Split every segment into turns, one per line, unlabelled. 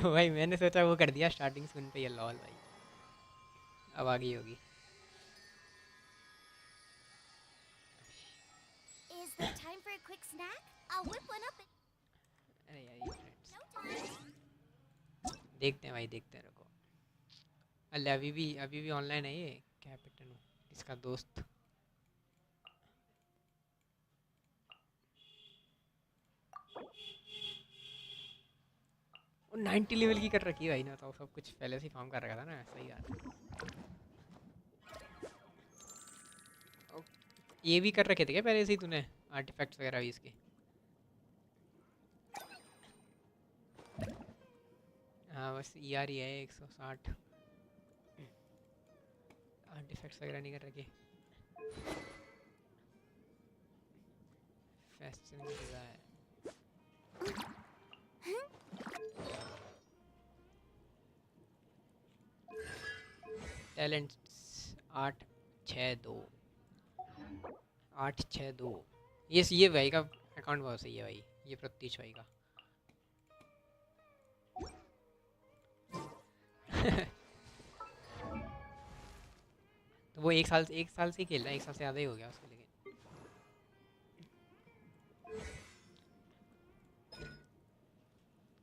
भाई मैंने सोचा वो कर दिया स्टार्टिंग सुन पे, ये लॉल भाई अब आ गई होगी।
Is there time for a quick snack? I'll whip one up in
अरे यार ये फ्रेंड्स
no time.
देखते हैं भाई, देखते हैं, रुको। अल्ले अभी भी ऑनलाइन है ये कैपिटन, इसका दोस्त। वो 90 लेवल की कर रखी है भाई ना, तो सब कुछ पहले से ही फार्म कर रखा था ना, सही बात है। ये भी कर रखे थे क्या पहले से ही तूने, आर्टिफैक्ट्स वगैरह भी इसके? हाँ बस ER ही है 160, आर्टिफैक्ट्स वगैरह नहीं कर रखे। फैसिनेटिंग है। टैलेंट्स 862 862। ये भाई का अकाउंट बहुत सही है भाई, ये प्रतीश भाई का। तो वो एक साल से ही खेल रहा है, एक साल से ज़्यादा ही हो गया उसको, लेकिन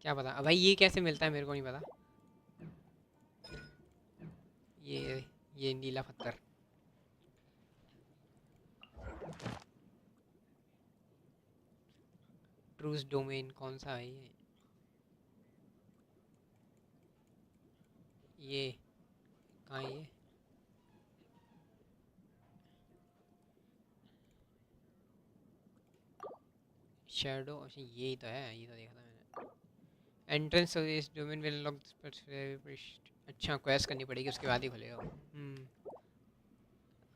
क्या पता। अब भाई ये कैसे मिलता है मेरे को नहीं पता। ये नीला पत्थर, ट्रूस डोमेन कौन सा है ये कहाँ है ये? शैडो, अच्छा ये ही तो है, ये तो देखा था मैंने। Entrance of this domain will unlock this. अच्छा क्वेस्ट करनी पड़ेगी उसके बाद ही खुलेगा वो।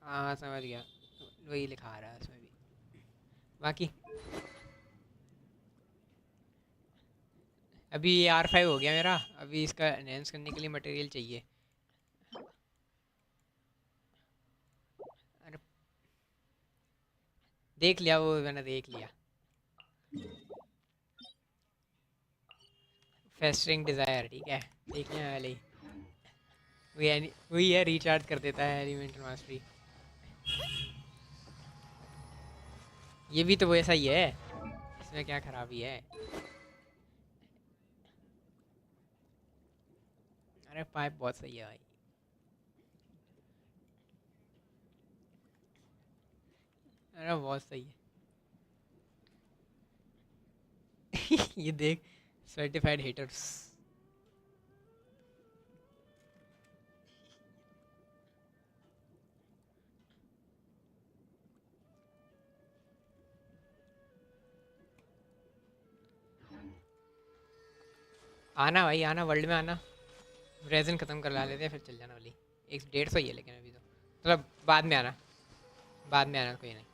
हाँ समझ गया, वही लिखा आ रहा है उसमें भी। बाकी अभी ये R5 हो गया मेरा, अभी इसका एनहेंस करने के लिए मटेरियल चाहिए। अरे देख लिया वो, मैंने देख लिया। फेस्टिंग डिज़ायर, ठीक है देख लिया पहले ही। वही है, रिचार्ज कर देता है एलिमेंटल मास्टरी। ये भी तो वैसा ही है, इसमें क्या खराबी है? अरे पाइप बहुत सही है भाई। अरे बहुत सही है। ये देख, सर्टिफाइड हेटर्स। आना भाई आना, वर्ल्ड में आना। रेजन ख़त्म कर ला लेते हैं फिर चल जाना वाली। 150 ही है लेकिन अभी तो, मतलब बाद में आना, बाद में आना कोई नहीं।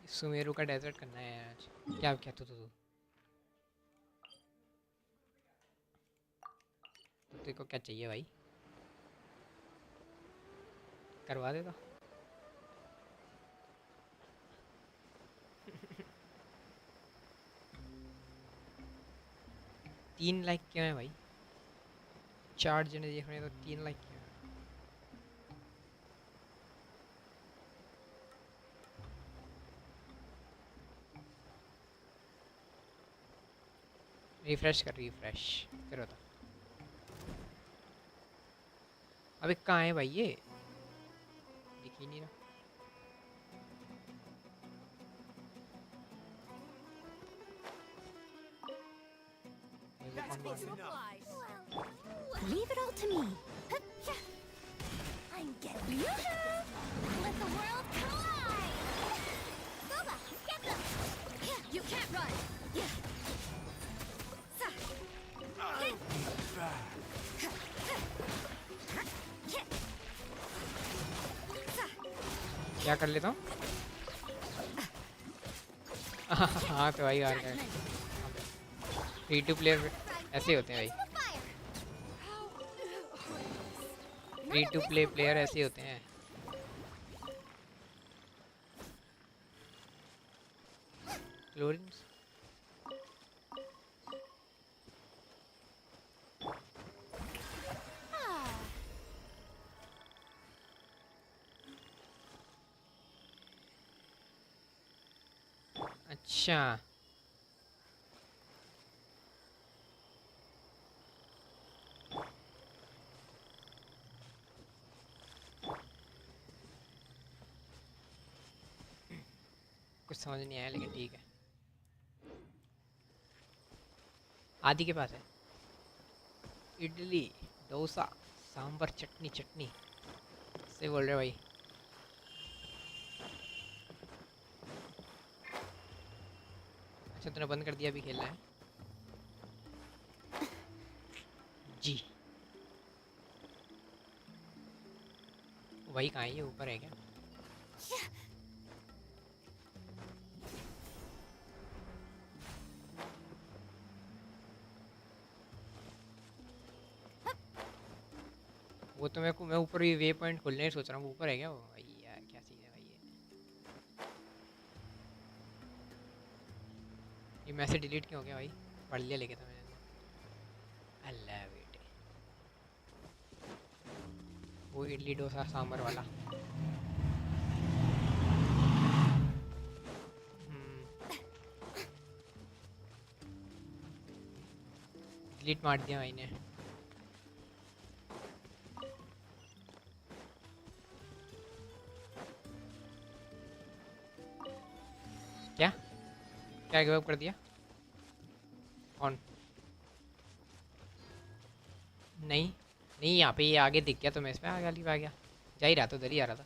सुमेरु का डेजर्ट करना है आज। क्या कहते हो तू? तेरे को क्या चाहिए भाई, करवा देता। तीन लाइक क्यों है भाई? 4 जने देख रहे हैं तो 3 लाइक क्यों है? रिफ्रेश कर, रिफ्रेश फिर होता। अबे कहाँ है भाई ये, दिख ही नहीं रहा।
Leave it all to me. I'm getting you. Let the world collide. Boba, get them. You can't run.
क्या कर लेता हूँ? हाँ तो भाई यार, फ्री टू प्लेयर ऐसे होते हैं भाई, फ्री टू प्ले प्लेयर ऐसे होते हैं। Chlorine
Ah.
अच्छा कुछ समझ नहीं आया लेकिन ठीक है। आदि के पास है इडली डोसा सांभर चटनी चटनी से बोल रहे भाई। अच्छा तूने बंद कर दिया अभी खेलना है जी। वही कहाँ है ये ऊपर है क्या? वो तो मैं ऊपर ही वे पॉइंट खोलने ही सोच रहा हूँ। ऊपर है क्या वो? भाई यार क्या सीन है भाई ये मैसेज डिलीट क्यों हो गया भाई? पढ़ लिया लेके था मैंने तो। अल्लाह बेटे वो इडली डोसा सांभर वाला। डिलीट मार दिया भाई ने। क्या क्या गिव अप कर दिया? कौन? नहीं नहीं यहाँ पे ये आगे दिख गया तो मैं इसमें आगे आ गया। जा ही रहा था उधर ही आ रहा था।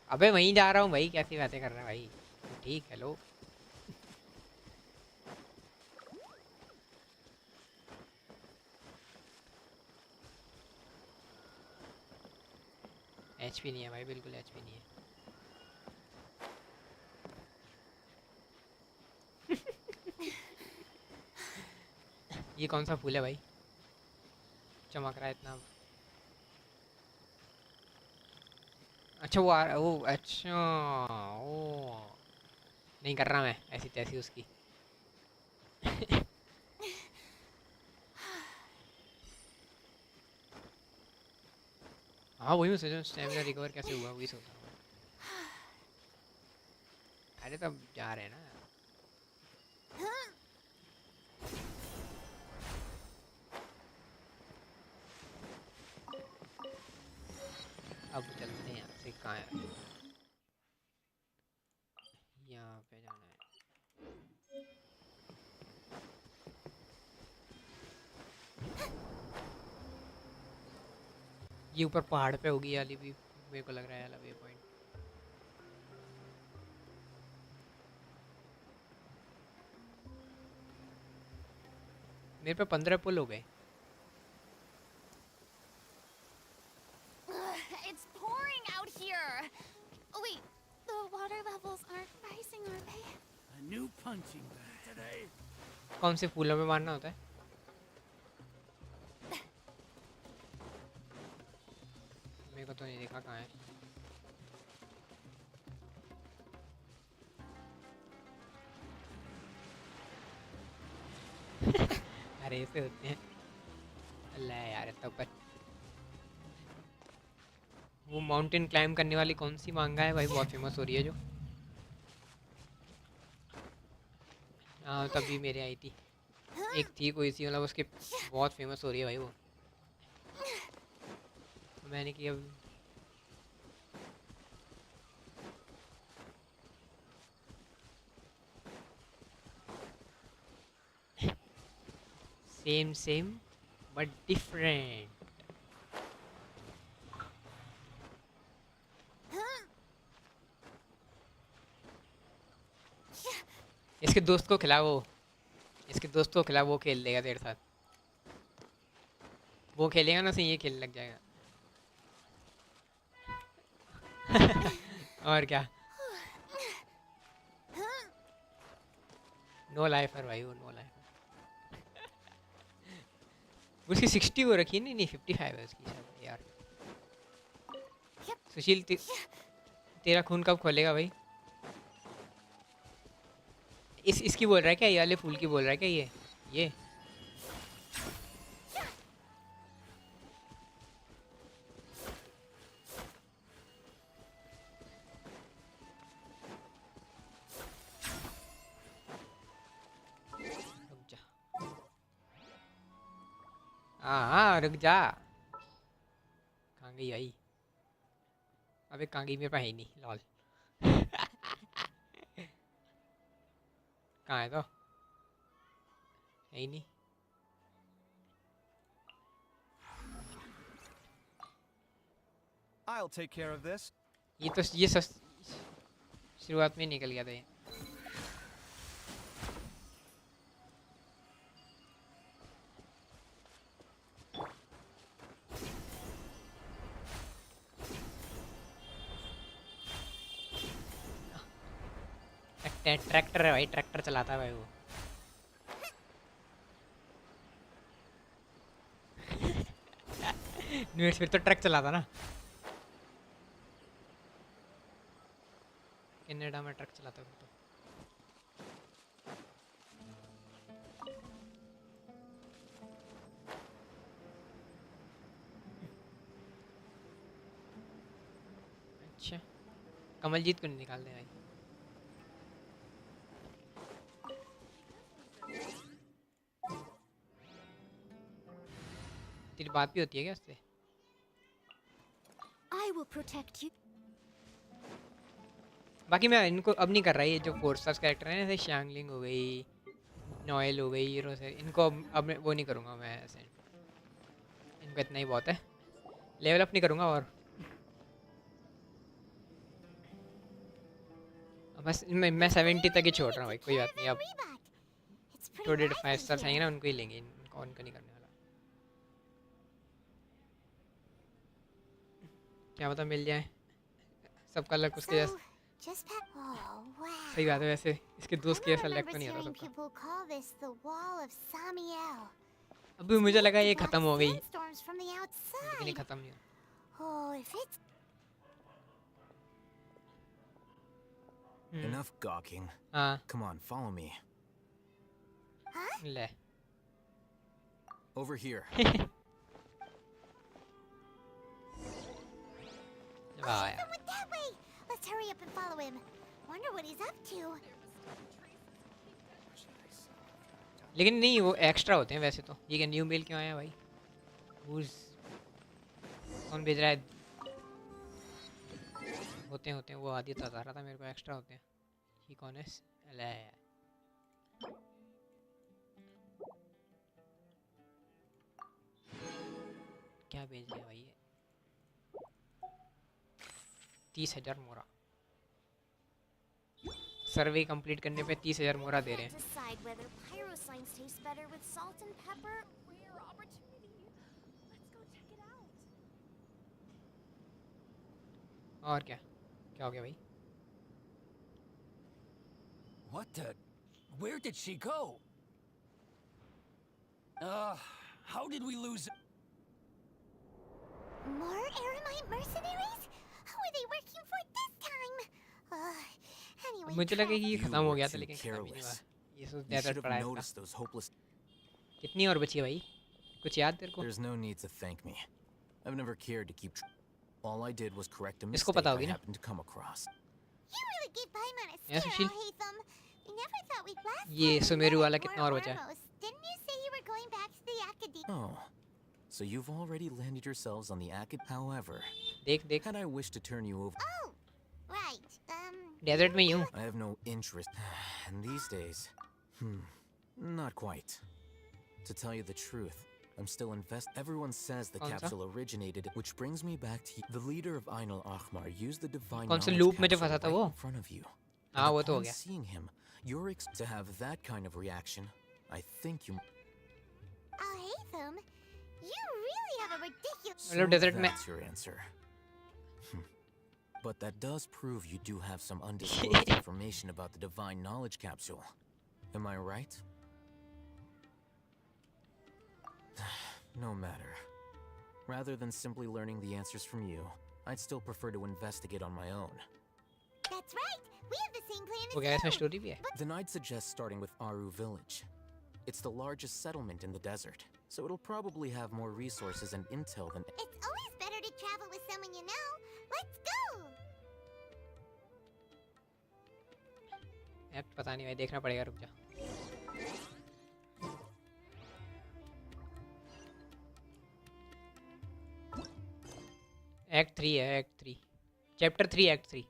अबे वहीं जा रहा हूँ भाई कैसी बातें कर रहे हैं भाई। ठीक हेलो एचपी नहीं है भाई बिल्कुल एचपी नहीं है। ये कौन सा फूल है भाई चमक रहा है इतना? अच्छा वो अच्छा ओ नहीं कर रहा मैं ऐसी तैसी उसकी। हाँ वही मैं सोच रहा हूँ स्टैमिना रिकवर कैसे हुआ वही सोच रहा हूँ। अरे तब जा रहे हैं ना। अब चलते हैं यहाँ से। कहाँ है? यहाँ पे जाना है। ये ऊपर पहाड़ पे होगी ये वाली भी मेरे को लग रहा है वाला वे पॉइंट। मेरे पे 15 पुल हो गए।
It's pouring out here. Oh wait, the water levels aren't rising, are they?
A new punching bag today.
कौन से फूलों में मारना होता है? मेरे को तो नहीं देखा कहाँ है। अरे ऐसे होते हैं। अल्लाह यार इतना ऊपर। वो माउंटेन क्लाइम करने वाली कौन सी मांगा है भाई बहुत फेमस हो रही है जो। हाँ तभी मेरे आई थी एक थी कोई सी मतलब उसके बहुत फेमस हो रही है भाई वो। मैंने किया सेम बट डिफरेंट। इसके दोस्त को खिला वो। इसके दोस्त को खिला वो खेल लेगा तेरे साथ। वो खेलेगा ना सही ये खेलने लग जाएगा। और क्या नो लाइफ है भाई वो नो लाइफ। उसकी 60 वो रखी नहीं 55 है उसकी शायद यार। सुशील तेरा खून कब खोलेगा भाई? इसकी बोल रहा है क्या? ये वाले फूल की बोल रहा है क्या? ये रुक जा। हाँ रुक जा। कहाँ गई भाई? अबे कहाँ गई? मेरे पास है ही नहीं। लॉल। कहाँ है तो? है ही नहीं।
I'll take care of this.
ये तो शुरुआत में निकल गया था ये। ट्रैक्टर है भाई, ट्रैक्टर चलाता है भाई वो। न्यूज़ फिर तो ट्रक चलाता ना। कनाडा में ट्रक चलाता है तो। अच्छा कमलजीत को नहीं निकाल दे भाई। तेरी बात भी होती है क्या उससे?
I will protect you.
बाकी मैं इनको अब नहीं कर रहा। ये जो 4 स्टार्स कैरेक्टर हैं जैसे शांगलिंग हो गई, नॉयल हो गई, रोसे, इनको अब मैं वो नहीं करूँगा मैं ऐसे। इनको इतना ही बहुत है। लेवल अप नहीं करूँगा और बस मैं 70 तक ही छोड़ रहा हूँ भाई। कोई बात नहीं। अब
It's pretty
थोड़े
lively
5 स्टार्स
here.
आएंगे ना, उनको ही लेंगे। इनको नहीं करने वाला। क्या पता मिल जाए सबका लक उसके जैसा।
So, just oh wow.
सही बात है। वैसे इसके दोस्त के
I
जैसा लक
remember
तो नहीं होता
hearing
सबका।
people call this the wall of Samiel.
अभी मुझे लगा ये
Block
खत्म हो गई,
sandstorms from the
लेकिन ये
outside.
खत्म नहीं हुआ।
Oh, if it's
Enough gawking.
हाँ
Come on, follow me.
ले।
Over here.
वाह यार।
Come with that way. Let's hurry up and follow him. Wonder what he's up to.
लेकिन नहीं, वो एक्स्ट्रा होते हैं वैसे तो। ये क्या न्यू मेल क्यों आया भाई? कौन भेज रहा है? होते हैं वो आदि बता रहा था मेरे को, एक्स्ट्रा होते हैं। ये कौन है? ले क्या भेज रहे भाई ये? 30,000 मोरा। सर्वे कंप्लीट करने पे 30,000 मोरा दे रहे हैं।
Decide whether pyroslimes taste better with salt and pepper. Rare opportunity. Let's go check it out.
और क्या हो गया भाई?
What the? Where did she go? How did we lose?
More Aramite mercenaries? Who are they working for this time? Anyway,
मुझे लगा कि ये
You
खत्म हो
were
गया था,
too
लेकिन खत्म ही नहीं हुआ।
careless.
ये सब
You
डेजर्ट
should have
पड़ा है इसका।
noticed those hopeless.
कितनी और बची है भाई? कुछ याद तेरे को?
There's no need to thank me. I've never cared to keep. All I did was correct a
इसको
mistake
पता
I
होगी ना?
happened to come across.
you really get by on a
Yes, Sushil?
sparrow, Hatham. We never thought we'd last
ये
long
Sumeru
and
वाला
we're
कितना और बचा है?
almost. Didn't you say you were going back to the academy?
Oh, so you've already landed yourselves on the acad. However,
देख
had I wished to turn you over,
Oh, right.
Desert में ही हूँ।
I have no interest. And these days, not quite. To tell you the truth, I'm still Everyone says the
कौन सा?
capsule originated, which brings me back to the leader of Ainul Ahmar used the divine
कौन से
knowledge
loop में जो
capsule
फंसा था
right
वो?
in front of you.
हाँ
And
वो तो हो
upon
गया।
seeing him, you're to have that kind of reaction. I think you.
Hatham, you really have a ridiculous.
So
मतलब डेजर्ट में
that's your answer. But that does prove you do have some undisclosed information about the divine knowledge capsule. Am I right? No matter. Rather than simply learning the answers from you, I'd still prefer to investigate on my own.
That's right. We have the same plan
वो
as
क्या इसमें
you.
Story भी है?
Then I'd suggest starting with Aru Village. It's the largest settlement in the desert, so it'll probably have more resources and intel than.
It's always better to travel with someone you know. Let's go.
यार पता नहीं भाई, देखना पड़ेगा, रुक जा। Act 3 है, act 3, chapter 3, act 3।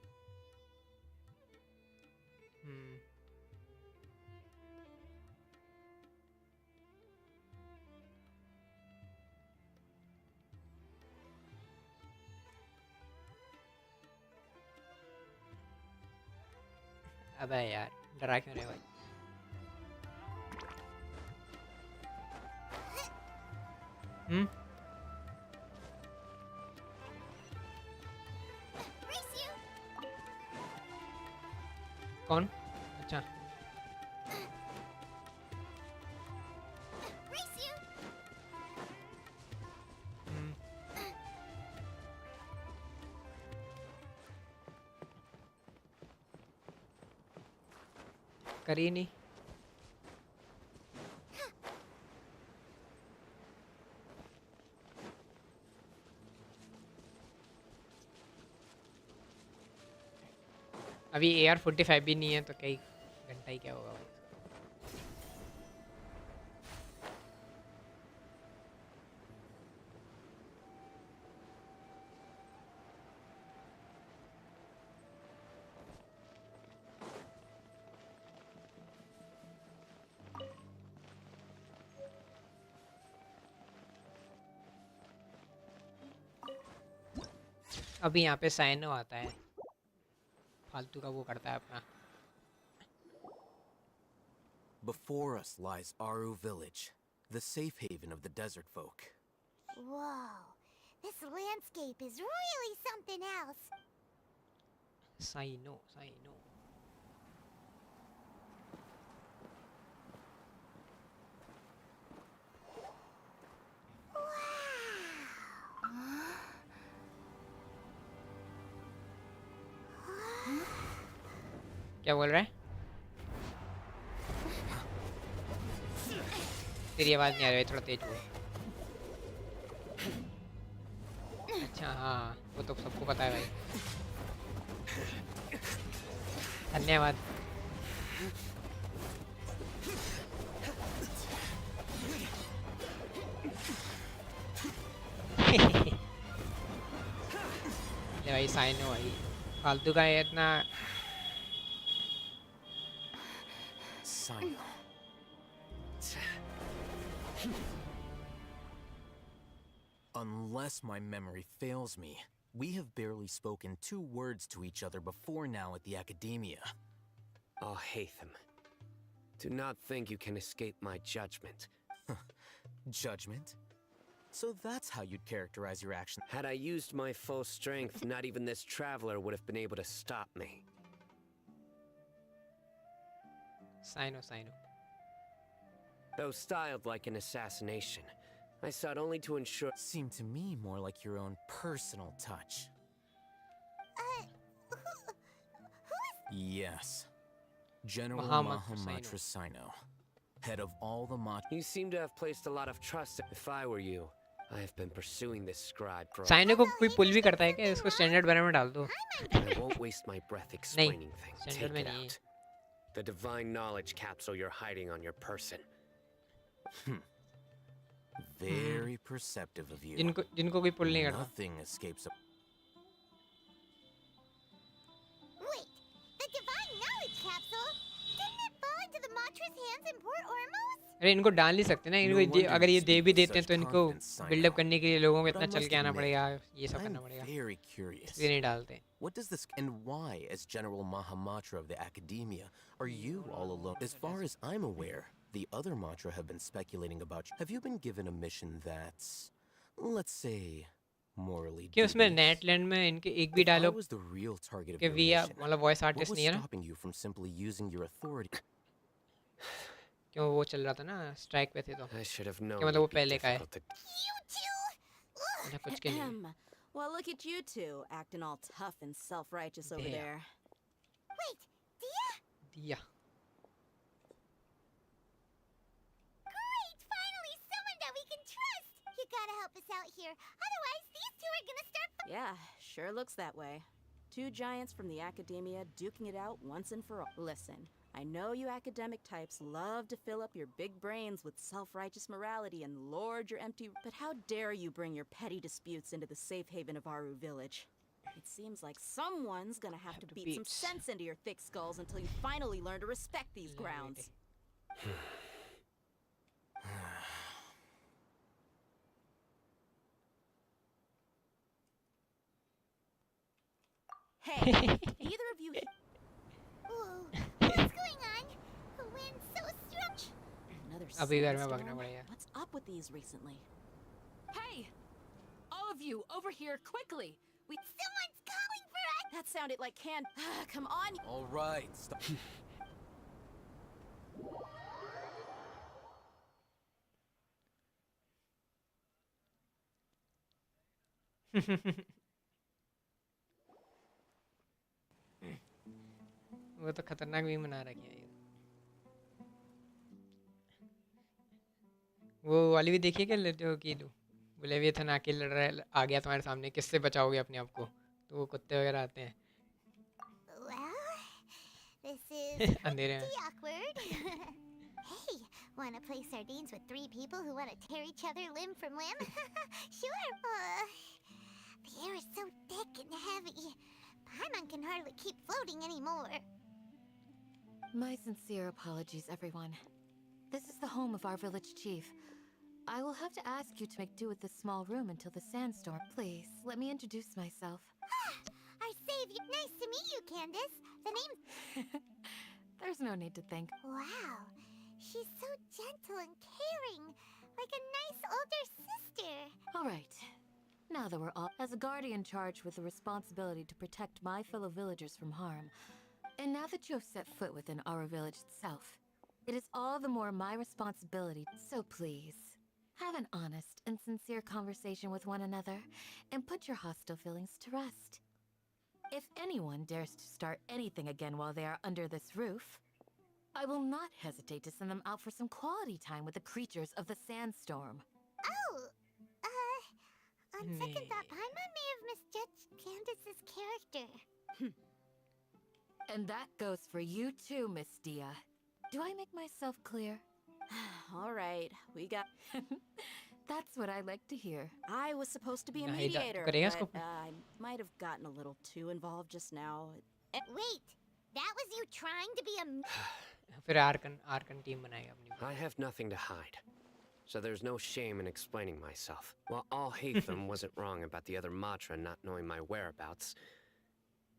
अबे यार डरा क्यों रहे भाई?
Race you.
कौन? अच्छा
Race you.
करी नहीं। अभी AR-45 भी नहीं है तो कई घंटा ही क्या होगा भाई। अभी यहाँ पे साइनो आता है, फालतू का वो करता है अपना।
Before us lies Aru Village, the safe haven of the desert folk.
Whoa. This landscape is really something else.
Cyno Cyno. क्या बोल रहा है? तेरी आवाज नहीं आ रही, थोड़ा तेज बोल। अच्छा हाँ, वो तो सबको पता है भाई। धन्यवाद। ले भाई साइनो भाई, फालतू का है इतना।
Sino. Unless my memory fails me, we have barely spoken 2 words to each other before now at the academia.
Oh, Hatham. Do not think you can escape my judgment.
Judgment? So that's how you'd characterize your action.
Had I used my full strength, not even this traveler would have been able to stop me.
Cyno Cyno.
Though styled like an assassination, I sought only to ensure.
Seemed to me more like your own personal touch.
Who is...
Yes. General
Mahamatra
Mahamatra Sino. Head of all the Matra.
You seem to have placed a lot of trust. If I were you, I have been pursuing this scribe for.
Cyno को कोई पुल भी करता है क्या? इसको standard बनने में डाल दो।
I won't waste my breath explaining things.
Standard
Take
में
it
नहीं है।
out. The divine knowledge capsule you're hiding on your person.
Very perceptive of you.
जिनको कोई पुल नहीं करता।
Nothing escapes.
Wait, the divine knowledge capsule? Didn't it fall into the Matra's hands in Port Ormuz?
अरे इनको डाल नहीं सकते ना, इनको अगर ये दे भी देते हैं तो इनको बिल्डअप करने के लिए लोगों को इतना चल के आना पड़ेगा, ये सब करना पड़ेगा।
Very curious.
इसलिए नहीं डालते।
What does this and why, as General Mahamatra of the Academia, are you all alone? As far as I'm aware, the other Matra have been speculating about you. Have you been given a mission that's, let's say, morally
कि उसमें
dubious?
नेटलैंड में इनके एक भी
If I
dialogue
was the real target of
के
your
वी
mission,
मतलब voice
what
artist
was
नहीं है ना,
stopping you from simply using your authority?
क्यों वो चल रहा था ना स्ट्राइक पे थे तो
I should have known.
क्या मतलब वो
it'd be
पहले का है?
difficult to-
You two?
ऐसा कुछ के नहीं।
Well, look at you two, acting all tough and self-righteous over
Yeah.
there.
Wait, Dia?
दिया
Great! Finally, someone that we can trust! You gotta help us out here. Otherwise, these two are gonna start.
Yeah, sure looks that way. Two giants from the academia duking it out once and for all. Listen, I know you academic types love to fill up your big brains with self-righteous morality and lord your empty... But how dare you bring your petty disputes into the safe haven of Aru Village? It seems like someone's gonna have to beat some sense into your thick skulls until you finally learn to respect these grounds. Hey, either of you...
Whoa, what's going on? The wind's so strong.
Another
अभी घर में
sandstorm?
भागना पड़ेगा
What's up with these recently?
Hey! All of you, over here, quickly!
Someone's calling for us.
That sounded like can... Come on!
All right, stop.
वो तो खतरनाक भी बना रखी है ये वो वाली भी देखिए क्या जो कि बोले भी था ना कि लड़ रहा आ गया तुम्हारे सामने किससे बचाओगे अपने आप को तो वो कुत्ते वगैरह आते हैं
Well, this is
अंधेरे में
pretty awkward. Hey, wanna play sardines with three people who wanna tear each other limb from limb? Sure. The air is so thick and heavy. Paimon can hardly keep floating anymore.
My sincere apologies, everyone. This is the home of our village chief. I will have to ask you to make do with this small room until the sandstorm. Please, let me introduce myself.
Our savior. Nice to meet you, Candace. The name's...
There's no need to thank.
Wow. She's so gentle and caring. Like a nice older sister.
All right. Now that we're all... As a guardian charged with the responsibility to protect my fellow villagers from harm, and now that you have set foot within our village itself, it is all the more my responsibility. So please, have an honest and sincere conversation with one another, and put your hostile feelings to rest. If anyone dares to start anything again while they are under this roof, I will not hesitate to send them out for some quality time with the creatures of the sandstorm.
Oh, on second thought, Paimon may have misjudged Candace's character.
And that goes for you too, Miss Dia. Do I make myself clear?
All right, we got...
That's what I like to hear.
I was supposed to be a
नहीं,
mediator,
करेगा
but
इसको?
I might have gotten a little too involved just now.
Wait, that was you trying to be a...
फिर Arkan team बनाएगा अपनी
I have nothing to hide, so there's no shame in explaining myself. While all Hatham wasn't wrong about the other Matra not knowing my whereabouts,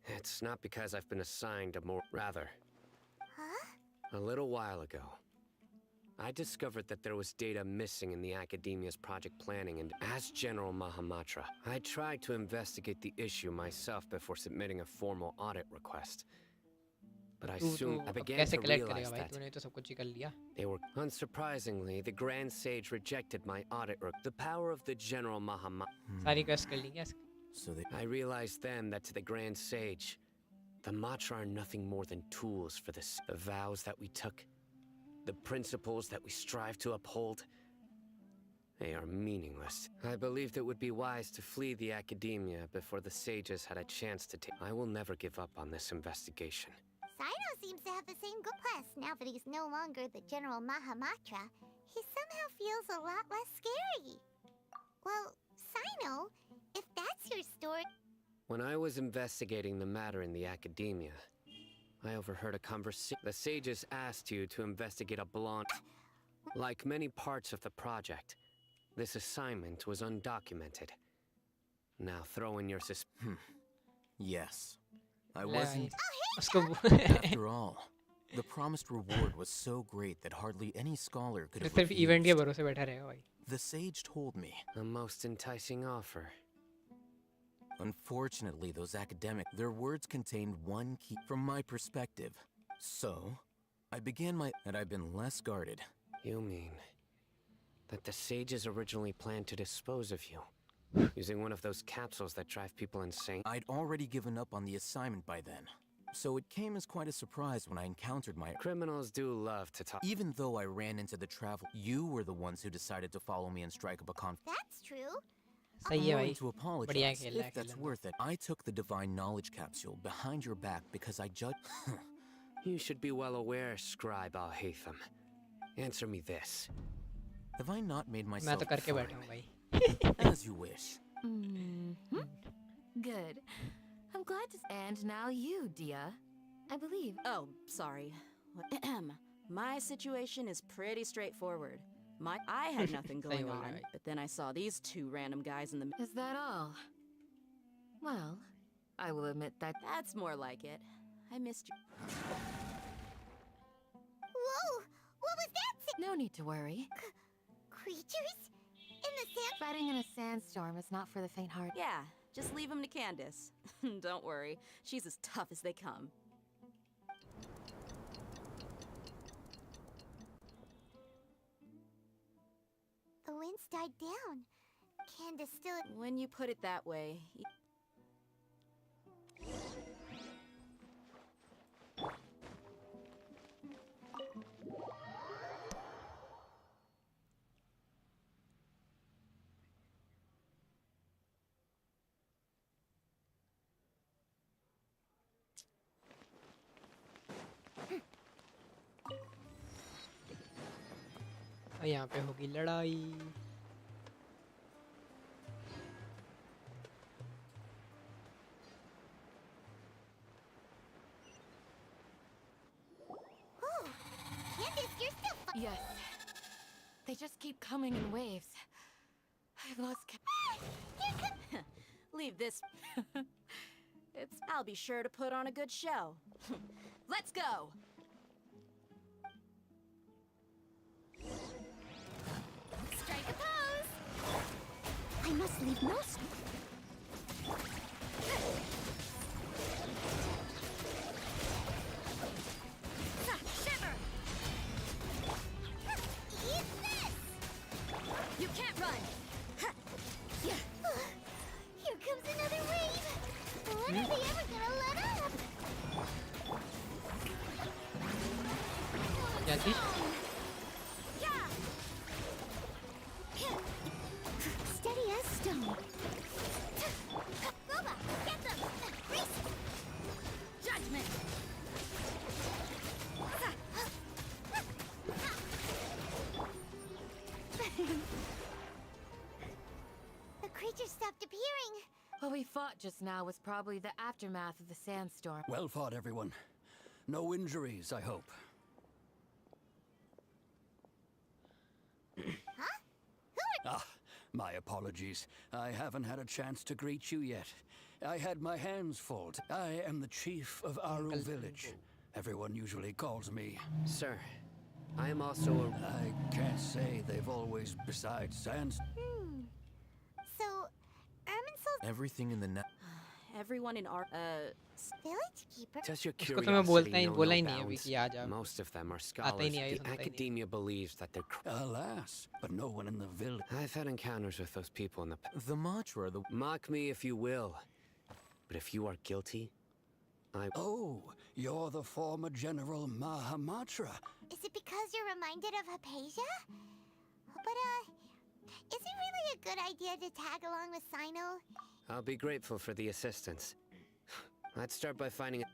it's not because I've been assigned a more... Rather,
Huh?
a little while ago, I discovered that there was data missing in the Academia's project planning, and as General Mahamatra, I tried to investigate the issue myself before submitting a formal audit request. But I
अब
began
कैसे
to
collect
realize
करेगा भाई
that
तूने तो सब कुछ ही कर लिया
they were... Unsurprisingly, the Grand Sage rejected my audit The power of the General Mahamatra...
सारी क्वेस्ट कर ली क्या
So they...
I realized then that to the Grand Sage, the Matra are nothing more than tools for this. The vows that we took, the principles that we strive to uphold, they are meaningless. I believed it would be wise to flee the Academia before the sages had a chance to take... I will never give up on this investigation.
Sino seems to have the same goal. Plus, now that he's no longer the General Mahamatra, he somehow feels a lot less scary. Well, Sino, if that's your story...
When I was investigating the matter in the Academia, I overheard a conversation. The sages asked you to investigate a blonde... Like many parts of the project, this assignment was undocumented. Now throw in your
Yes. I
ले
wasn't...
भाई, उसको
After all, the promised reward was so great that hardly any scholar could
फिर
have
सिर्फ event के
refused.
भरोसे बैठा रहेगा भाई
The sage told me.
a most enticing offer.
Unfortunately, those their words contained one key from my perspective. So, I began my... and I've been less guarded.
You mean that the sages originally planned to dispose of you, using one of those capsules that drive people insane?
I'd already given up on the assignment by then. so it came as quite a surprise when I encountered my...
Criminals do love to talk.
Even though I ran into the travel, you were the ones who decided to follow me and strike up a conflict.
That's true.
सही है
I'm
भाई
willing to apologize
बढ़िया खेला
if that's worth it. I took the divine knowledge capsule behind your back because I judged...
You should be well aware, Scribe Al-Haytham. Answer me this.
Have I not made
मैं
myself
तो करके
fine?
बैठा हूँ भाई
As you wish.
Good. I'm glad to. And now you, Dia. I believe.
Oh, sorry. My situation is pretty straightforward. I had nothing
Say
going
all
on,
right.
but then I saw these two random guys in the.
Is that all? Well, I will admit that.
That's more like it. I missed you.
Whoa! What was that?
No need to worry.
Creatures? In the sand?
Fighting in a sandstorm is not for the faint-hearted.
Yeah, just leave them to Candace. Don't worry, she's as tough as they come.
The winds died down. Candace still...
When you put it that way.
और यहाँ पे होगी लड़ाई
Candace, you're still...
Yes. They just keep coming in waves. I've lost.
Leave this. I'll be sure to put on a good show. Let's go!
Strike a pose! I must leave no... Shiver! Eat this!
You can't run!
Here comes another wave! When are they ever gonna let up?
क्या थी
Steady as stone. Boba, get them! Race! Judgment! The creatures stopped appearing.
What we fought just now was probably the aftermath of the sandstorm.
Well fought, everyone. No injuries, I hope. Ah, my apologies. I haven't had a chance to greet you yet. I had my hands full. I am the chief of Aru village. Everyone usually calls me.
Sir, I am also a...
I can't say they've always, besides Sans.
So, Erminsol's
Everything in the net.
Everyone in our,
village keeper?
Does your
उसको तो मैं बोलता
curiosity
ही
know
बोला ही
no
नहीं अभी
bounds?
कि आ जा
Most of them are
आता ही
scholars.
नहीं है,
The
सुनता ही नहीं।
academia believes that they're...
Alas, but no one in the village.
I've had encounters with those people in the...
The mantra, the...
Mock me if you will. But if you are guilty, I...
Oh, you're the former General Mahamatra.
Is it because you're reminded of Hypatia? But, is it really a good idea to tag along with Sino?
I'll be grateful for the assistance. Let's start by finding...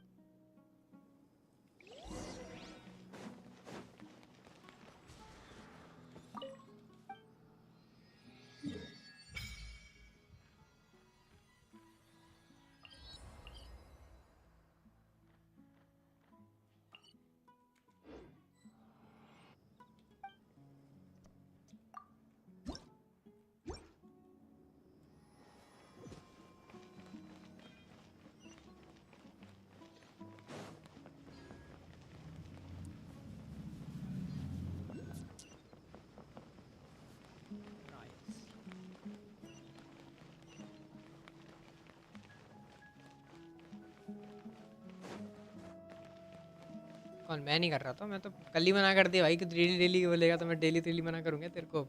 कौन मैं नहीं कर रहा था मैं तो कल ही मना कर दिया भाई कि डेली डेली बोलेगा तो मैं डेली मना करूंगा तेरे को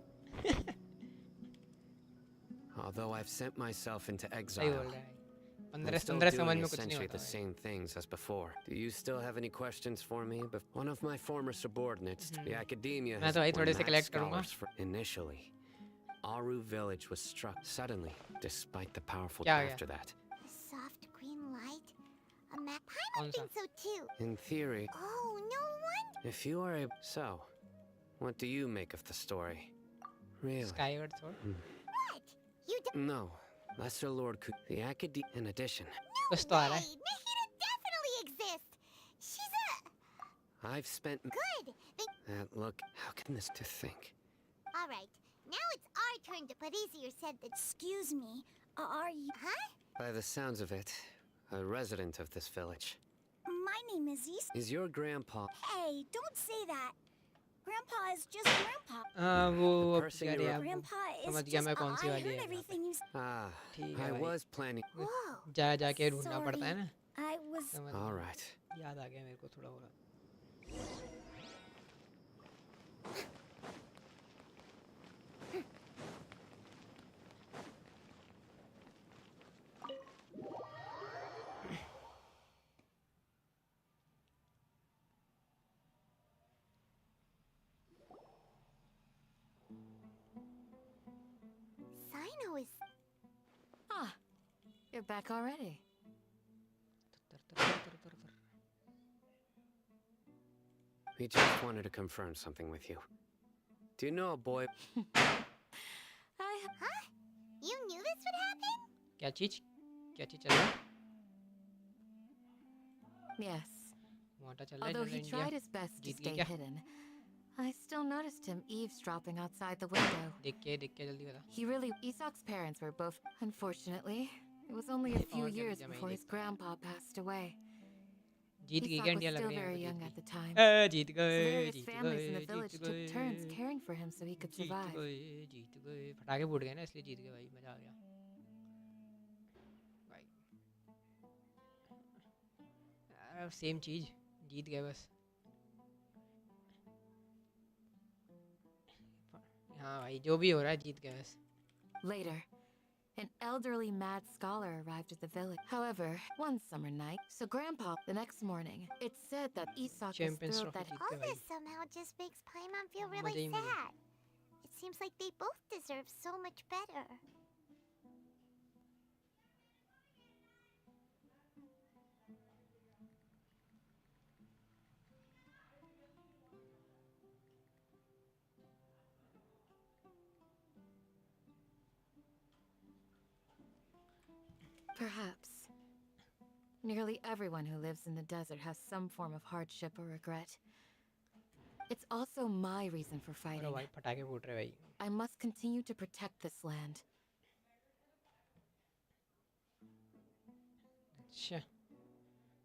Although I've sent myself into
सही
exile,
बोल रहा है 15
still
15 समझ
doing
में कुछ नहीं
essentially
होता
the
भाई।
same things as before. Do you still have any questions for me? One of my former subordinates, the academia,
मैं तो भाई
were
थोड़े से
mad
collect करूँगा।
scholars for initially. Aru village was struck suddenly, despite the powerful
क्या गया?
after that.
A soft green light? A map? I
कौन सा?
think so too.
In theory,
Oh, no wonder.
if you are able... So, what do you make of the story? Really?
Skyward Sword
What? You don't.
No. Lesser Lord could... The academia... In addition,
कुछ तो आ रहा है।
Nahida definitely exists. She's a
I've spent...
good.
Look, how can this to think?
All right. Now it's our turn to put easier said than. Excuse me. Are you? Huh?
By the sounds of it, a resident of this village.
My name is East.
Is your grandpa...
Hey, don't say that. Grandpa is just Grandpa.
हाँ वो
The
अब
person
क्या
you
रे
were-
आप
Grandpa is
समझ गया
just.
मैं कौन सी
I
वाली
heard
है।
everything you said.
Ah,
ठीक है
I
भाई।
was planning...
Whoa.
जा जाके ढूंढना पड़ता है ना।
I was.
समझ
All
गया।
right.
याद आ गया मेरे को थोड़ा बहुत।
Sino is.
Ah, you're back already.
We just wanted to confirm something with you. Do you know a boy...
Huh? You knew this would happen?
क्या चीज चल रहा है?
Yes.
मोटा चल रहा है
Although
general
he
India.
tried his best to
Jeet
stay
गई क्या?
hidden, I still noticed him eavesdropping outside the window.
देख के जल्दी बता।
He really. Isak's parents were both. Unfortunately, it was only a few
और क्या
years
बचा मैं
before
ही
his grandpa passed away.
जीत गई
Isak
क्या
was
इंडिया लग
still
रही है
very
मेरे
young
को
at the time.
Jeet
So
गए
various
Jeet
families in the
गए
village
जीत
took turns
गए
caring for him so he could
Jeet
survive.
गए फटाके फूट गए ना इसलिए जीत गए भाई मजा आ गया भाई सेम चीज जीत गए बस हाँ भाई जो भी हो रहा है जीत गए बस
Later, an elderly mad scholar arrived at the village. However, one summer night, so Grandpa, the next morning, it's said that Isak was
Champions
thrilled
Trophy
that
Jeet
All
गए भाई
this somehow just makes Paimon feel
मजा
really
ही मजा
sad. It seems like they both deserve so much better.
perhaps nearly everyone who lives in the desert has some form of hardship or regret. It's also my reason for
अरे
fighting.
भाई फटाके फूट रहे भाई
I must continue to protect this land.
अच्छा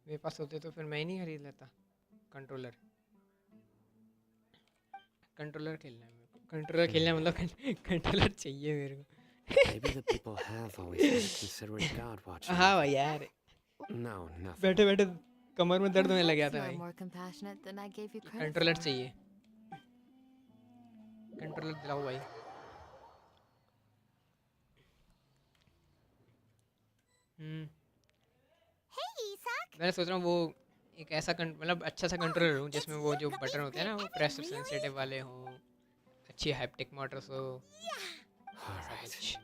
मेरे पास होते तो फिर मैं ही नहीं खरीद लेता कंट्रोलर कंट्रोलर खेलना है मेरे को कंट्रोलर खेलना मतलब कंट्रोलर चाहिए मेरे को
Maybe the people have always been considerate God watching.
हाँ भाई यार
No, nothing.
बैठे बैठे कमर में दर्द होने लग गया
Perhaps
था
you are
भाई
more compassionate than I gave you credit
controller
for.
चाहिए कंट्रोलर दिलाओ भाई
Hey, Isak.
मैं सोच रहा हूँ वो एक ऐसा मतलब अच्छा सा कंट्रोलर हो जिसमें वो जो बटन होते हैं ना वो प्रेस सेंसिटिव वाले हों अच्छी हैप्टिक मोटर्स हो
All
ऐसा
right.
कुछ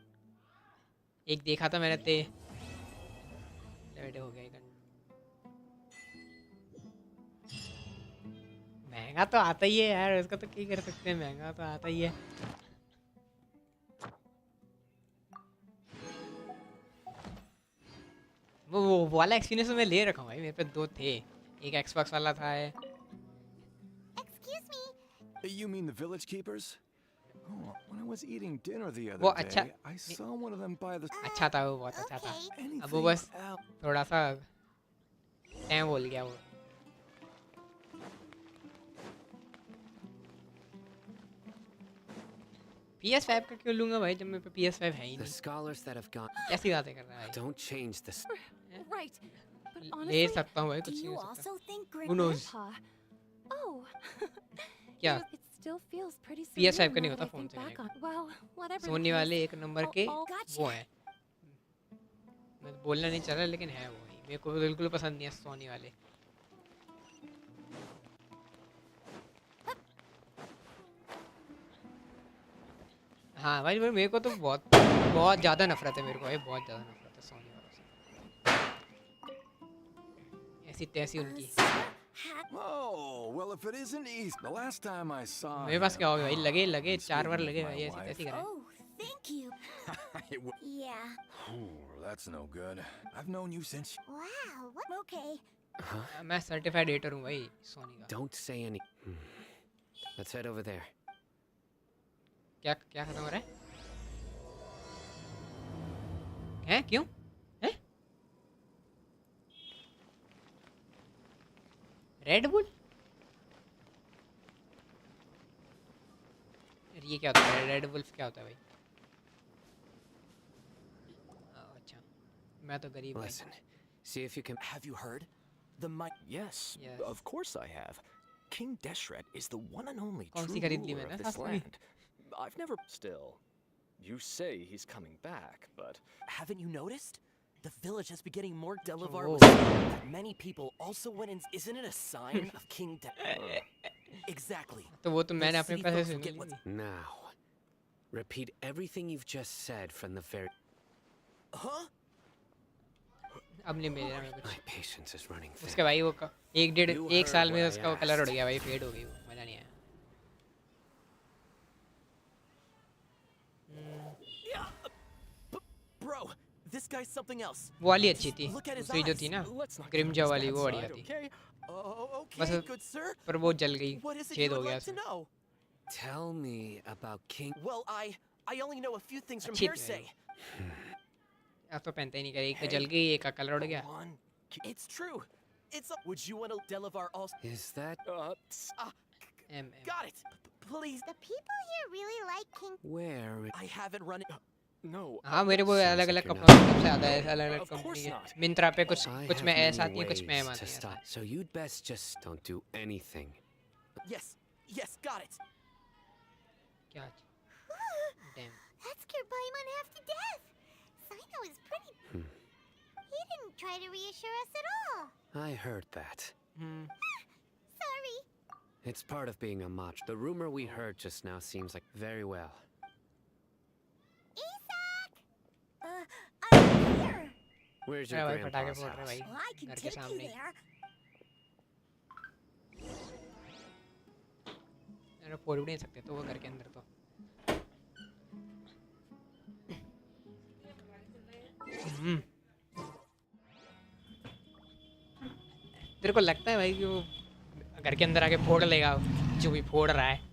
एक देखा था मैंने ते बैठे हो गया महंगा तो आता ही है यार उसका तो क्या कर सकते हैं महंगा तो आता ही है वो वाला एक्सपीरियंस मैं ले रखा हूँ भाई मेरे पे दो थे एक एक्सबॉक्स वाला था है
Excuse me.
You mean the village keepers? Oh, when I was eating dinner the
वो
other
अच्छा
day, I saw one of them by the...
अच्छा था वो बहुत अच्छा था
Okay.
अब वो
Anything
बस
else?
थोड़ा सा टाइम बोल गया वो PS5 का क्यों लूंगा भाई जब मेरे पे PS5 है ही
The
नहीं
scholars that have gone
कैसी बातें कर रहा है भाई
don't change this.
Right. But
ले
honestly,
सकता हूँ भाई
do
कुछ नहीं
you
हो सकता
also think
Who
great
knows?
grandpa? Oh.
क्या
It still feels pretty
PS5
surreal
का नहीं
now
होता
that I
फोन
think
से
back on. Well, whatever.
Sony
it is,
वाले एक नंबर के
Gotcha.
वो हैं मैं तो बोलना नहीं चाह रहा लेकिन है वो ही। मेरे को बिल्कुल पसंद नहीं है सोनी वाले। हाँ भाई मेरे को तो बहुत बहुत ज़्यादा नफरत है मेरे को भाई, बहुत ज़्यादा नफरत है सोनी वालों से। ऐसी तैसी उनकी।
Oh, well, if it isn't East, the last time I saw
मेरे पास
him,
क्या हो गया भाई, लगे
he
4
stayed
बार
with
लगे
my
भाई, ऐसी
wife.
तैसी कराए।
Oh, thank you.
It wa-
Yeah.
Ooh, that's no good. I've known you since.
Wow. What? Okay.
मैं सर्टिफाइड एडिटर हूँ भाई सोनी का।
Don't say any. Let's head over there.
क्या क्या खत्म हो रहा है? हैं क्यों? हैं? Red bull? ये क्या होता है? रेड वुल्फ क्या होता है भाई? अच्छा, मैं तो गरीब भाई।
Listen, see if you can.
Have you heard? The mic. Yes,
Yes.
of course I have. King Deshret is the one and only
कौन सी
true
खरीद ली
ruler
मैंने
of this
सस्ता में?
land. I've never. Still, you say he's coming back, but haven't you noticed? The village has been getting more Delavar
Oh.
was saying that many people also went in. Isn't it a sign of King Exactly.
तो वो तो
The
मैंने अपने
city
पैसे
folks
से
will get
Lee
what's-
थी।
Now, repeat everything you've just said from the very.
Huh?
अब नहीं मिलेगा मेरे
My
कुछ।
patience is running thin.
उसके भाई वो
You
एक साल
heard
में
what
उसका
I
वो कलर उड़
asked.
गया भाई, फेड हो गई वो, मजा नहीं आया।
Bro, this guy's something else.
वो वाली अच्छी थी,
Look at his
दूसरी जो
eyes.
थी ना
Let's not
ग्रिमजा
get on his
वाली,
bad
वो बढ़िया
side,
थी।
okay? Oh,
बस
okay, good sir.
पर वो जल गई,
What is it
छेद
you
हो
would
गया
like to
उसमें।
know?
Tell me about King.
Well, I only know a few things from
अच्छी थी
hearsay.
अब तो पहनते ही नहीं करे, एक तो
Hey,
जल गई, एक का कलर उड़
Go
गया।
on. It's true. Would you want to Delavar also?
Is that
M
Got it. Please.
The people here really like King.
where?
I haven't run it.
No.
हाँ मेरे वो
Sounds
अलग
like
अलग
you're
company
not-
सबसे ज़्यादा है, अलग अलग
Of course
कंपनी
not.
के। मिंत्रा पे कुछ
I
कुछ
have
में
many
ऐसा आती है, कुछ में एम
ways
आती
to
है।
stop. So you'd best just don't do anything.
Yes. Yes. Got it.
क्या? Damn.
That scared Paimon half to death. Sino is pretty. He didn't try to reassure us at all.
I heard that.
Sorry.
It's part of being a mach. The rumor we heard just now seems like very well.
Isaac! I'm here.
Where's
अरे
your
भाई पटाखे
grandpa's
फोड़ रहे
house?
भाई
Well, I can
घर के
take you
सामने।
there.
अरे फोड़ भी नहीं सकते तो वो घर के अंदर तो। तेरे को लगता है भाई कि वो घर के अंदर आके फोड़ लेगा जो भी फोड़ रहा है?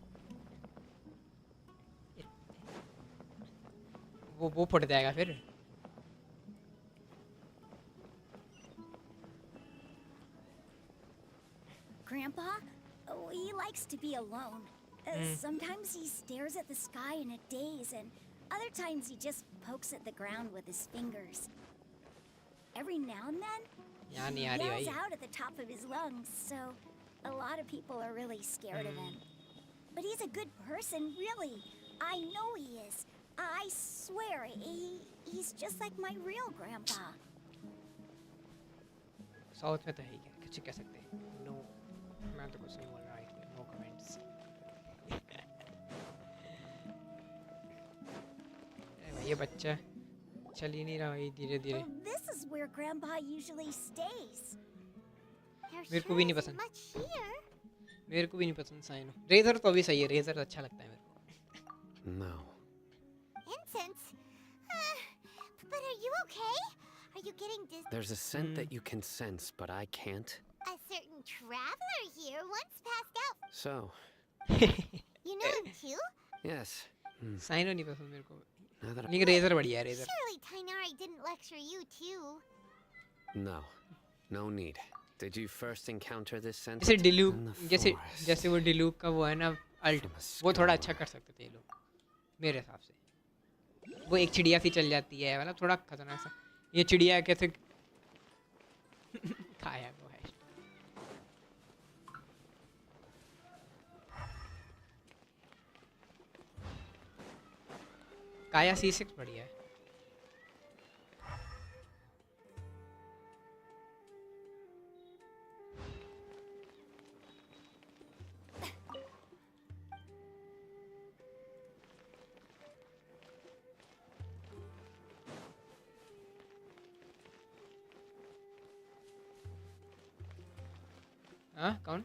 वो फट जाएगा फिर।
Grandpa, he likes to be alone. Sometimes he stares at the sky in a daze, and other times he just pokes at the ground with his fingers. Every now and then,
यहाँ
he
नहीं आ रही
yells
भाई।
out at the top of his lungs, so a lot of people are really scared of him. But he's a good person, really. I know he is. I swear, he's just like my real grandpa.
South में तो है ही क्या, कुछ कह सकते हैं। No, मैं तो कुछ नहीं बोल रहा इसलिए नो कमेंट्स। भाई ये बच्चा चल ही नहीं रहा भाई धीरे धीरे।
Well, this is where Grandpa usually stays.
मेरे को भी नहीं पसंद। मेरे को भी नहीं पसंद साइनो। रेजर तो अभी सही है, रेजर अच्छा लगता है मेरे को।
No.
Incense? But are you okay? Are you getting dizzy?
There's a scent that you can sense, but I can't.
A certain traveler here once passed out.
So,
You know him too?
yes.
Cyno नहीं पसंद मेरे को।
Now that
लेकिन razor बढ़िया है razor.
Surely Tainari didn't lecture you too.
No. No need. Did you first encounter this scent?
जैसे डिलूक,
In the
जैसे
forest.
जैसे वो डिलूक का वो है ना अल्ट, वो थोड़ा अच्छा कर सकते थे ये लोग मेरे हिसाब से। वो एक चिड़िया सी चल जाती है, मतलब थोड़ा खतरनाक सा। ये चिड़िया कैसे खाया वो है। काया C6 बढ़िया है। हाँ कौन?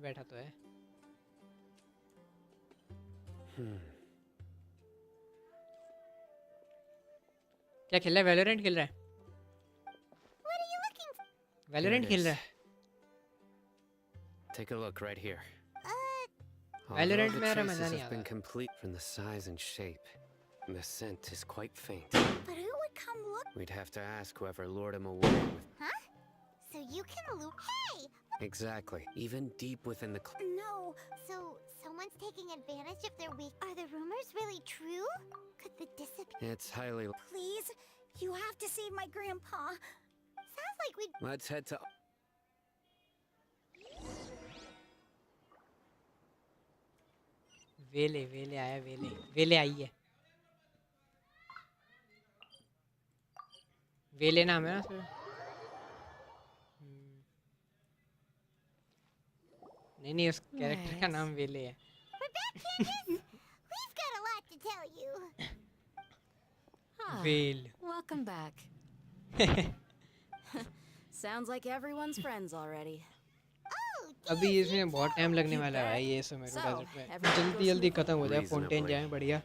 बैठा तो है। क्या खेल रहा है? वैलोरेंट खेल रहा है?
What are you looking for?
Valorant खेल रहा है?
Take a look right here. Although
Valorant
the
में मेरा
traces
मजा नहीं
have been
आता।
complete from the size and shape. The scent is quite faint.
But who would come look?
We'd have to ask whoever lured him away with...
Huh? So you can loop. Hey!
Exactly. Even deep within the...
No. So someone's taking advantage of their weak. Are the rumors really true? Could the disappear?
It's highly...
Please, you have to save my grandpa. Sounds like we.
Let's head to...
वेले वेले आया वेले वेले आई है। वेले नाम है ना सर? नहीं नहीं उस कैरेक्टर का नाम वेले है।
We're back, Candace. We've got a lot to tell you.
Ah,
well.
welcome back.
Sounds like everyone's friends already.
अभी इसमें बहुत टाइम लगने वाला है भाई ये सुमेरु डेजर्ट में। जल्दी जल्दी खत्म हो जाए, फाउंटेन जाए बढ़िया।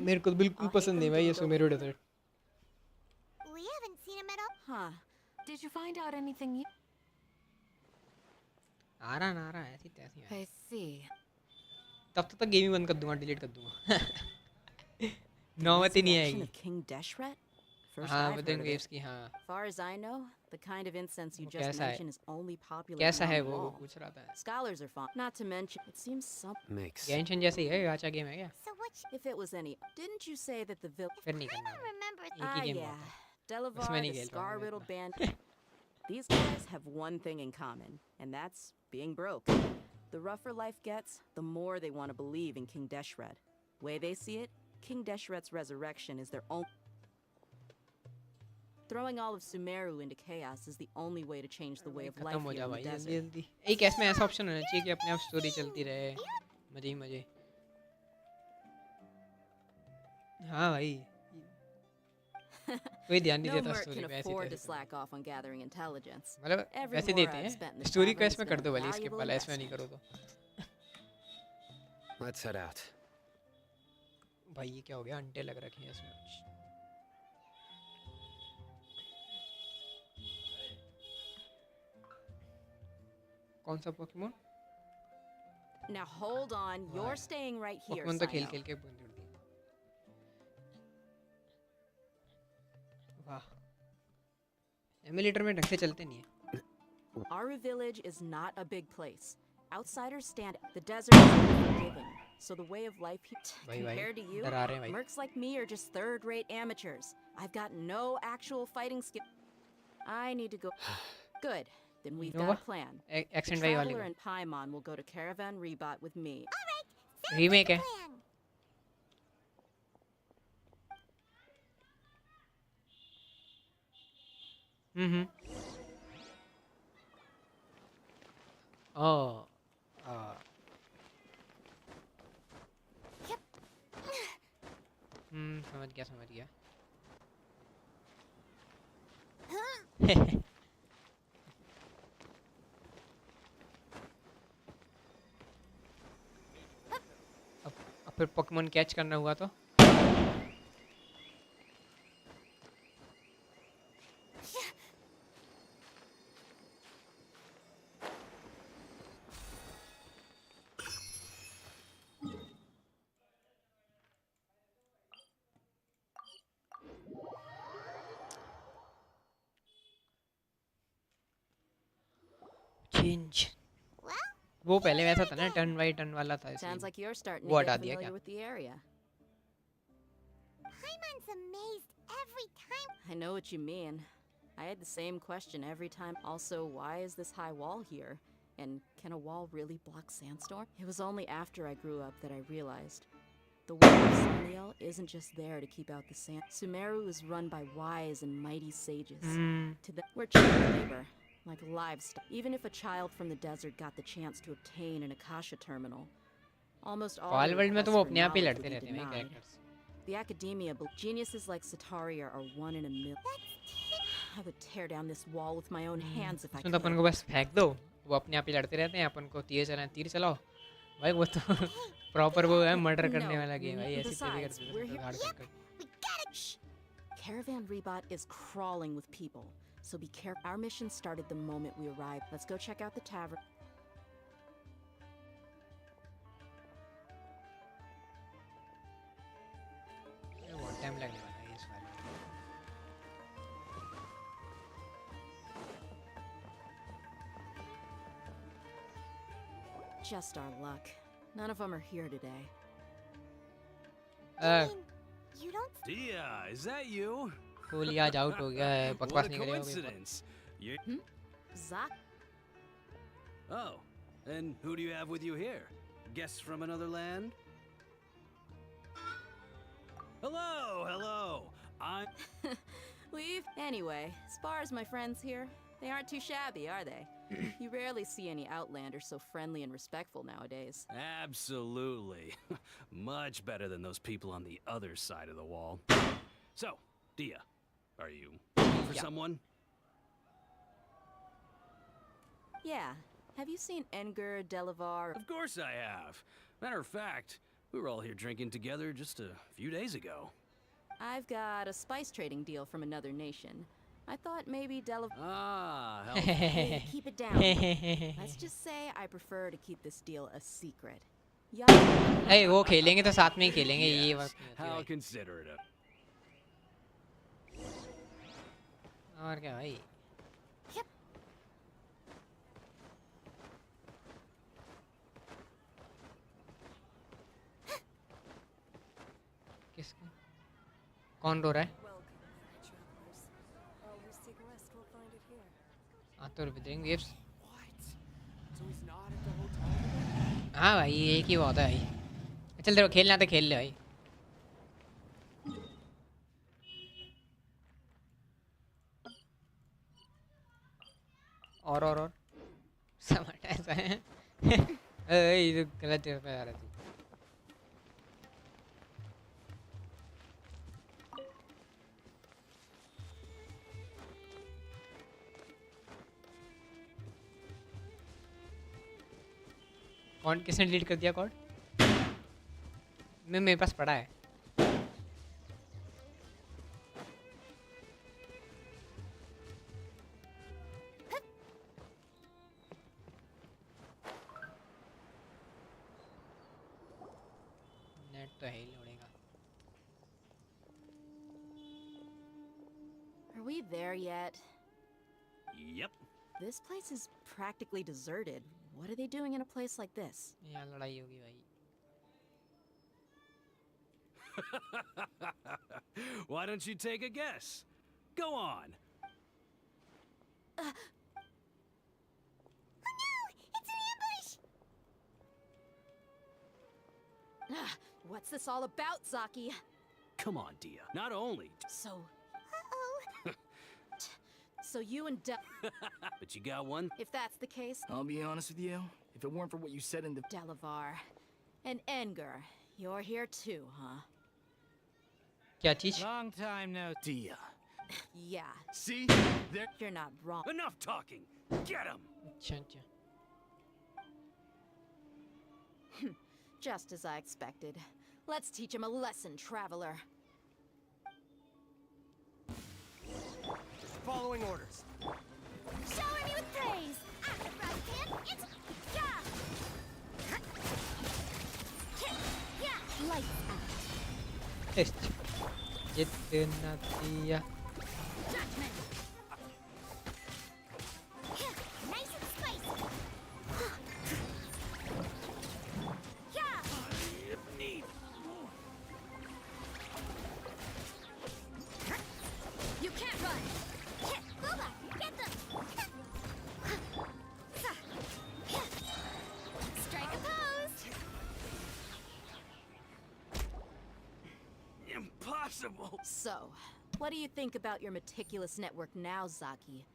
मेरे को बिल्कुल पसंद नहीं भाई ये Sumeru desert.
We haven't seen him at all.
Huh.
Did you find out anything you...
आ रहा ऐसी तैसी है।
I see.
तब तक गेम ही बंद कर दूंगा, डिलीट कर दूंगा। नौबत ही नहीं
Resurrection
आएगी।
of King Deshret? First
हाँ
I've
within
heard of
waves
it.
की हाँ।
Far as I know, the kind of incense you
वो
just
कैसा है?
mentioned is only popular
कैसा है
around the
वो
wall.
पूछ रहा था।
Scholars are fond. Not to mention, it seems some.
Makes...
गेंशन जैसे ही है, गाचा गेम है क्या?
So what?
If it was any, didn't you say that the village?
फिर नहीं
I
करना।
don't remember.
एक ही गेम
yeah,
होता है।
Delavar,
उसमें नहीं
the
खेल पाऊंगा मैं
scar-riddled
इतना।
band. These guys have one thing in common, and that's being broke. The rougher life gets, the more they want to believe in King Deshret. Way they see it, King Deshret's resurrection is their own. Throwing all of Sumeru into chaos is the only way to change the way of life
खत्म हो
here
जा
in the
भाई जल्दी
desert.
जल्दी। एक इसमें ऐसा option होना चाहिए कि अपने आप स्टोरी चलती रहे, मजे ही मजे। हाँ भाई कोई ध्यान नहीं
No
देता
merc
स्टोरी
can
पे ऐसे
afford to
तैसे।
slack off on gathering intelligence.
मतलब
Every
वैसे
more
देते
I've spent in
हैं,
the
स्टोरी को
tavern has
इसमें
been
कर
a
दो भले, इसके
valuable
पहले इसमें नहीं
investment.
करो तो।
Let's head out.
भाई ये क्या हो गया? अंटे लग रखे हैं इसमें। कौन सा Pokemon?
Now hold on, you're staying right here.
Pokemon तो खेल
Sino.
खेल के बंद कर दिए। वाह एमुलेटर में ढंग से चलते नहीं है।
Aru Village is not a big place. Outsiders stand. The desert is unforgiving, so the way of life
भाई
compared to you,
डरा रहे हैं भाई।
mercs like me are just third-rate amateurs. I've got no actual fighting skill. I need to go. Good. Then we've got a plan. The
accent भाई वाले
Traveler and Paimon will go to Caravan Rebot with me.
Remake है।
Plan.
ओह समझ गया समझ गया। अब फिर Pokemon catch करना हुआ तो चेंज।
Well,
वो पहले वैसा था ना, टर्न बाई टर्न वाला था
Sounds
इसलिए।
like you're starting
वो
to
हटा
get
दिया
familiar
क्या?
with the area.
Paimon's amazed every time.
I know what you mean. I had the same question every time. Also, why is this high wall here? And can a wall really block sandstorm? It was only after I grew up that I realized. The wall of Samiel isn't just there to keep out the sand. Sumeru is run by wise and mighty sages. To them, we're cheap labor, like livestock. Even if a child from the desert got the chance to obtain an Akasha terminal, almost all
fall
their
world में तो
requests
वो
for
अपने आप ही
knowledge
लड़ते
would be
रहते हैं भाई
denied.
Characters.
The academia, but geniuses like Sataria are one in a million. I would tear down this wall with my own hands if I
इसमें तो अपन
could.
को बस फेंक दो, वो अपने आप ही लड़ते रहते हैं, अपन को तीर चलाओ भाई, वो तो प्रॉपर वो है मर्डर करने वाला गेम भाई, ऐसी चीजें
Besides,
करते
we're
हैं
here.
हार्ड कर
We gotta.
Shh. Caravan Rebot is crawling with people, so be careful. Our mission started the moment we arrived. Let's go check out the tavern.
बहुत time लगने वाला है इस बार.
Just our luck. None of them are here today.
You don't.
Dia, is that you?
Kohli आज out हो गया है,
What
बकवास
a
नहीं करेगा कोई.
coincidence. You...
Zach?
Oh, and who do you have with you here? Guests from another land? Hello, hello.
Anyway, as far as my friends here, they aren't too shabby, are they? You rarely see any Outlanders so friendly and respectful nowadays.
Absolutely. Much better than those people on the other side of the wall. So, Dia, are you looking for someone?
Yeah. Have you seen Enger, Delavar?
Of course I have. Matter of fact, we were all here drinking together just a few days ago.
I've got a spice trading deal from another nation. I thought maybe Delavar...
Ah, hell.
Hey, keep it down. Let's just say I prefer to keep this deal a secret. Young...
Hey, वो खेलेंगे तो साथ में ही खेलेंगे, ये
Yes,
बात नहीं होती
how
भाई.
considerate of...
और क्या भाई. किसको कौन रो रहा है? तो विदरिंग वेव्स. हाँ भाई, एक ही बात है भाई. चल तेरे को खेलना तो खेल ले भाई. और समझ ऐसा है. ये तो गलत जगह पे आ रहा है तू. कौन किसने डिलीट कर दिया कोड? मेरे पास पड़ा है. नेट तो है ही लोड़ेगा.
Are we there yet?
Yep.
This place is practically deserted. What are they doing in a place like this?
यहाँ लड़ाई होगी भाई.
Why don't you take a guess? Go on.
Oh no! It's an ambush!
What's this all about, Zaki?
Come on, Dia. Not only...
So...
Uh-oh.
So you and
But you got one?
If that's the case...
I'll be honest with you. If it weren't for what you said in the...
Delavar. And Enger. You're here too, huh?
क्या चीज?
Long time no... Dia.
Yeah.
See? There...
You're not wrong.
Enough talking! Get him!
अच्छा अच्छा.
Just as I expected. Let's teach him a lesson, traveler.
Following orders.
Shower me with praise! After right hand, it's... Yeah! Lights out.
Test. जितना दिया.
Judgment! Nice and spicy! You can't run! Booba, get them! Strike a pose!
Impossible!
So, what do you think about your meticulous network now, Zaki?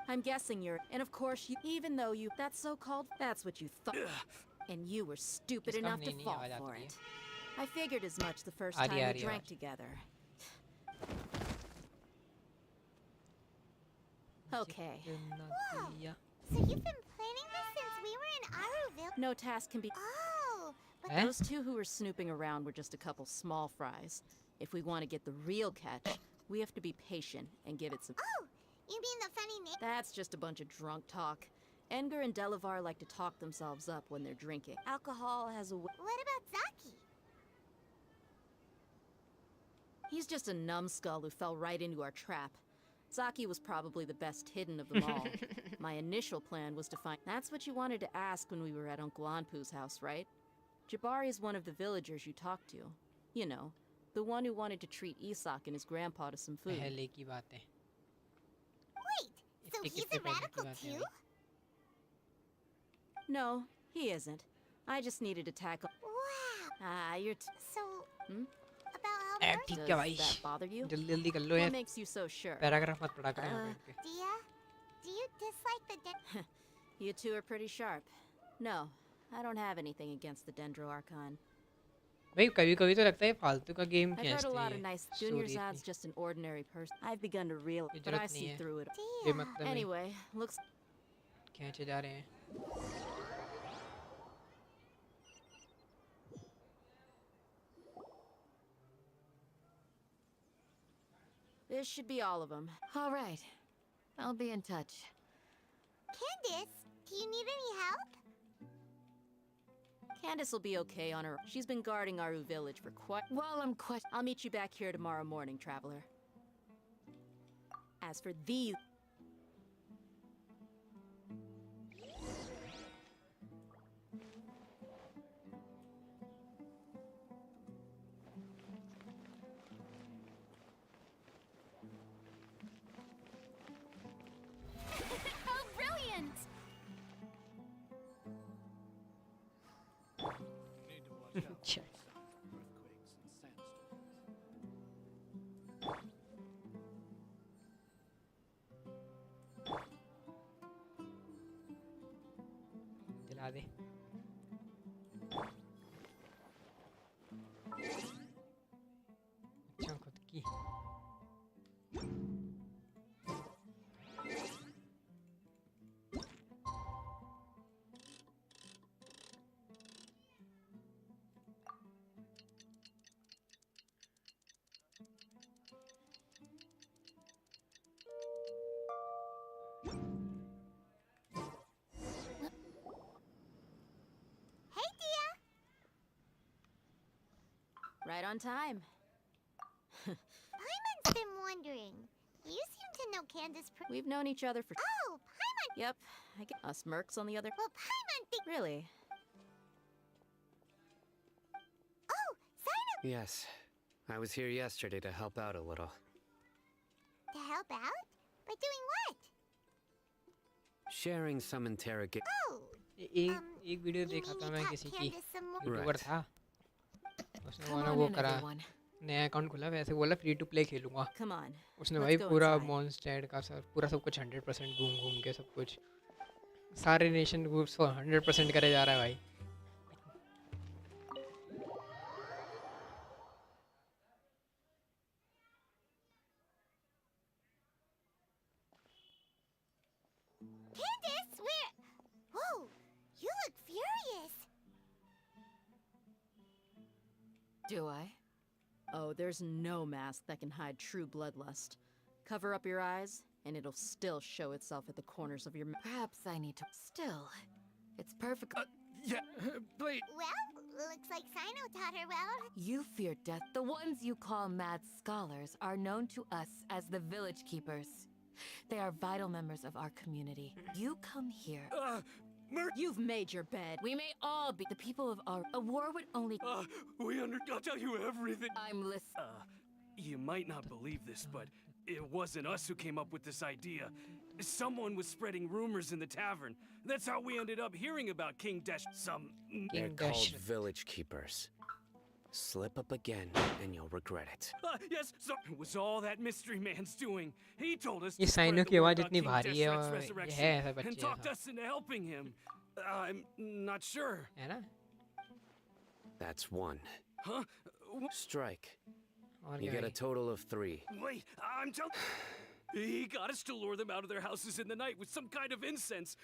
I'm guessing you're... And of course, you, even though you... That's so-called... That's what you thought. And you were stupid
इसका
enough to
नहीं
fall
आवाज
for
आती
it.
है.
I figured as much the first
uh
time
रही
we
है
drank
आवाज।
together. Okay.
दिया।
So you've been planning this since we were in Aruville?
No task can be.
Oh, but
Eh?
Those two who were snooping around were just a couple small fries. If we want to get the real catch, we have to be patient and give it some.
oh, you mean the funny name?
That's just a bunch of drunk talk. Edgar and Delavar like to talk themselves up when they're drinking. Alcohol has a.
What about Zaki?
He's just a numbskull who fell right into our trap. Zaki was probably the best hidden of them all. My initial plan was to find. That's what you wanted to ask when we were at Uncle Anpu's house, right? Jabari is one of the villagers you talked to. You know, the one who wanted to treat Isak and his grandpa to some food.
पहले की बातें।
Wait, so
इतने
he's
कितने
a
पहले की
radical
बातें हैं
too?
भाई?
No, he isn't. I just needed to tackle.
Wow.
Ah, you're.
So,
Hmm?
about
Eh,
Albert?
ठीक है
Does
भाई।
that bother you?
जल्दी जल्दी कर लो
What
यार।
makes you so sure?
Paragraph मत पढ़ा करें यहाँ बैठ के।
Dia, do you dislike the
You two are pretty sharp. No, I don't have anything against the Dendro Archon.
भाई कभी कभी तो लगता है फालतू का game
I've heard a lot of
खींचती है।
nice. Junior
story
Zad's
इतनी
just an ordinary person. I've begun to realize, but I
जरूरत नहीं
see
है।
through it.
Dia?
बेमतलब ही
Anyway, looks.
खींचे जा रहे हैं।
This should be all of them.
All right. I'll be in touch.
Candace, do you need any help?
Candace will be okay on her. She's been guarding Aru village for quite.
While I'm
I'll meet you back here tomorrow morning, traveler. As for these.
Oh, brilliant!
अच्छा। दिला दे। अच्छा खुद की।
Hey, Dia.
Right on time.
Paimon's been wondering. You seem to know Candace
We've known each other for.
Oh, Paimon!
Yep. I get us mercs on the other.
Well, Paimon
Really?
Oh, Sino!
Yes. I was here yesterday to help out a little.
To help out? By doing what?
Sharing some interrogation.
Oh,
एक video
you
देखा
mean
था
you
मैं
taught
किसी की
Candace some more?
YouTuber
Right.
था उसने
Come
वाला
on
वो
in,
करा
everyone.
नया अकाउंट खुला वैसे बोला फ्री टू प्ले खेलूंगा
Come on.
उसने
Let's
भाई
go
पूरा
inside.
मॉन्स्टर का सब पूरा सब कुछ 100% घूम घूम के सब कुछ सारे नेशन ग्रुप्स को 100% करे जा रहा है भाई
Candace, where? Whoa, you look furious.
Do I? Oh, there's no mask that can hide true bloodlust. Cover up your eyes, and it'll still show itself at the corners of your mouth.
Perhaps I need to. Still, it's perfect.
Yeah, please.
Well, looks like Sino taught her well.
You fear death. The ones you call mad scholars are known to us as the Village Keepers. They are vital members of our community. You come here.
You've made your bed.
We may all be the people of our. A war would only.
I'll tell you everything.
I'm listening.
You might not believe this, but it wasn't us who came up with this idea. Someone was spreading rumors in the tavern. That's how we ended up hearing about King Dash.
They're
King
called
Dash.
village keepers. Slip up again, and you'll regret it.
Yes, so it was all that mystery man's doing. He told us
ये
to spread
cyano
the
की
word
आवाज
about
इतनी
King
भारी है
Deshret's
और ये
resurrection
है ऐसा
and
बच्चे
talked
ऐसा
us into helping him. I'm not sure.
है ना
That's one.
Huh?
Strike.
और
You
क्या
get a
भाई?
total of 3.
Wait, I'm telling. He got us to lure them out of their houses in the night with some kind of incense.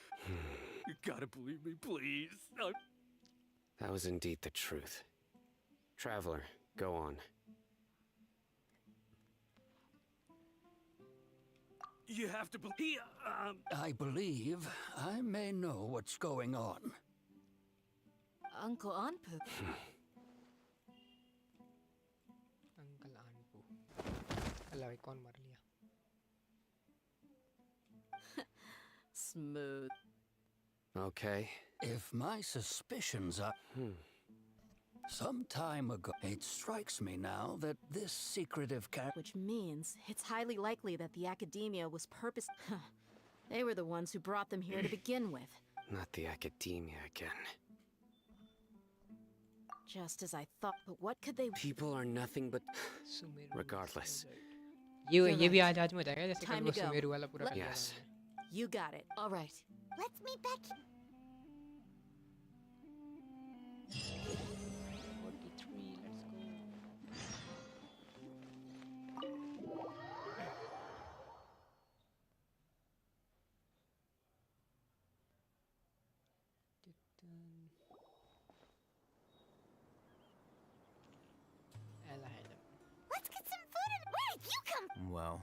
You gotta believe me, please.
That was indeed the truth. Traveler, go on.
You have to believe.
I believe I may know what's going on.
Uncle Anpu.
Uncle Anpu अल्लाह भाई कौन मार लिया
Smooth.
Okay.
If my suspicions are... Some time ago, it strikes me now that this secretive
Which means it's highly likely that the academia was They were the ones who brought them here to begin with.
Not the academia again.
Just as I thought, but what could they...
People are nothing but...
Sumeru
Regardless.
ये भी आज में हो जाएगा जैसे कल
Time
वो
to go.
Sumeru वाला पूरा कर लिया
Yes.
था
You got it.
All right.
Let's meet back.
43 let's go Ella hello
Let's get some food and where did you come from?
Well,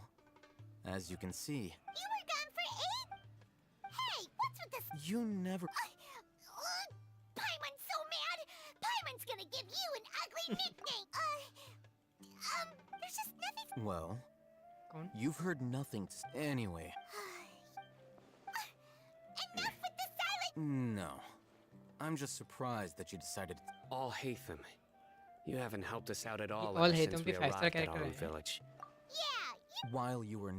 as you can see,
You were gone for 8? Hey, what's with this?
you never...
Paimon's so mad! Paimon's gonna give you an ugly nickname! There's just nothing...
Well,
कौन
you've heard nothing anyway.
Enough with the silent...
No. I'm just surprised that you decided...
All Hatham. You haven't helped us out at all
all
ever
Hatham
since
भी
we
5-star
arrived at
character
our
है
village.
Yeah, you...
While you were...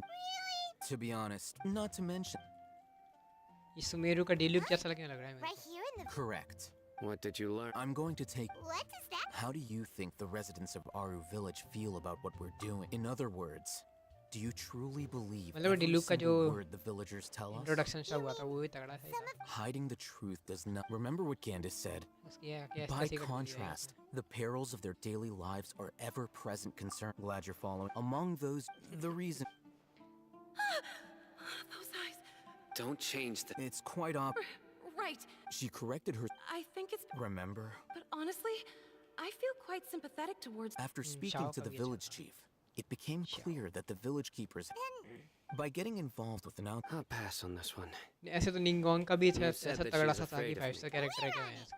To be honest, not to mention...
ये सुमेरु का डिलुक जैसा लगने लग रहा है मेरे
Right here in the...
Correct.
What did you learn?
I'm going to take...
What is that?
How do you think the residents of Aru village feel about what we're doing? In other words, do you truly believe
मतलब
every
डिलुक का जो
single word the villagers tell us?
Introduction सा हुआ था वो भी तगड़ा था
Hiding the truth does not... Remember what Candace said?
उसकी ये
By
ऐसी कर दी है
contrast, the perils of their daily lives are ever-present concern. Glad you're following. Among those, the reason...
Those eyes.
Don't change the...
It's quite op...
Right.
She corrected her...
I think it's...
Remember?
But honestly, I feel quite sympathetic towards...
After speaking to the village chief, it became clear that the village keepers... By getting involved with an out...
I'll pass on this one.
ऐसे तो निंगोंग का भी
You
ऐसा
said that she
तगड़ा
was
सा था कि
afraid of
5-star
me.
Character है क्या है इसका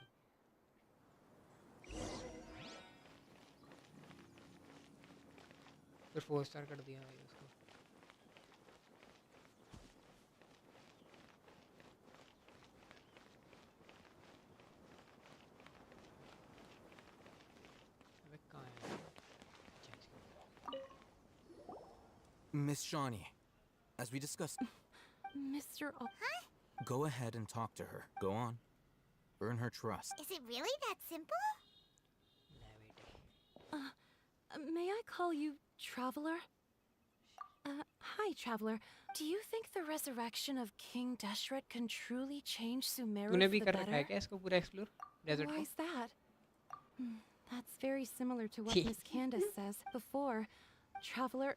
फिर 4-star कर दिया भाई उसको अबे कहाँ है
Miss Shawnee, as we discussed...
Mr.
Go ahead and talk to her. Go on. Earn her trust.
Is it really that simple?
May I call you Traveler? Hi, Traveler. Do you think the resurrection of King Deshret can truly change Sumeru
तूने
for
भी
the
कर रखा है
better?
क्या इसको पूरा explore desert
Why
को
is that? That's very similar to what Miss Candace says before. Traveler,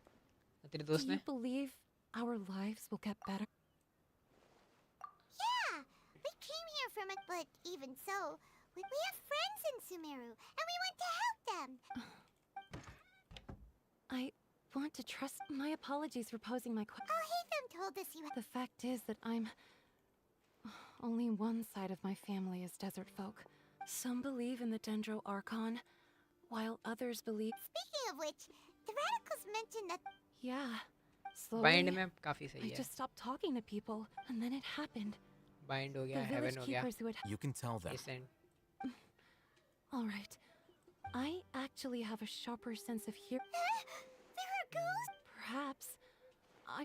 तेरे
do
दोस्त
you
ने
believe our lives will get better?
Yeah, we came here from it, but even so, we have friends in Sumeru, and we want to help them.
I want to trust. My apologies for posing my question.
Oh, Hatham told us you...
The fact is that only one side of my family is desert folk. Some believe in the Dendro Archon, while others believe...
Speaking of which, the radicals mentioned that...
Yeah. Slowly,
bind में काफी
I
सही है
just stopped talking to people, and then it happened.
Bind हो
The
गया
village
heaven हो गया
keepers who had...
You can tell them.
Ascent
All right. I actually have a sharper sense of hearing.
There are ghosts?
Perhaps.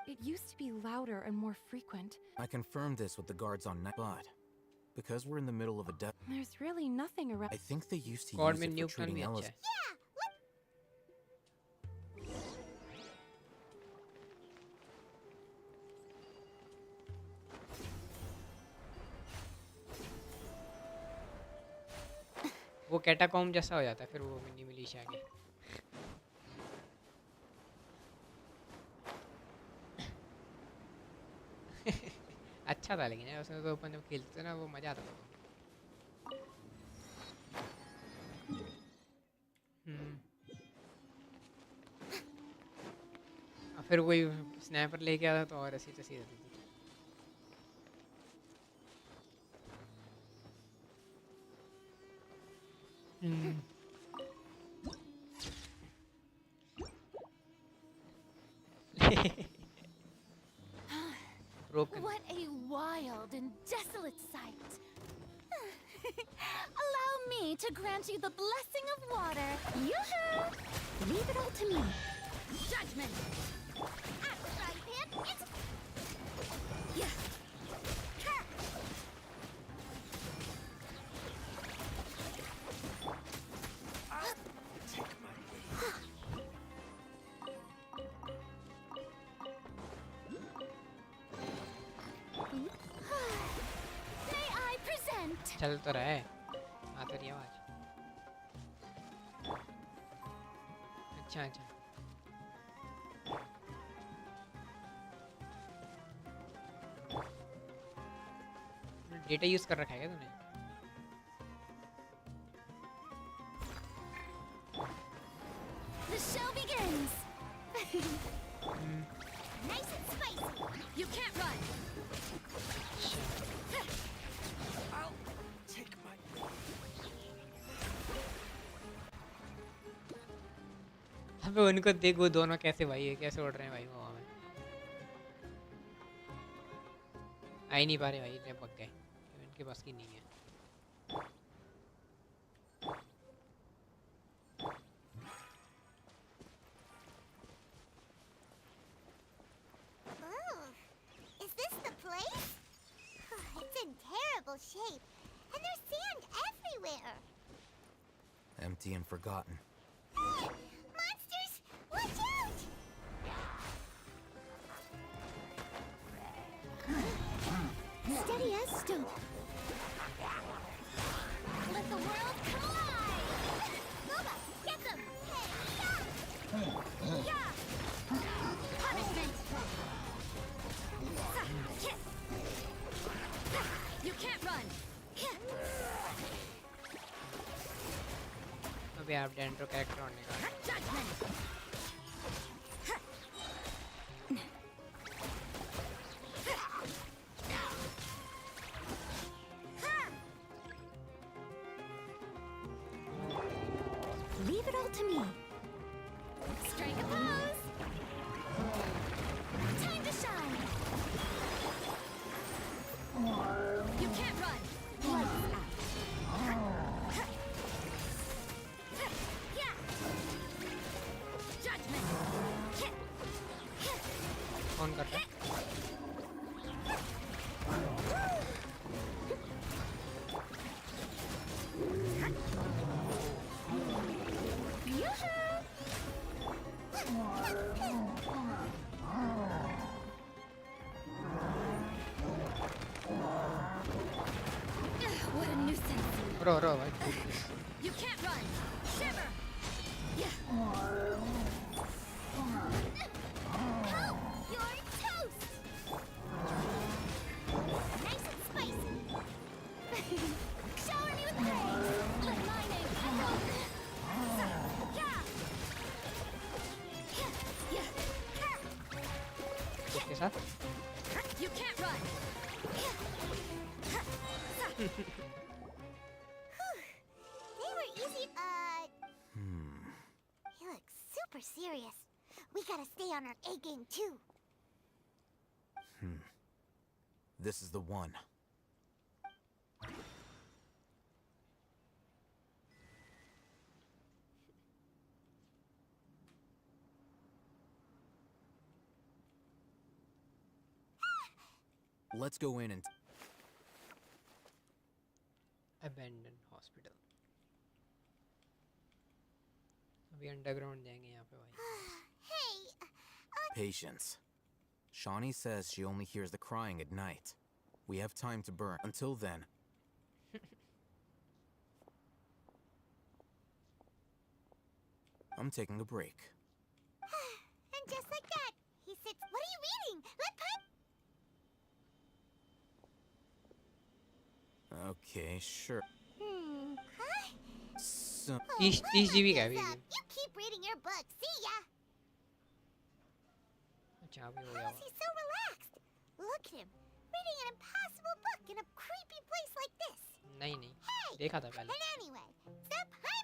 It used to be louder and more frequent.
I confirmed this with the guards on night, but because we're in the middle of a death,
There's really nothing around.
I think they used to
God
use
में
it for
न्यूक
treating
भी अच्छा
Ella's.
है वो वो catacomb जैसा हो जाता है फिर वो मिनी मिलिशिया के। अच्छा था लेकिन यार उसमें तो अपन जब खेलते थे ना वो मजा आता था। और फिर कोई स्नैपर लेके आता तो और ऐसी तैसी रहती थी। Broken.
What a wild and desolate sight. Allow me to grant you the blessing of water. Yoo-hoo! Leave it all to me. Judgment.
Frying pan, it's
Yeah.
May I present?
चल तो रहा है आ तो रही आवाज। अच्छा अच्छा डेटा यूज कर रखा है क्या तूने?
The show begins.
Nice and spicy.
You can't run.
I'll take my...
अबे उनको देख वो दोनों कैसे भाई है कैसे उड़ रहे हैं भाई वो में। आ ही नहीं पा रहे भाई ले पक गए इनके पास की नहीं है।
Is this the place? It's in terrible shape, and there's sand everywhere.
Empty and forgotten.
Monsters! Watch out! Steady as stone. Let the world collide! Loba, get them! Hey, yeah!
Punishment. You can't run.
अबे आप dendro character होने का।
Judgment.
Leave it all to me.
Strike a pose. Time to shine. You can't run. Yeah. Judgment.
कौन कर रहा है?
What a nuisance.
रो भाई।
You can't run. Shiver. Yeah.
Help! You're toast! Nice and spicy.
Shower me with praise. Let my name echo. Yeah. Yeah.
किसके साथ?
You can't run.
They were easy. You look super serious. We gotta stay on our A game too.
This is the one. Let's go in and...
Abandoned hospital. अभी underground जाएंगे यहाँ पे भाई।
Hey,
Patience. Shawnee says she only hears the crying at night. We have time to burn. Until then, I'm taking a break.
And just like that, he sits. What are you reading?
Okay, sure.
Huh?
So,
30 GB का है अभी
You keep reading your book. See ya.
अच्छा अभी हो
How
गया
is he so relaxed? Look at him, reading an impossible book in a creepy place like this.
नहीं नहीं
Hey!
देखा था पहले
And anyway, stop high.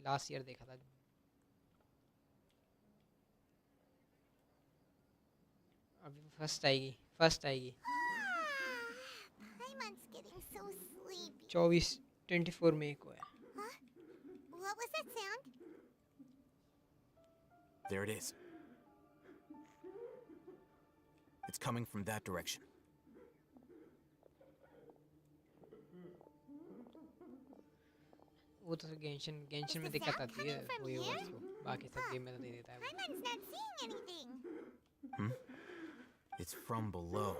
Last year देखा था अभी फर्स्ट आएगी
Paimon's getting so sleepy.
24 मई को है
Huh? What was that sound?
there it is. It's coming from that direction.
वो तो गेंशिन में दिक्कत आती है वही होगा उसको बाकी सब गेम में तो दे देता है वो।
Paimon's not seeing anything.
It's from below.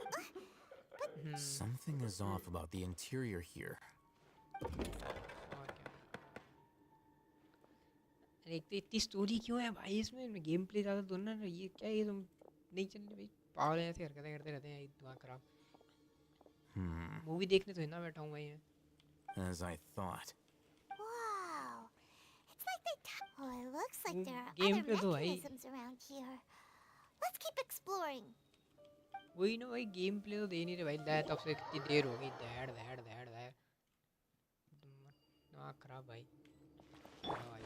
Hmm,
Something is off about the interior here.
और क्या अरे एक तो इतनी स्टोरी क्यों है भाई इसमें गेम प्ले ज़्यादा दो ना ये क्या ये तुम नहीं चलने भाई पागल ऐसे हरकतें करते रहते हैं दिमाग खराब मूवी देखने तो ना बैठा हूँ भाई मैं
As I thought.
Wow. It's like they. Oh, it looks like there are
Game
other
पे तो भाई
mechanisms around here. Let's keep exploring.
वही ना भाई गेम प्ले तो दे नहीं रहे भाई दैट तब से कितनी देर हो गई दैड दिमाग खराब भाई हाँ भाई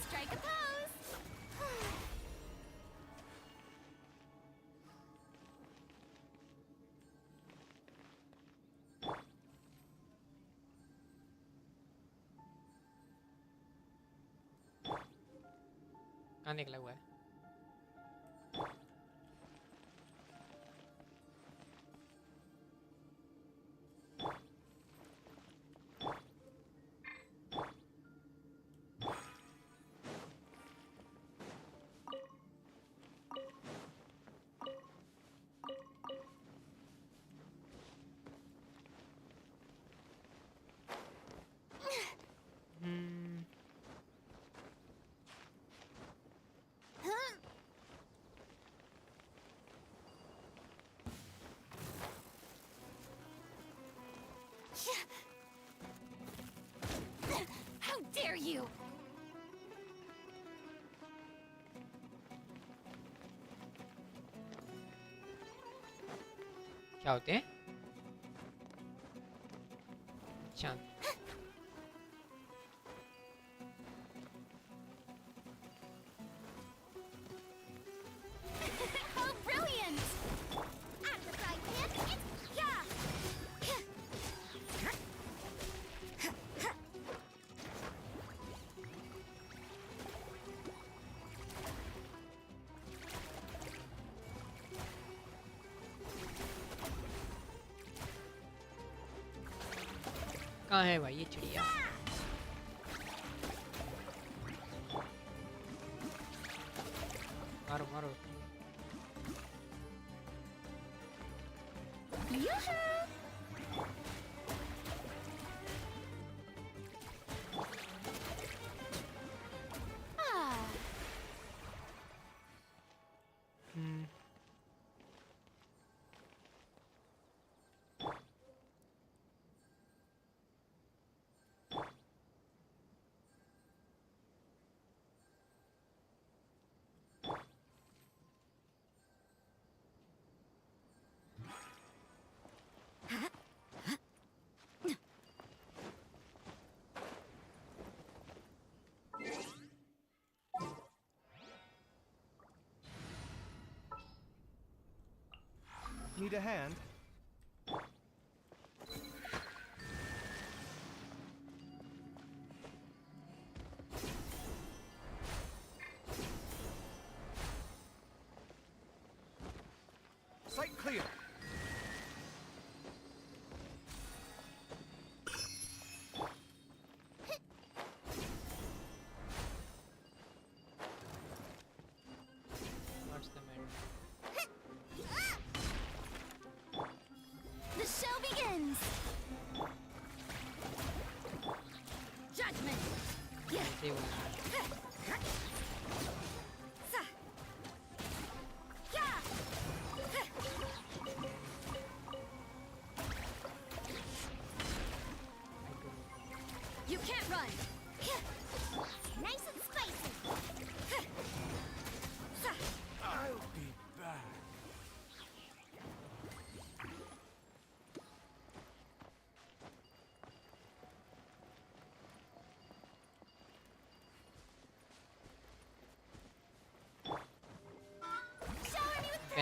Strike a pose.
कहाँ निकला हुआ है
How dare you!
क्या होते हैं शांत
How brilliant! At the side pan, it's yeah.
कहाँ है भाई ये चिड़िया मारो मारो
Need a hand? Sight clear.
What's the matter?
The show begins. Judgment.
ऐसे ही होता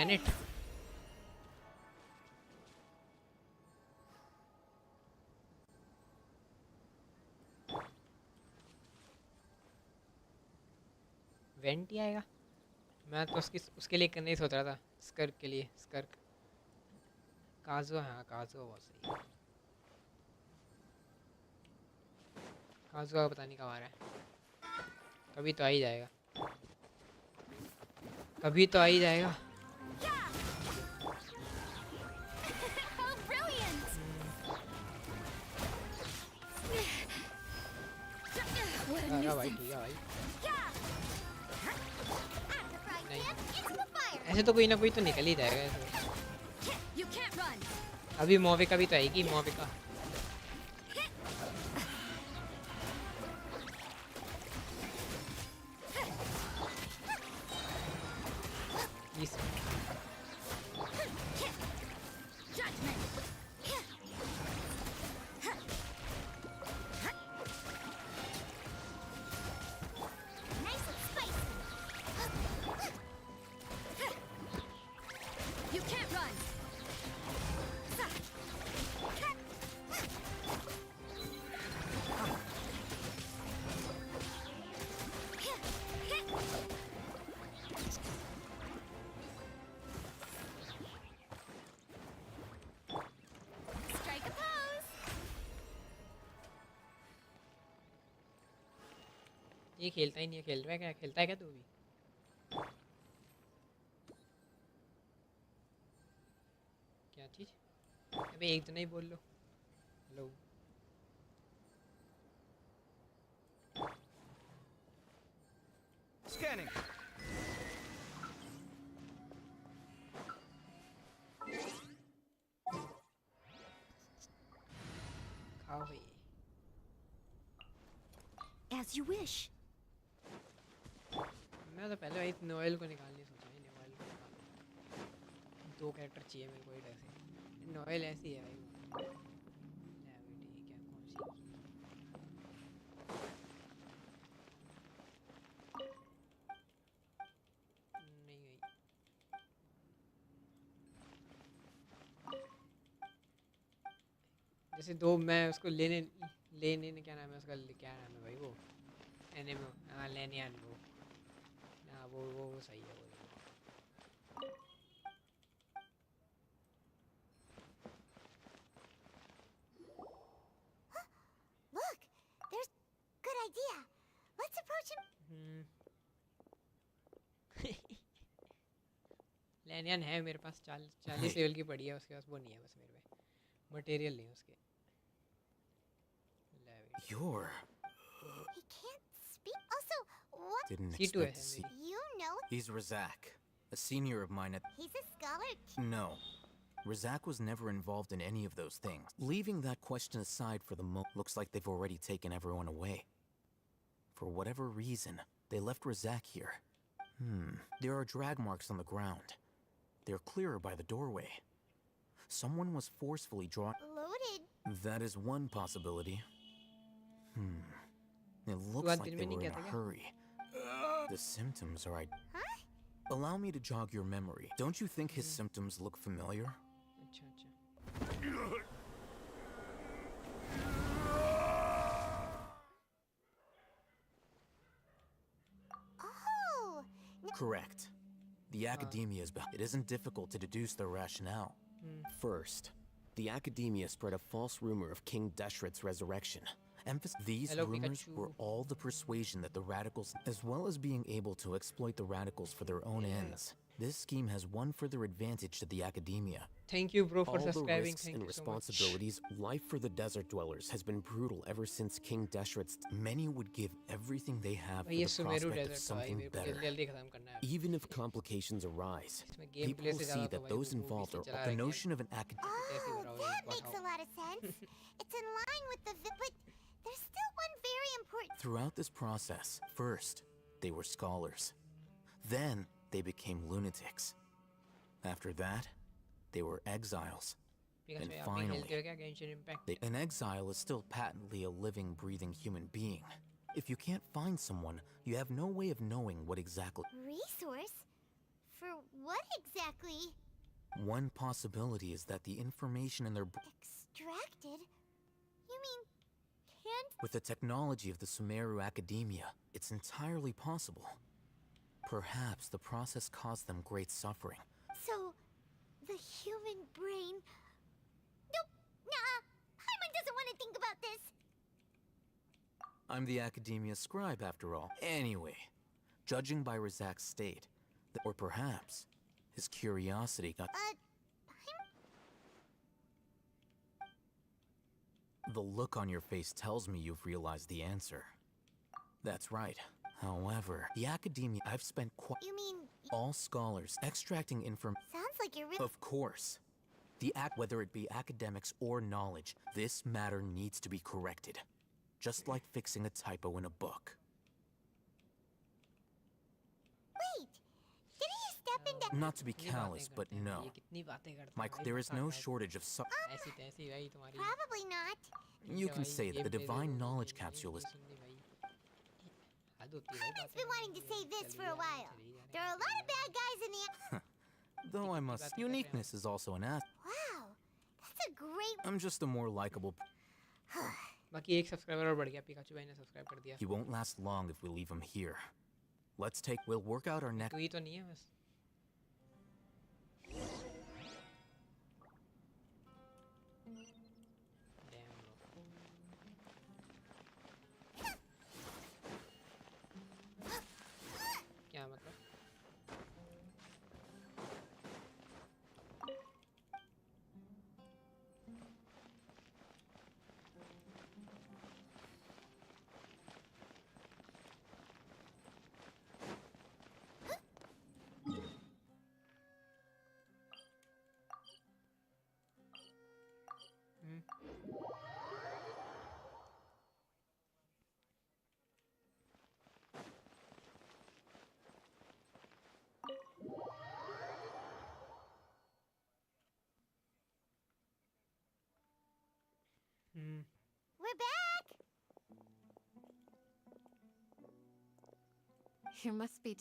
Scan it. वेंट ही आएगा. मैं तो उसके लिए करने ही सोच रहा था. स्कर्क के लिए. स्कर्क काजो. हाँ काजो बहुत सही है. काजो का पता नहीं कब आ रहा है. कभी तो आ ही जाएगा. कभी तो आ ही जाएगा. भाई ठीक है भाई. ऐसे तो कोई ना कोई तो निकल ही जाएगा ऐसे. अभी मोविका भी तो आएगी. मोविका ये खेलता ही नहीं है. खेल रहा है क्या? खेलता है क्या तू भी? क्या चीज? अबे एक तो नहीं बोल लो. हेलो.
Scanning.
खाओ भाई.
As you wish.
मैं तो पहले वही नोएल को निकालने सोचा है. नोएल को निकाल. 2 कैरेक्टर चाहिए मेरे को ऐसे. नोएल ऐसी है भाई. नेविटी क्या कौन सी? नहीं गई. जैसे 2 मैं उसको लेने क्या नाम है उसका? क्या नाम है भाई वो? एनिमो. हाँ लेनियन वो. हाँ वो सही है. वो
Look, there's good idea. Let's approach him.
लेनियन है मेरे पास. 40 लेवल की पड़ी है उसके पास. वो नहीं है बस मेरे पे. मटेरियल नहीं उसके.
You're...
He can't speak. Also, what?
Didn't
C2
expect to see...
You know
He's Razak, a senior of mine at...
he's a scholar.
No. Razak was never involved in any of those things. Leaving that question aside for the moment, looks like they've already taken everyone away. For whatever reason, they left Razak here. There are drag marks on the ground. They're clearer by the doorway. Someone was forcefully drawn...
Loaded.
That is one possibility. It looks like they were in a hurry. The symptoms are...
Huh?
Allow me to jog your memory. Don't you think his symptoms look familiar?
अच्छा अच्छा.
Oh.
Correct. The academia is... It isn't difficult to deduce their rationale.
First, the academia spread a false rumor of King Deshret's resurrection.
These
Hello,
rumors
Pikachu.
were all the persuasion that the radicals, as well as being able to exploit the radicals for their own ends. This scheme has one further advantage to the academia.
Thank you bro for
All the
subscribing.
risks
Thank
and
you so much.
responsibilities, life for the desert dwellers has been brutal ever since King Deshret's...
Many would give everything they have for
भाई ये
the
Sumeru
prospect of
desert का भाई
something
मेरे को
better.
जल्दी जल्दी खत्म करना है.
Even if complications arise,
इसमें गेम
people
प्ले
will
से
see
ज़्यादा तो
that
भाई
those
वो
involved
movie से
are...
चला
The
रहा है
notion of an academic...
Oh, that makes a lot of sense. It's in line with the but there's still one very important...
Throughout this process, first, they were scholars. Then, they became lunatics. After that, they were exiles.
Because
And
भाई आप भी
finally,
खेलते हो क्या Genshin Impact?
An exile is still patently a living, breathing human being. If you can't find someone, you have no way of knowing what exactly...
Resource? For what exactly?
One possibility is that the information in their
Extracted? You mean can't?
with the technology of the Sumeru Academia, it's entirely possible. Perhaps the process caused them great suffering.
So, the human brain... Nope! Nah! Paimon doesn't want to think about this!
I'm the Academia scribe, after all. Anyway, judging by Razak's state, or perhaps his curiosity got... The look on your face tells me you've realized the answer. That's right. However, the Academia... I've spent
You mean...
all scholars extracting information...
Sounds like you're really...
Of course. Whether it be academics or knowledge, this matter needs to be corrected. Just like fixing a typo in a book.
Wait! Didn't you step into...
Not to be callous, but no. There is no shortage of
Probably not.
You can say that the divine knowledge capsule is...
Paimon's been wanting to say this for a while. There are a lot of bad guys in the...
Though I must... Uniqueness is also an asset.
Wow! That's a great...
I'm just a more likable...
बाकी एक subscriber और बढ़ गया Pikachu भाई ने subscribe कर दिया
He won't last long if we leave him here. We'll work out our next...
कोई तो नहीं है बस क्या मतलब
We're back!
You must be...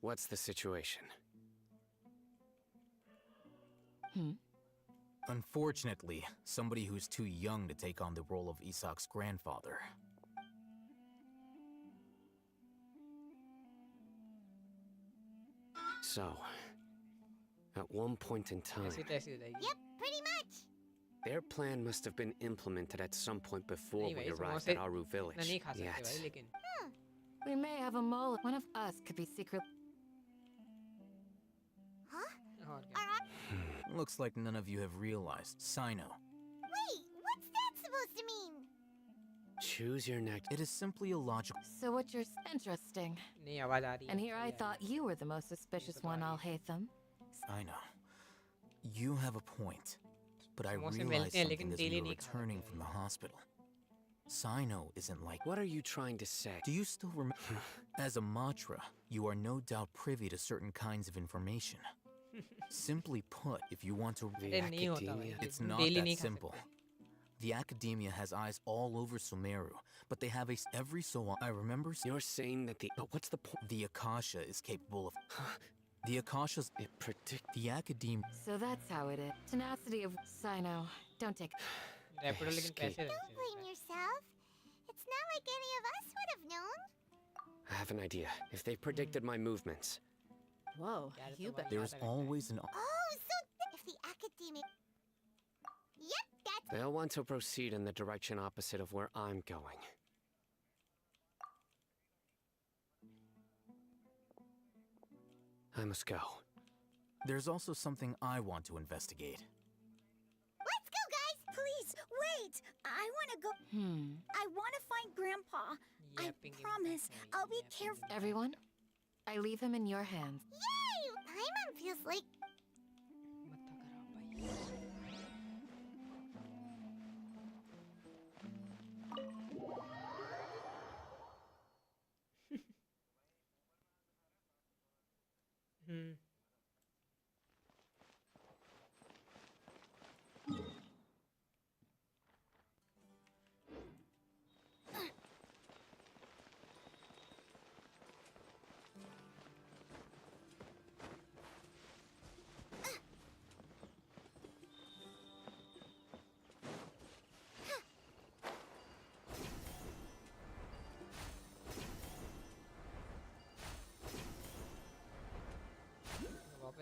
What's the situation?
Unfortunately, somebody who's too young to take on the role of Isak's grandfather.
So, at one point in time,
ऐसी तैसी हो जाएगी
Yep, pretty much!
their plan must have been implemented at some point before
नहीं
we
भाई
arrived
समोसे
at Aru
इतना
village.
नहीं खा सकते
Yet,
भाई लेकिन
We may have a mole. One of us could be secret...
Huh?
और क्या
Looks like none of you have realized. Sino.
Wait, what's that supposed to mean?
choose your next.
It is simply a logical...
So what you're... Interesting.
नहीं आवाज आ रही है
And here I
सही आ
thought you were the most suspicious one, Al-Haytham.
I know. You have a point. But I
समोसे
realized
मिलते हैं,
something
लेकिन
as we
daily
were
नहीं खा
returning
सकते
from the hospital. Sino isn't like...
What are you trying to say?
Do you still remember? As a Matra, you are no doubt privy to certain kinds of information. Simply put, if you want to...
The
अरे नहीं होता भाई
academia.
It's not
daily
that
नहीं खा
simple.
सकते
The Academia has eyes all over Sumeru, but they have every so on... I remember...
You're saying that the... But what's the point?
The Akasha is capable of... The Akasha's...
It predict...
The Academia...
So that's how it is. Tenacity of... Sino. Don't take...
Rapido लेकिन
Escape.
पैसे
Don't blame yourself. It's not like any of us would have known.
I have an idea. If they predicted my movements,
Whoa,
यार
you
तो
bet.
भाई
There's
याद रखना है।
always an...
Oh, so if the academic... Yep, that's...
they'll want to proceed in the direction opposite of where I'm going. I must go.
There's also something I want to investigate.
Let's go, guys!
Please, wait! I want to go. I want to find Grandpa. I
Yapping in
promise
the
I'll be
yapping.
careful.
Everyone, I leave him in your hands.
Yay! Paimon feels like...
मत खराब भाई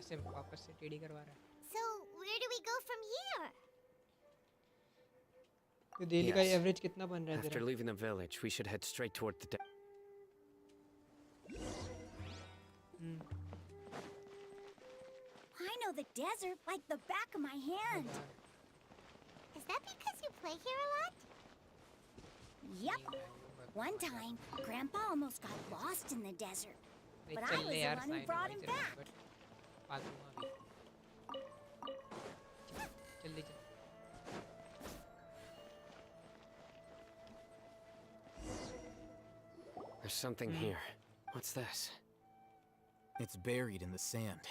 SIM वापस से teddy करवा रहा है।
So, where do we go from here?
तो daily का
Yes.
एवरेज कितना बन रहा है
After
तेरा?
leaving the village, we should head straight toward the.
I know the desert like the back of my hand.
Is that because you play here a lot?
Yep. One time, Grandpa almost got lost in the desert. But I
चल
was
ले
the
यार
one who
sign
brought him back.
पाल दूंगा अभी। जल्दी चल।
There's something here. What's this?
It's buried in the sand.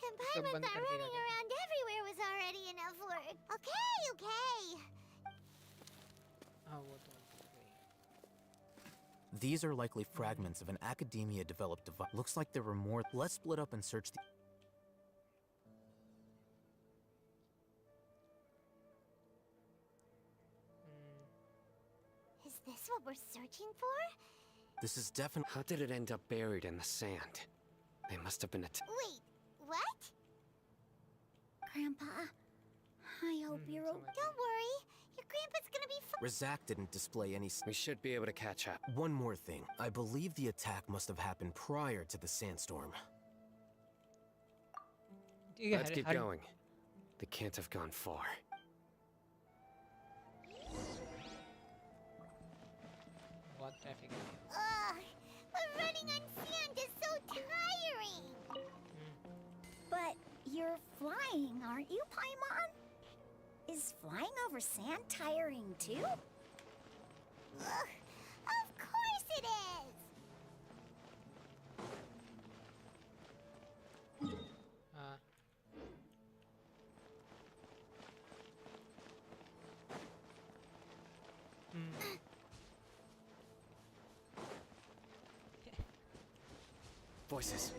And Paimon thought running around everywhere was already enough work. Okay.
हाँ वो तो
These are likely fragments of an academia-developed device. Looks like there were more. Let's split up and search the...
Is this what we're searching for?
This is definitely...
How did it end up buried in the sand? They must have been
Wait, what?
Grandpa, I hope you're okay.
Don't worry. Your grandpa's gonna be fine.
Razak didn't display any...
We should be able to catch up.
One more thing. I believe the attack must have happened prior to the sandstorm.
Let's keep going. They can't have gone far.
बहुत traffic है।
Ugh, but running on sand is so tiring.
But you're flying, aren't you, Paimon? Is flying over sand tiring too?
Ugh, of course it is.
हाँ।
Voices.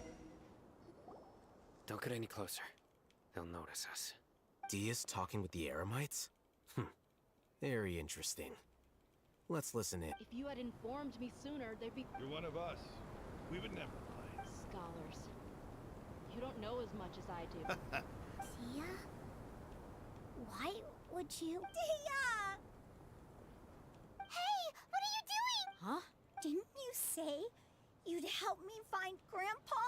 Don't get any closer. They'll notice us.
Dia's talking with the Eremites? Very interesting. Let's listen in.
If you had informed me sooner, there'd be
You're one of us. We would never lie.
scholars. You don't know as much as I do.
Tia? Why would you? Tia!
Hey, what are you doing?
Huh?
Didn't you say you'd help me find Grandpa?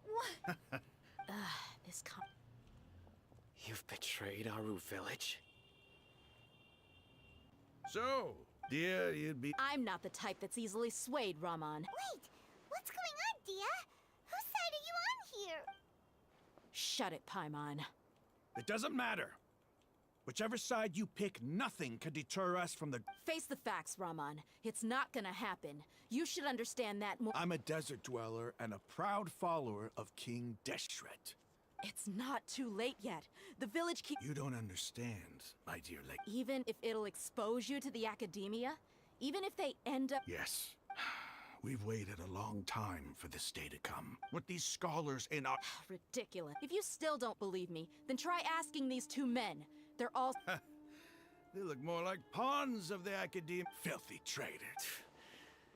What?
This
You've betrayed Aru village?
So, dear, you'd be...
I'm not the type that's easily swayed, Raman.
Wait, what's going on, Dia? Whose side are you on here?
Shut it, Paimon.
It doesn't matter. Whichever side you pick, nothing can deter us from the...
Face the facts, Raman. It's not gonna happen. You should understand that more.
I'm a desert dweller and a proud follower of King Deshret.
It's not too late yet. The village keep.
You don't understand, my dear lady.
Even if it'll expose you to the academia, even if they end up.
Yes. We've waited a long time for this day to come. With these scholars in our...
Ridiculous. If you still don't believe me, then try asking these two men. They're all.
They look more like pawns of the academia. Filthy traitor.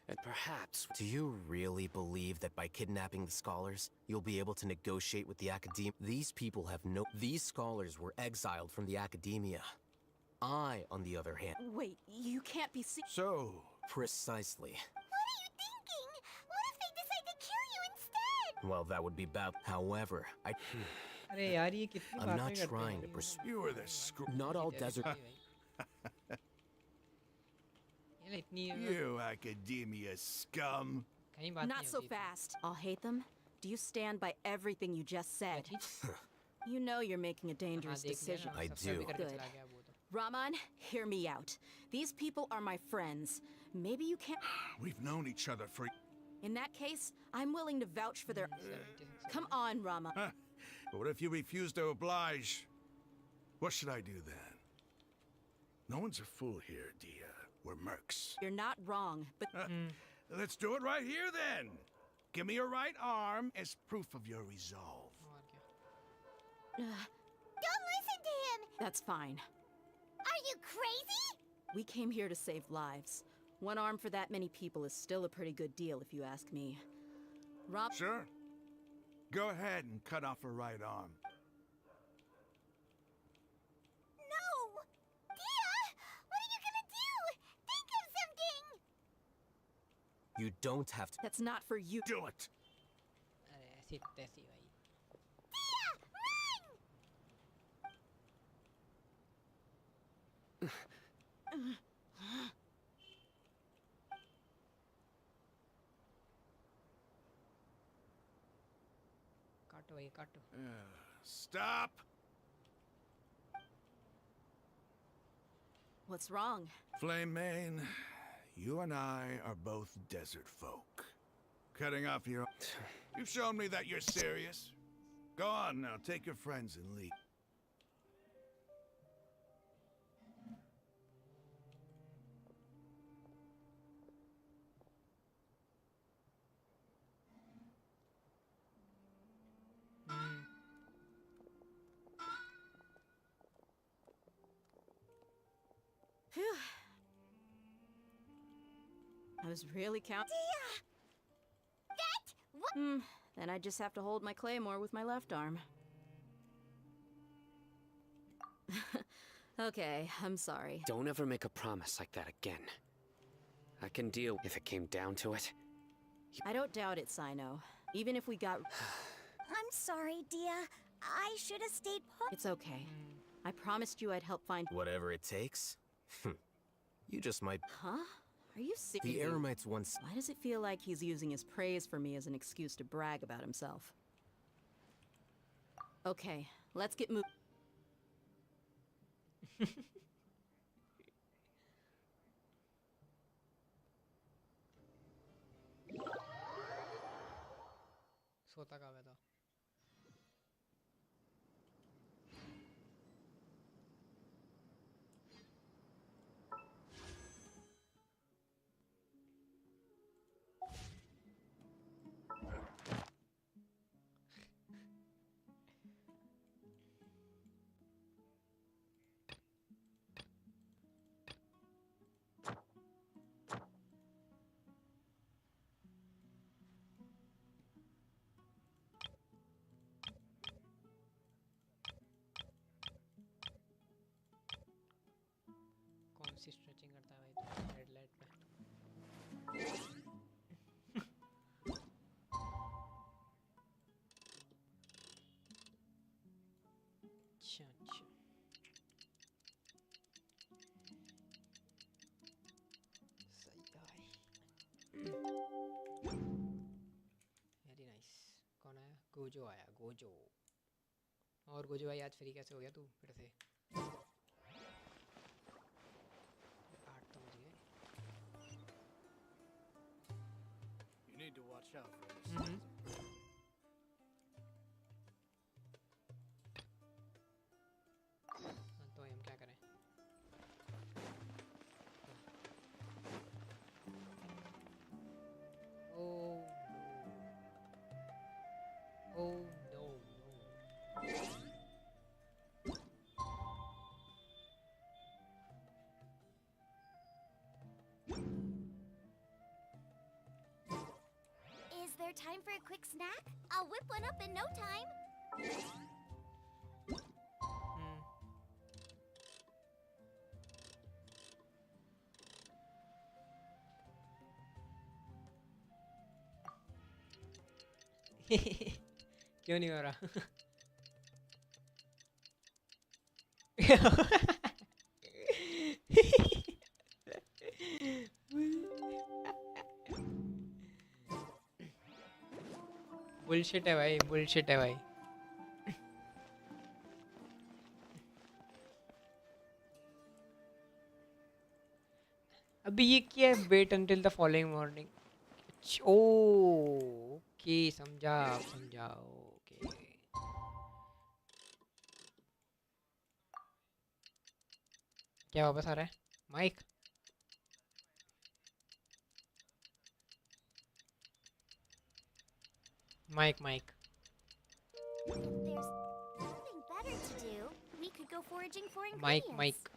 And perhaps...
Do you really believe that by kidnapping the scholars, you'll be able to negotiate with the academia? These people have no... These scholars were exiled from the academia. I, on the other hand...
Wait, you can't be
So...
Precisely.
What are you thinking? What if they decide to kill you instead?
Well, that would be bad. However,
अरे यार ये कितनी
I'm
बातें
not
करते हैं
trying to
ये
persuade...
You were the screw...
Not all desert...
ये इतनी
You academia scum.
कहीं बात
Not
नहीं
so
होती
fast. I'll hate them. Do you stand by everything you just said? You know you're making a dangerous decision.
I do.
Good. Raman, hear me out. These people are my friends. Maybe you can't.
We've known each other for...
In that case, I'm willing to vouch for their. Come on, Rama.
Huh. But what if you refuse to oblige? What should I do then? No one's a fool here, Dia. We're mercs.
You're not wrong, but.
Let's do it right here then. Give me your right arm as proof of your resolve.
Don't listen to him!
That's fine.
Are you crazy?
We came here to save lives. One arm for that many people is still a pretty good deal, if you ask me.
Sure. Go ahead and cut off her right arm.
No! Dia! What are you gonna do? Think of something!
You don't have to.
That's not for you.
Do it!
अरे ऐसी तैसी भाई.
Dia! Run!
काटो भाई काटो.
Stop!
What's wrong?
Flame Mane, you and I are both desert folk. Cutting off your... You've shown me that you're serious. Go on now, take your friends and leave.
Phew. I was really counting.
That? What?
Then I just have to hold my claymore with my left arm. Okay, I'm sorry.
Don't ever make a promise like that again. I can deal if it came down to it.
I don't doubt it, Sino. Even if we got...
I'm sorry, Dia. I should have stayed put.
It's okay. I promised you I'd help find...
Whatever it takes? You just might...
Huh? Are you serious?
The Eremites once...
Why does it feel like he's using his praise for me as an excuse to brag about himself? Okay, let's get moving.
सोता कहाँ था? कौन सी stretching करता है भाई तू red light पे? अच्छा अच्छा. सही है भाई. Very nice. कौन आया? गोजो आया. गोजो. और गोजो भाई आज फ्री कैसे हो गया तू फिर से?
Need to watch out for this.
तो हम क्या करें? Oh no. Oh no no.
Is there time for a quick snack? I'll whip one up in no time.
क्यों नहीं हो रहा? बुलशिट है भाई, बुलशिट है भाई. अभी ये क्या है? Wait until the following morning. Okay समझा समझा. ओके क्या वापस आ रहा है? Mic mic mic.
If there's nothing better to do, we could go foraging for
mic
ingredients.
Mic.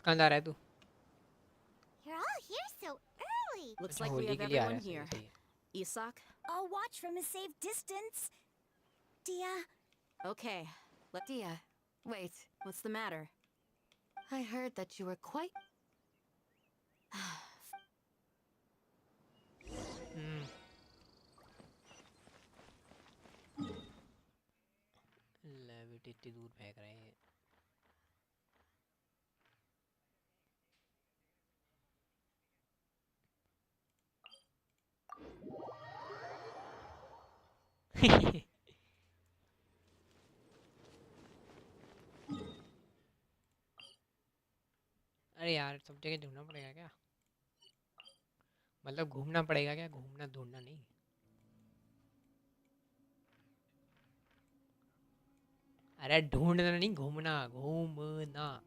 कहाँ जा रहा है तू?
You're all here so early.
Looks like we
Holi
have
के लिए आ रहा
everyone
है,
here.
सही है।
Isak?
I'll watch from a safe distance. Dia.
Okay.
Dia, wait.
What's the matter?
I heard that you were quite...
लेविट इतनी दूर फेंक रहे हैं। अरे यार सब जगह ढूंढना पड़ेगा क्या? मतलब घूमना पड़ेगा क्या? घूमना ढूंढना नहीं। अरे ढूंढना नहीं, घूमना घूमना।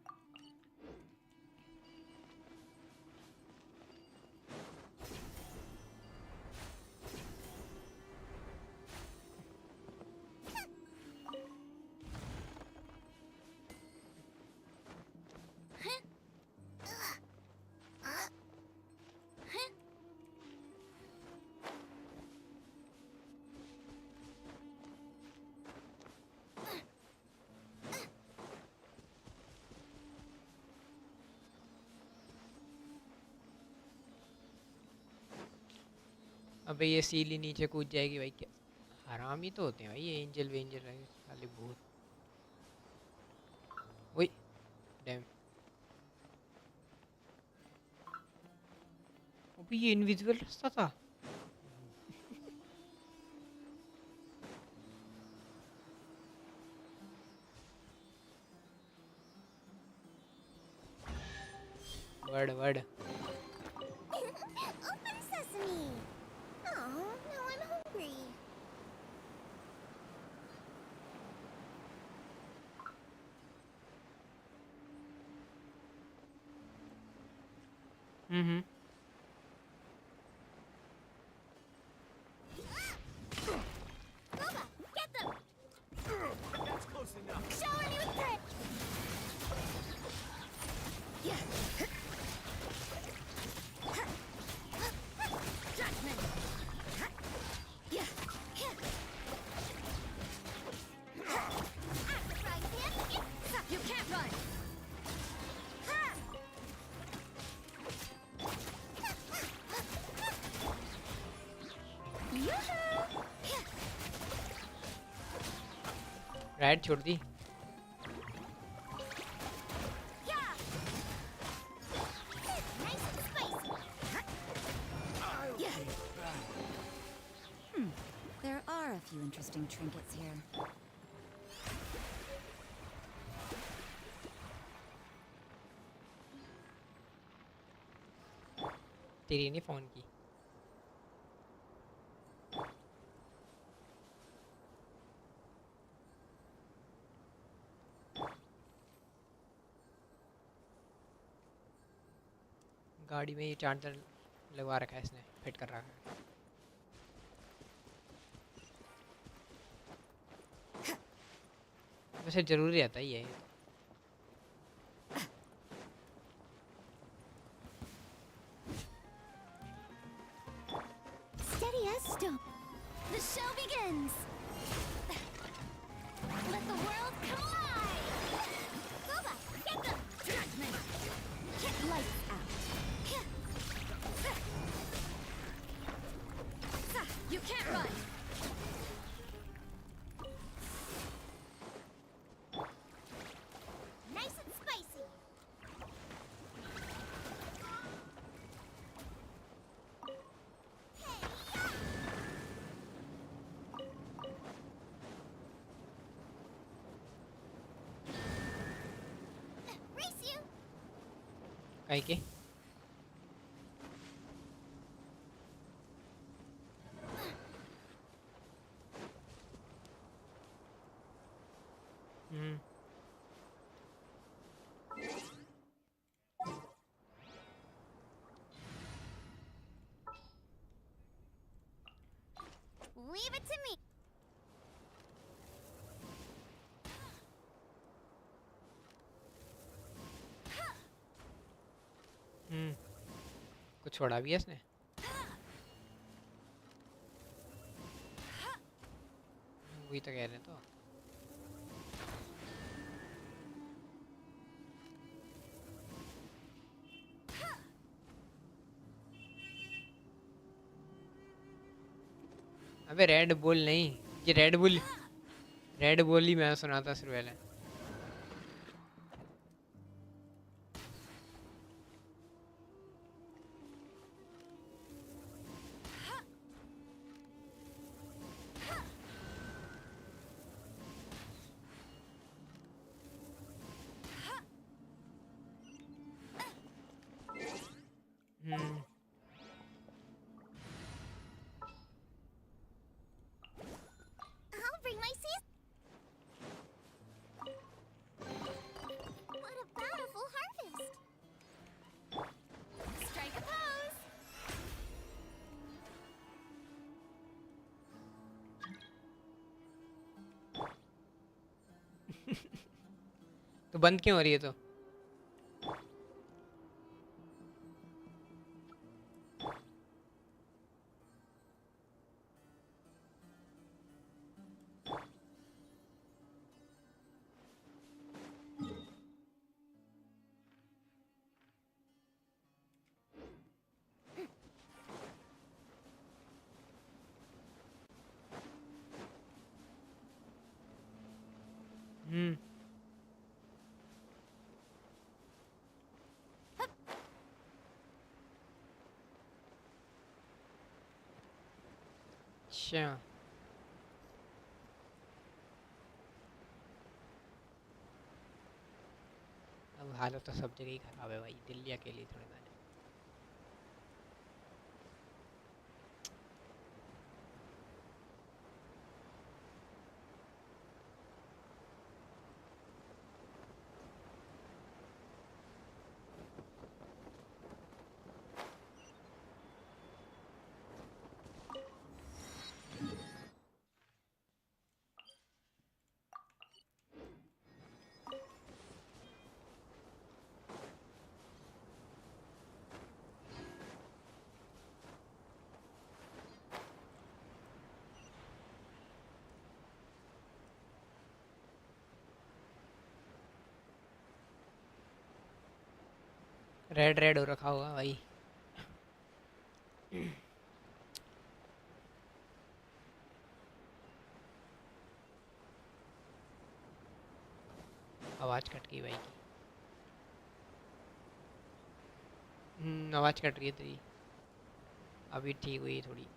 अबे ये सीली नीचे कूद जाएगी भाई, क्या हरामी तो होते हैं भाई ये एंजल वेंजल साले भूत। ओए डैम, अबे ये इनविजिबल रास्ता था। Word word
Open sesame. Oh, now I'm hungry. Boba, get them.
That's close enough.
Shower me with grit.
Judgment. You can't run.
Right छोड़ दी।
Nice and spicy.
There are a few interesting trinkets here.
तेरी नहीं phone की। गाड़ी में ये charger लगवा रखा है इसने, फिट कर रखा है। वैसे जरूरी रहता ही है।
Steady as stone. The show begins. Let the world come alive. Boba, get them.
Judgment.
Get lights out.
You can't run.
Nice and spicy. Race you.
काहे के?
Leave it to me.
छोड़ा भी है इसने। वही तो कह रहे तो। अबे रेड बुल नहीं, ये रेड बुल ही मैं सुना था सिर्फ पहले।
I'll bring my sis. What a bountiful harvest! Strike a pose.
तो बंद क्यों हो रही है तो? अच्छा अब हालत तो सब जगह ही खराब है भाई, दिल्ली अकेली थोड़ी ना है। रेड रेड हो रखा होगा भाई। आवाज कट गई भाई की। आवाज कट रही है तेरी, अभी ठीक हुई थोड़ी।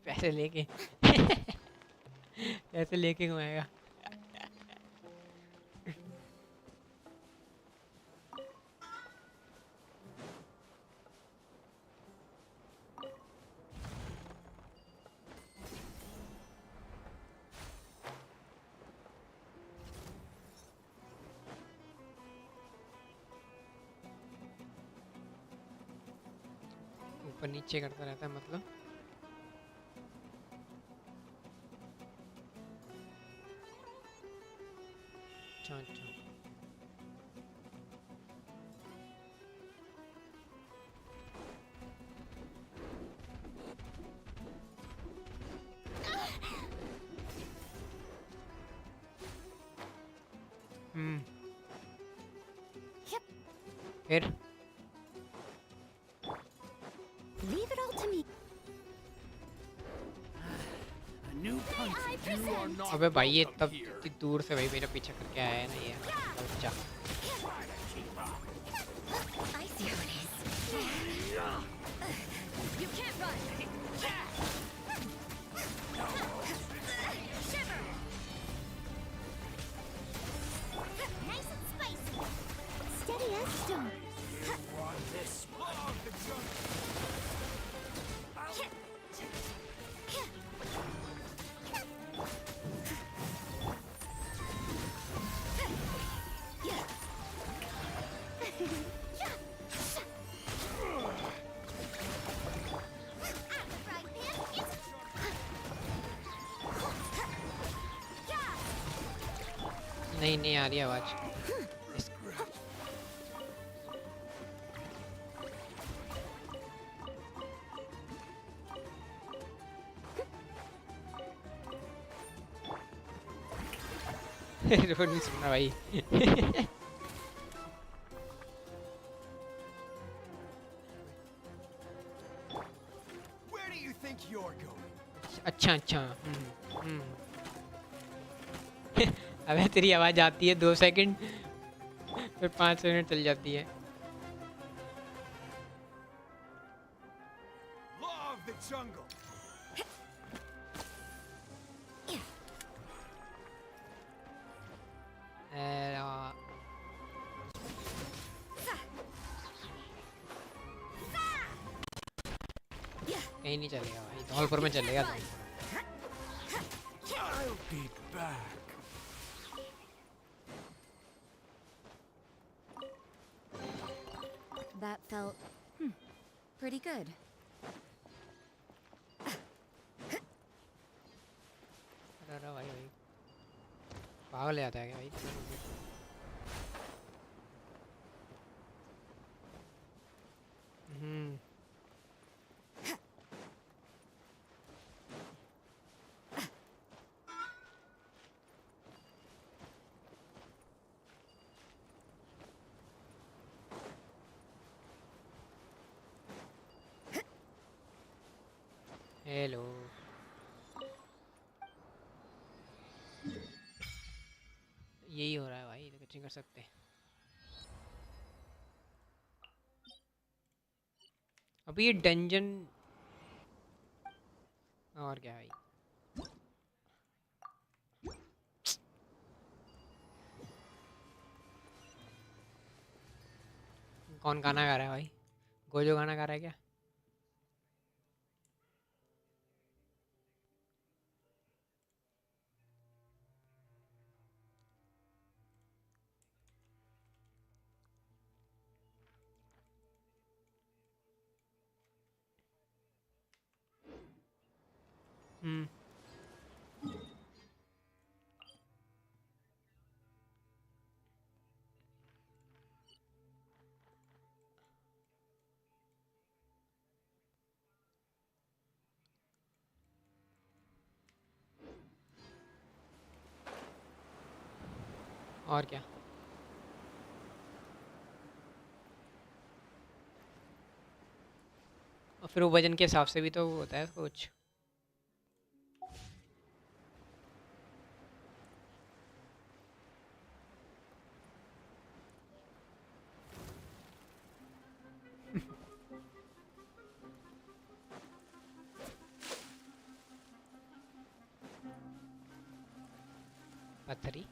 पैसे लेके पैसे लेके घुमाएगा। ऊपर नीचे करता रहता है मतलब। अच्छा अच्छा फिर
Leave it all to me.
अबे भाई ये तब इतनी दूर से भाई मेरा पीछा करके आया है ना ये बच्चा।
I see how it is. You can't run. Shiver. Nice and spicy. Steady as stone.
नहीं नहीं आ रही आवाज। रोड नहीं सुनना भाई।
Where do you think you're going?
अच्छा अच्छा अबे तेरी आवाज आती है 2 सेकंड फिर 5 मिनट चल जाती है।
Law of the jungle.
कहीं नहीं चलेगा भाई, धौलपुर में चलेगा।
I'll be back.
That felt pretty good.
अरे भाई भाई पागल आता है क्या भाई? हेलो यही हो रहा है भाई, तो कुछ नहीं कर सकते। अभी ये डंजन और क्या भाई? कौन गाना गा रहा है भाई? गोजो गाना गा रहा है क्या? और क्या? और फिर वो वजन के हिसाब से भी तो होता है कुछ। पत्थरी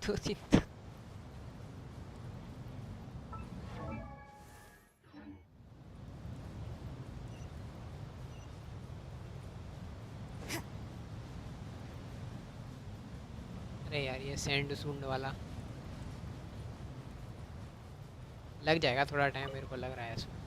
दो तीन अरे यार ये सैंड सूंड वाला लग जाएगा थोड़ा टाइम, मेरे को लग रहा है इसमें।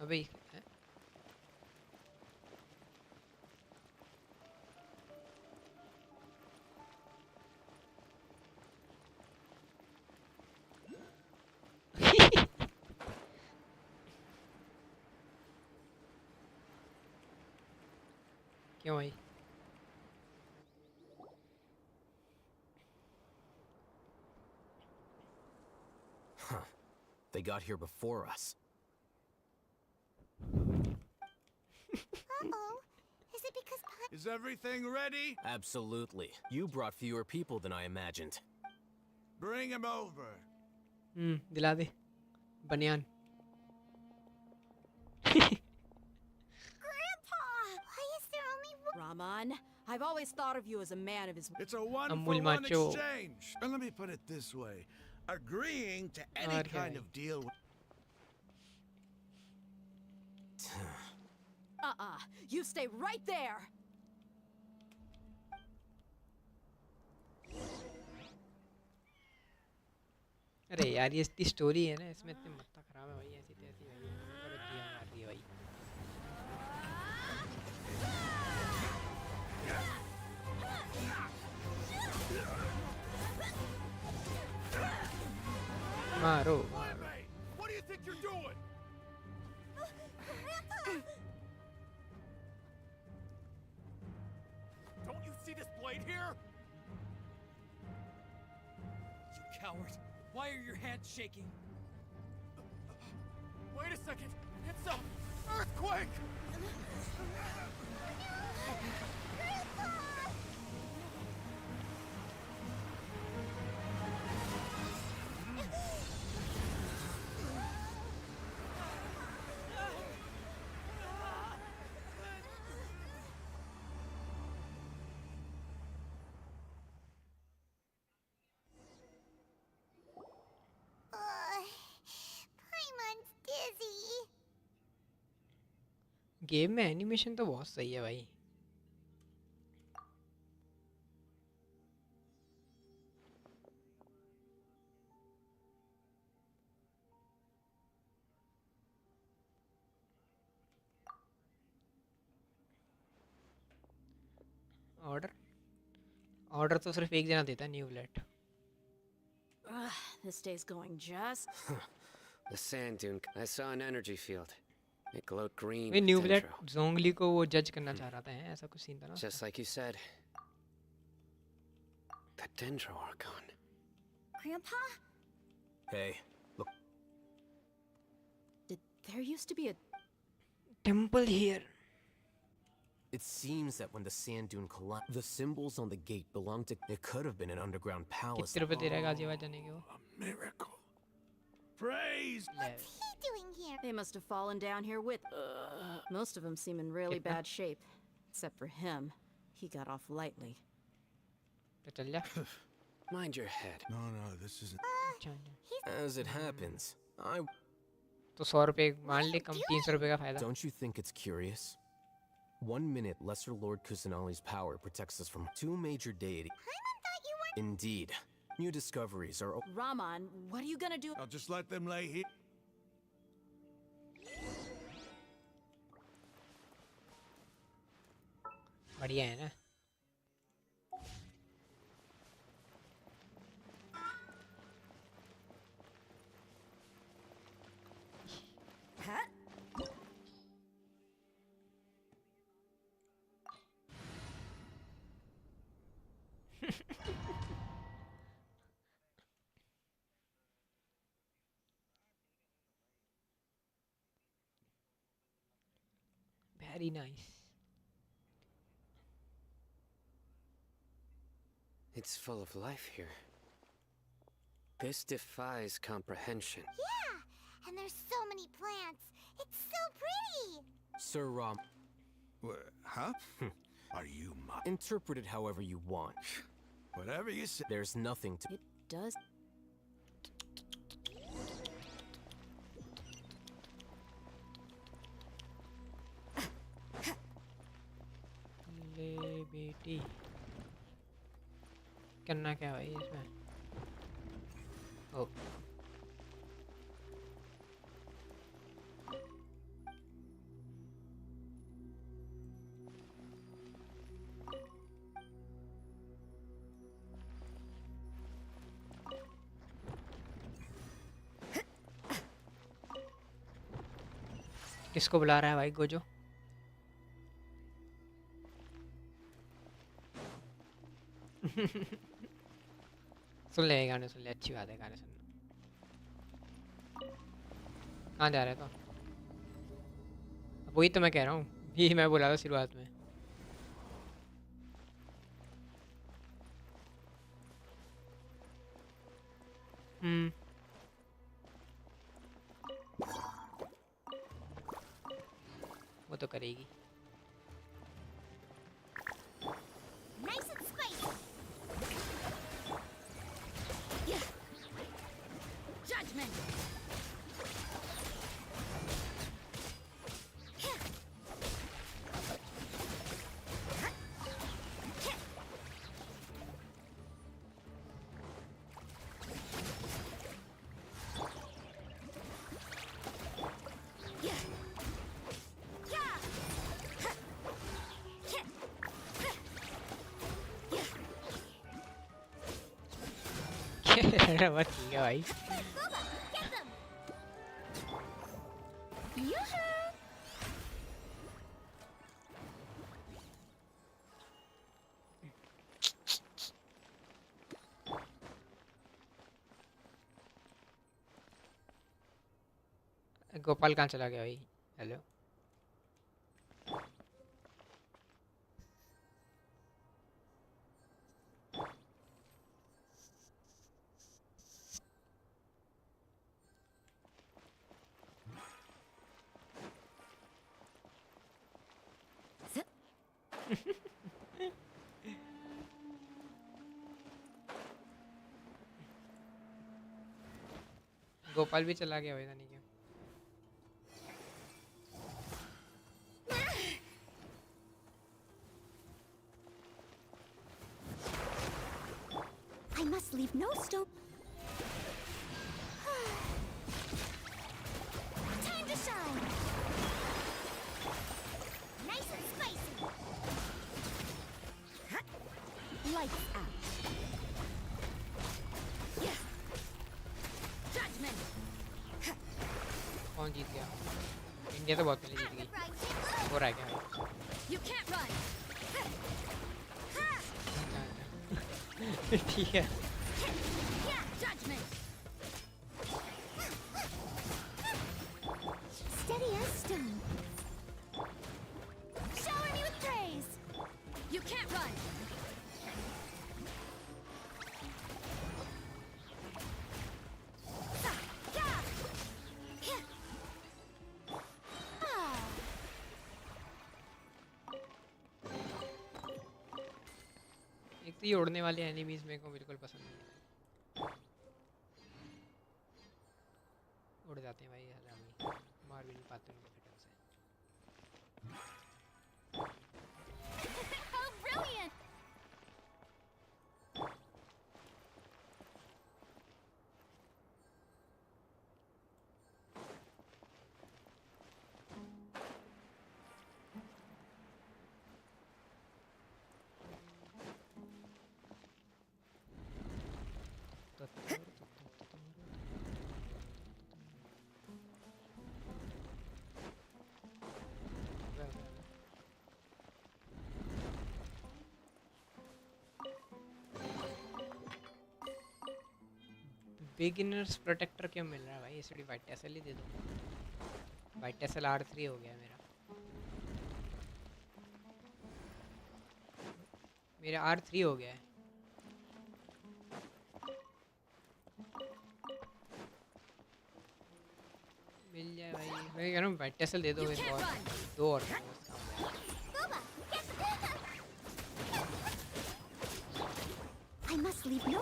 अबे क्यों भाई?
Huh. They got here before us.
Uh-oh. Is it because
Is everything ready?
Absolutely. You brought fewer people than I imagined.
Bring him over.
दिला दे बनियान.
Grandpa? Why is there only one?
Raman, I've always thought of you as a man of his...
It's a one
Amul
for one
macho.
exchange. And let me put it this way. Agreeing to any
Okay.
kind of deal with...
You stay right there!
अरे यार ये इतनी story है ना इसमें इतनी मत्ता खराब है भाई ऐसी तैसी भाई पर दिया मार रही है भाई मारो
What do you think you're doing? Don't you see this blade here?
You coward! Why are your hands shaking?
Wait a second! It's a earthquake!
Paimon's dizzy.
Game में एनिमेशन तो बहुत सही है भाई ऑर्डर ऑर्डर तो सिर्फ एक जना देता है new blade
This day's going just...
The sand dune. I saw an energy field. It glowed green.
मैं न्यू
with
ब्लेड
dendro.
जोंगली को वो जज करना चाह रहा था हैं ऐसा कुछ सीन था ना
Just like you said. The dendro archon.
Grandpa?
Hey, look.
There used to be a...
temple here
It seems that when the sand dune collapsed, the symbols on the gate belonged to... It could have been an underground palace.
कितने रुपए दे रहा है गाजियाबाद जाने के वो
Miracle. Praise.
What's he doing here?
They must have fallen down here with... Most of them seem in really bad shape. Except for him. He got off lightly.
तो चल जा
Mind your head.
No, this isn't...
As it happens, I...
तो 100 रुपए मान ले कम 300 रुपए का फायदा
Don't you think it's curious? 1 minute, Lesser Lord Kusanali's power protects us from 2 major deities.
Paimon thought you weren't...
Indeed. New discoveries are...
Raman, what are you gonna do?
I'll just let them lay here.
बढ़िया है ना Very nice.
It's full of life here. This defies comprehension.
Yeah, and there's so many plants. It's so pretty.
Sir Ram...
Huh? Are you
Interpret it however you want.
Whatever you say.
There's nothing to...
It does...
ले बेटी करना क्या भाई इसमें ओ किसको बुला रहा है भाई गोजो सुन ले गाने सुन ले, अच्छी बात है गाने सुनना। कहाँ जा रहे तो? वही तो मैं कह रहा हूँ, यही मैं बोला था शुरुआत में। वो तो करेगी।
Nice and spicy. Yeah. Judgment.
मत ठीक है भाई। गोपाल कहाँ चला गया भाई? हेलो गोपाल भी चला गया भाई, नहीं क्या?
I must leave no stone. Time to shine. Nice and spicy. Lights out. Yeah. Judgment.
कौन जीत गया? इंडिया तो बहुत पहले जीत गई। हो रहा है क्या?
You can't run.
ठीक है।
Yeah, judgment. Steady as stone. Shower me with praise. You can't run.
एक तो ये उड़ने वाले एनिमीज मेरे को बिल्कुल पसंद नहीं है। उड़ जाते हैं भाई, हरामी, मार भी नहीं पाते उनको फिर से।
How brilliant!
बिगिनर्स प्रोटेक्टर क्यों मिल रहा है भाई? एसडी वाइट टेसल ही दे दो। वाइट टेसल R3 हो गया मेरा। मेरा R3 हो गया है। मिल जाए भाई, मैं कह रहा हूँ वाइट टेसल दे दो। दो और
I must leave no.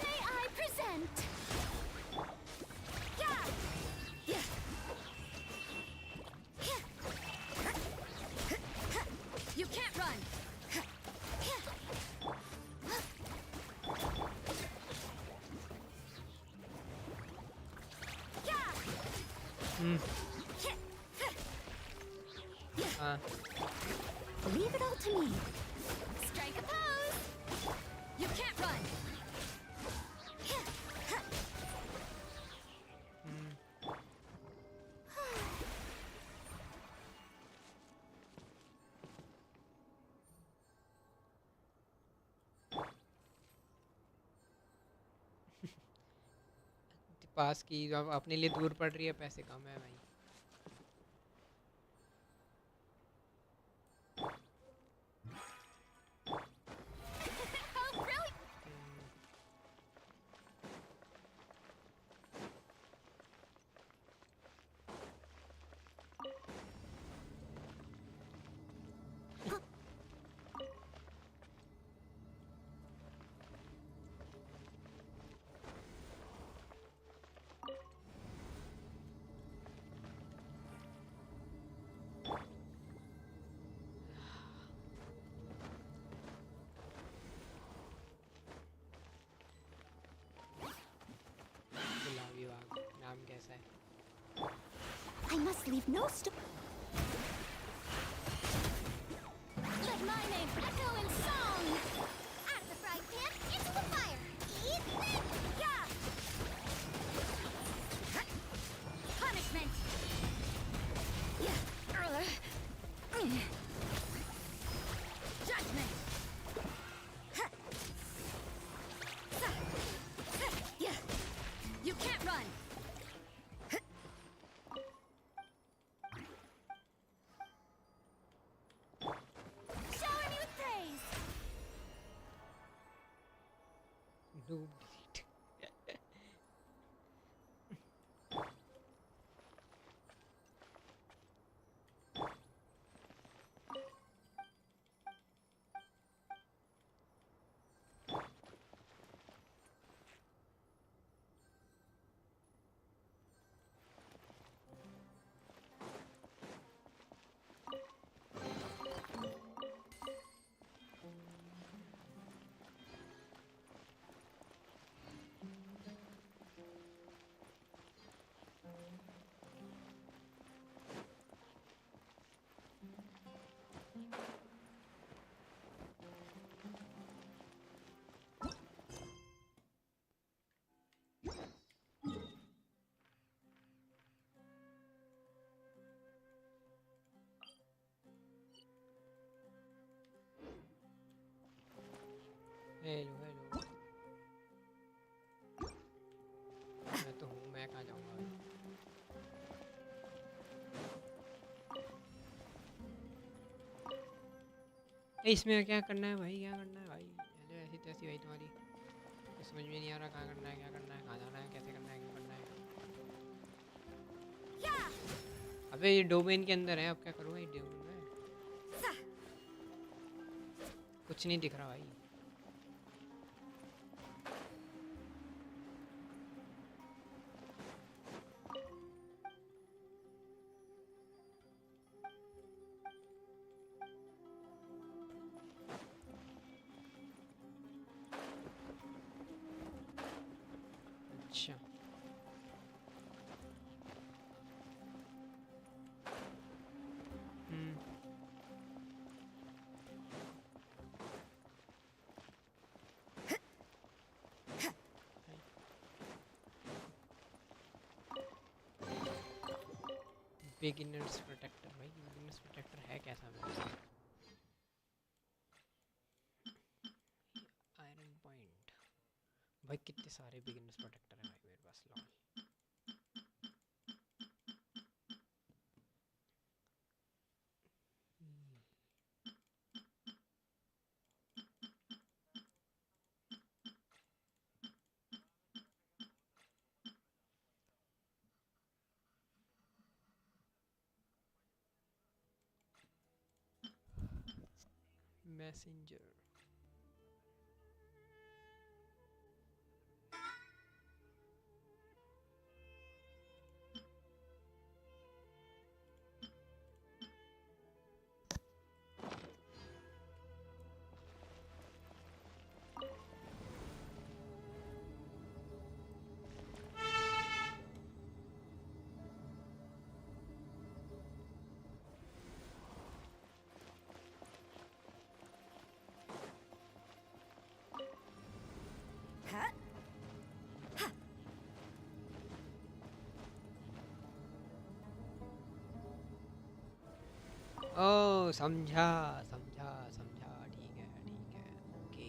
May I present? Yeah. Yeah. You can't run. Leave it all to me. Strike a pose. You can't run.
पास की, जो अब अपने लिए दूर पड़ रही है, पैसे कम है भाई। गुलाबी बाग नाम कैसा है?
I must leave no stone. Let my name echo in song. Out of the frying pan, into the fire. Eat it! Yeah! Punishment! Yeah! Judgment! Yeah! You can't run! Shower me with praise!
Noob delete. Hello hello, मैं तो हूँ, मैं कहाँ जाऊँगा भाई? इसमें क्या करना है भाई, क्या करना है भाई? हेलो ऐसी तैसी भाई तुम्हारी, कुछ समझ में नहीं आ रहा, कहाँ करना है, क्या करना है, कहाँ जाना है, कैसे करना है, क्यों करना है? अबे ये डोमेन के अंदर है, अब क्या करूँगा ये डोमेन में? कुछ नहीं दिख रहा भाई। अच्छा बिगिनर्स प्रोटेक्टर भाई, बिगिनर्स प्रोटेक्टर है कैसा मेरे पास? आयरन पॉइंट भाई, कितने सारे बिगिनर्स प्रोटेक्टर है भाई मेरे पास। लॉल मैसेंजर ओ समझा समझा समझा, ठीक है ओके।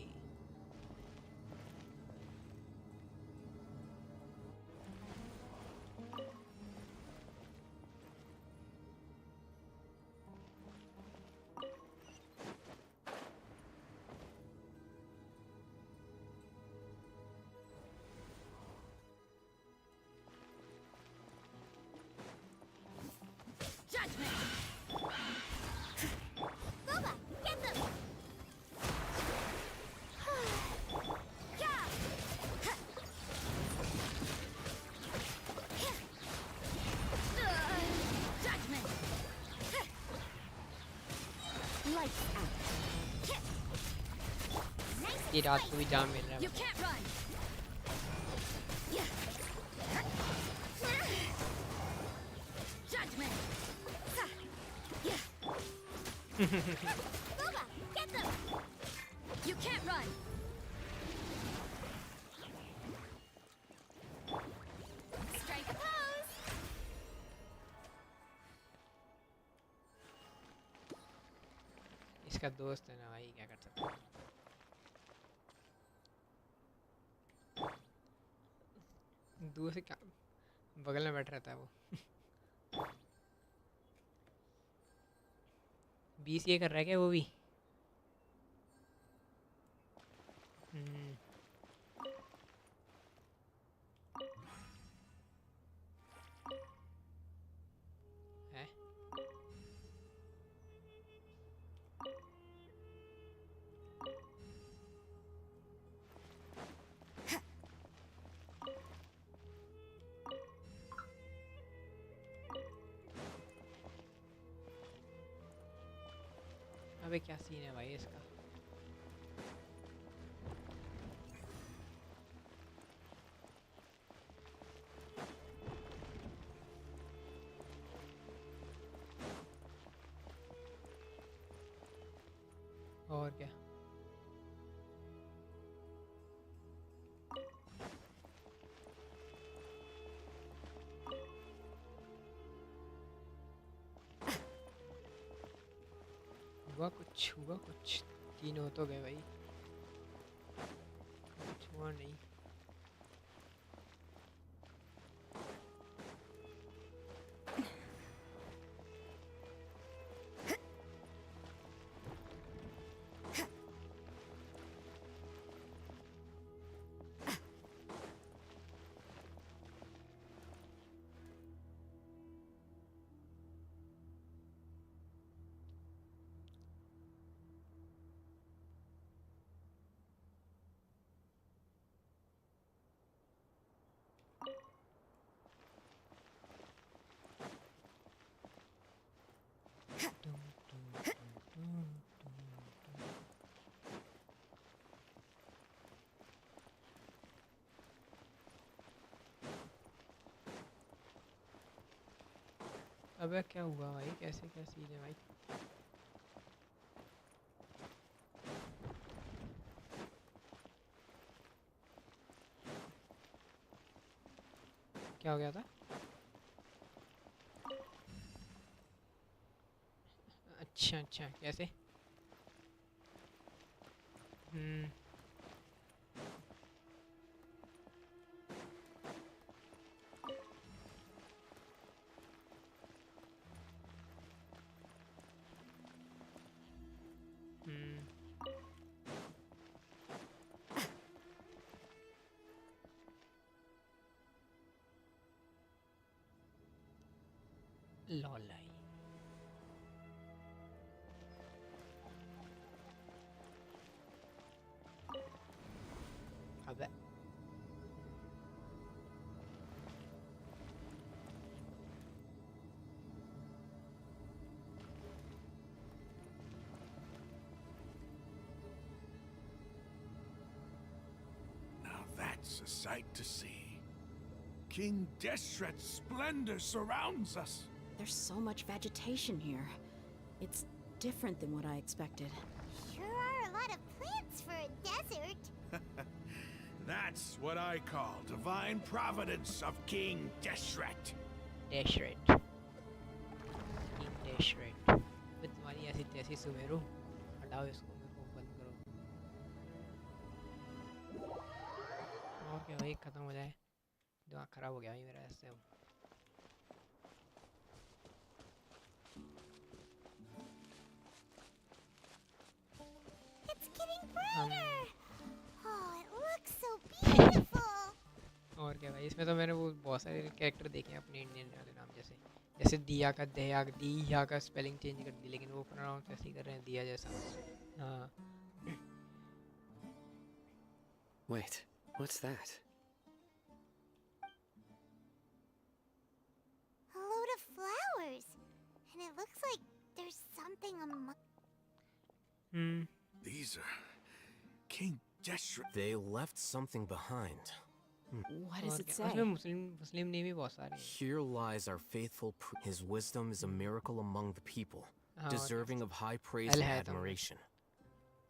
इतनी रात को भी जाम मिल रहा है
You can't run. Judgment.
Boba, get them!
You can't run.
Strike a pose!
इसका दोस्त है ना भाई, क्या कर सकते हैं। दूर से क्या, बगल में बैठ रहता है वो। BCA कर रहा है क्या वो भी? है? अबे क्या सीन है भाई इसका? और क्या? हुआ कुछ, 3 हो तो गए भाई, कुछ हुआ नहीं। अबे क्या हुआ भाई, कैसे क्या सीन है भाई? क्या हो गया था? अच्छा अच्छा, कैसे? लॉल आई। अबे
Now that's a sight to see. King Deshret's splendor surrounds us.
There's so much vegetation here. It's different than what I expected.
Sure are a lot of plants for a desert.
That's what I call divine providence of King Deshret.
Deshret, King Deshret। मैं तुम्हारी ऐसी तैसी सुमेरु, हटाओ इसको, मेरे को बंद करो। और क्या भाई, खत्म हो जाए। दिमाग खराब हो गया भाई मेरा ऐसे।
It's getting brighter. Oh, it looks so beautiful.
और क्या भाई, इसमें तो मैंने वो बहुत सारे कैरेक्टर देखे हैं अपने इंडियन वाले नाम, जैसे दिया का दयाग, दिया का स्पेलिंग चेंज कर दी, लेकिन वो प्रोनाउंस ऐसे ही कर रहे हैं दिया जैसा। हाँ।
Wait, what's that?
A load of flowers. And it looks like there's something among...
These are King Deshret.
They left something behind.
What does it say?
उसमें मुस्लिम नेम ही बहुत सारे हैं.
Here lies our faithful his wisdom is a miracle among the people, deserving of high praise and admiration.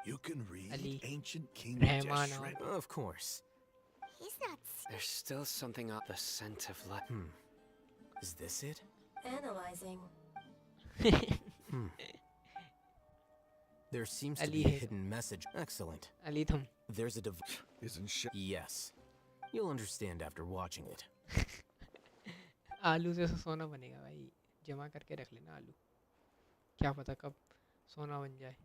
You can read
Ali.
ancient King
Rahman.
Deshret.
Of course.
He's not.
There's still something up the scent of light.
Is this it?
Analyzing.
There seems to
Ali
be a
hai.
hidden message. Excellent.
Ali thum.
There's a
Isn't she?
Yes. You'll understand after watching it.
आलू से सोना बनेगा भाई. जमा करके रख लेना आलू. क्या पता कब सोना बन जाए.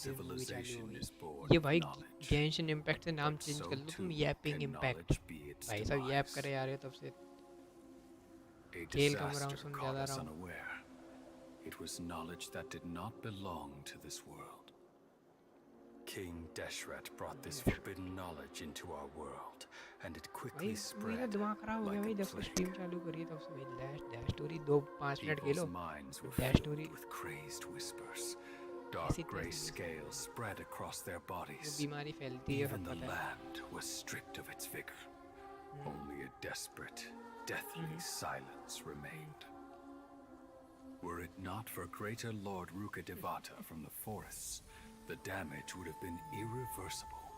Civilization is born
ये
of
भाई
knowledge.
genshin impact से नाम चेंज कर लो
So
तुम.
too
yapping
can
impact.
knowledge be its
भाई सब yap
demise.
करे आ रहे हो तब से.
A
खेल कम रहा हूँ,
disaster
सुन
caught
ज़्यादा
us
रहा हूँ.
unaware. It was knowledge that did not belong to this world. King Deshret brought this forbidden knowledge into our world, and it quickly
भाई मेरा
spread
दिमाग खराब हो गया
like
भाई.
a
जब से
plague.
स्ट्रीम चालू करी तब से भाई dash story 2-5 minute Khelo.
People's minds were
dash
filled
story
with crazed whispers.
ऐसी
Dark
तैसी
gray
cheese.
scales spread across their
वो
bodies.
बीमारी फैलती है
Even the
पता है.
land was stripped of its vigor. Only a desperate, deathly silence remained. Were it not for greater Lord Ruka Devata from the forests, the damage would have been irreversible.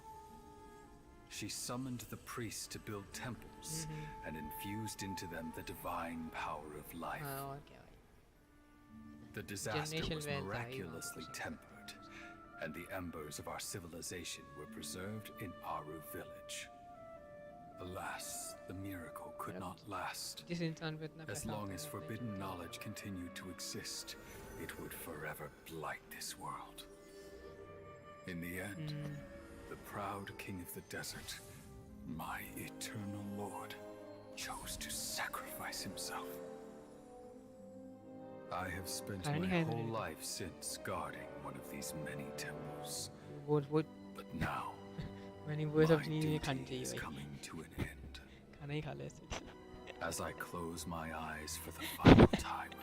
She summoned the priests to build temples and infused into them the divine power of life.
हाँ और क्या भाई.
The disaster
Generation
was
wealth I
miraculously
वहाँ
tempered, and the embers of our civilization were preserved in Aru village. Alas, the miracle could not last.
जिस इंसान पे इतना
As
पैसा
long
होता
as
है,
forbidden knowledge continued to exist, it would forever blight this world. In the end, the proud king of the desert, my eternal lord, chose to sacrifice himself. I have spent
खाना नहीं
my
खाया
whole
तूने?
life since guarding one of these many temples.
वो
But now,
मैंने वो सब
my
चीज़ नहीं खानी
duty is
चाहिए भाई.
coming to an end.
खाना ही खा ले ऐसे.
As I close my eyes for the final time,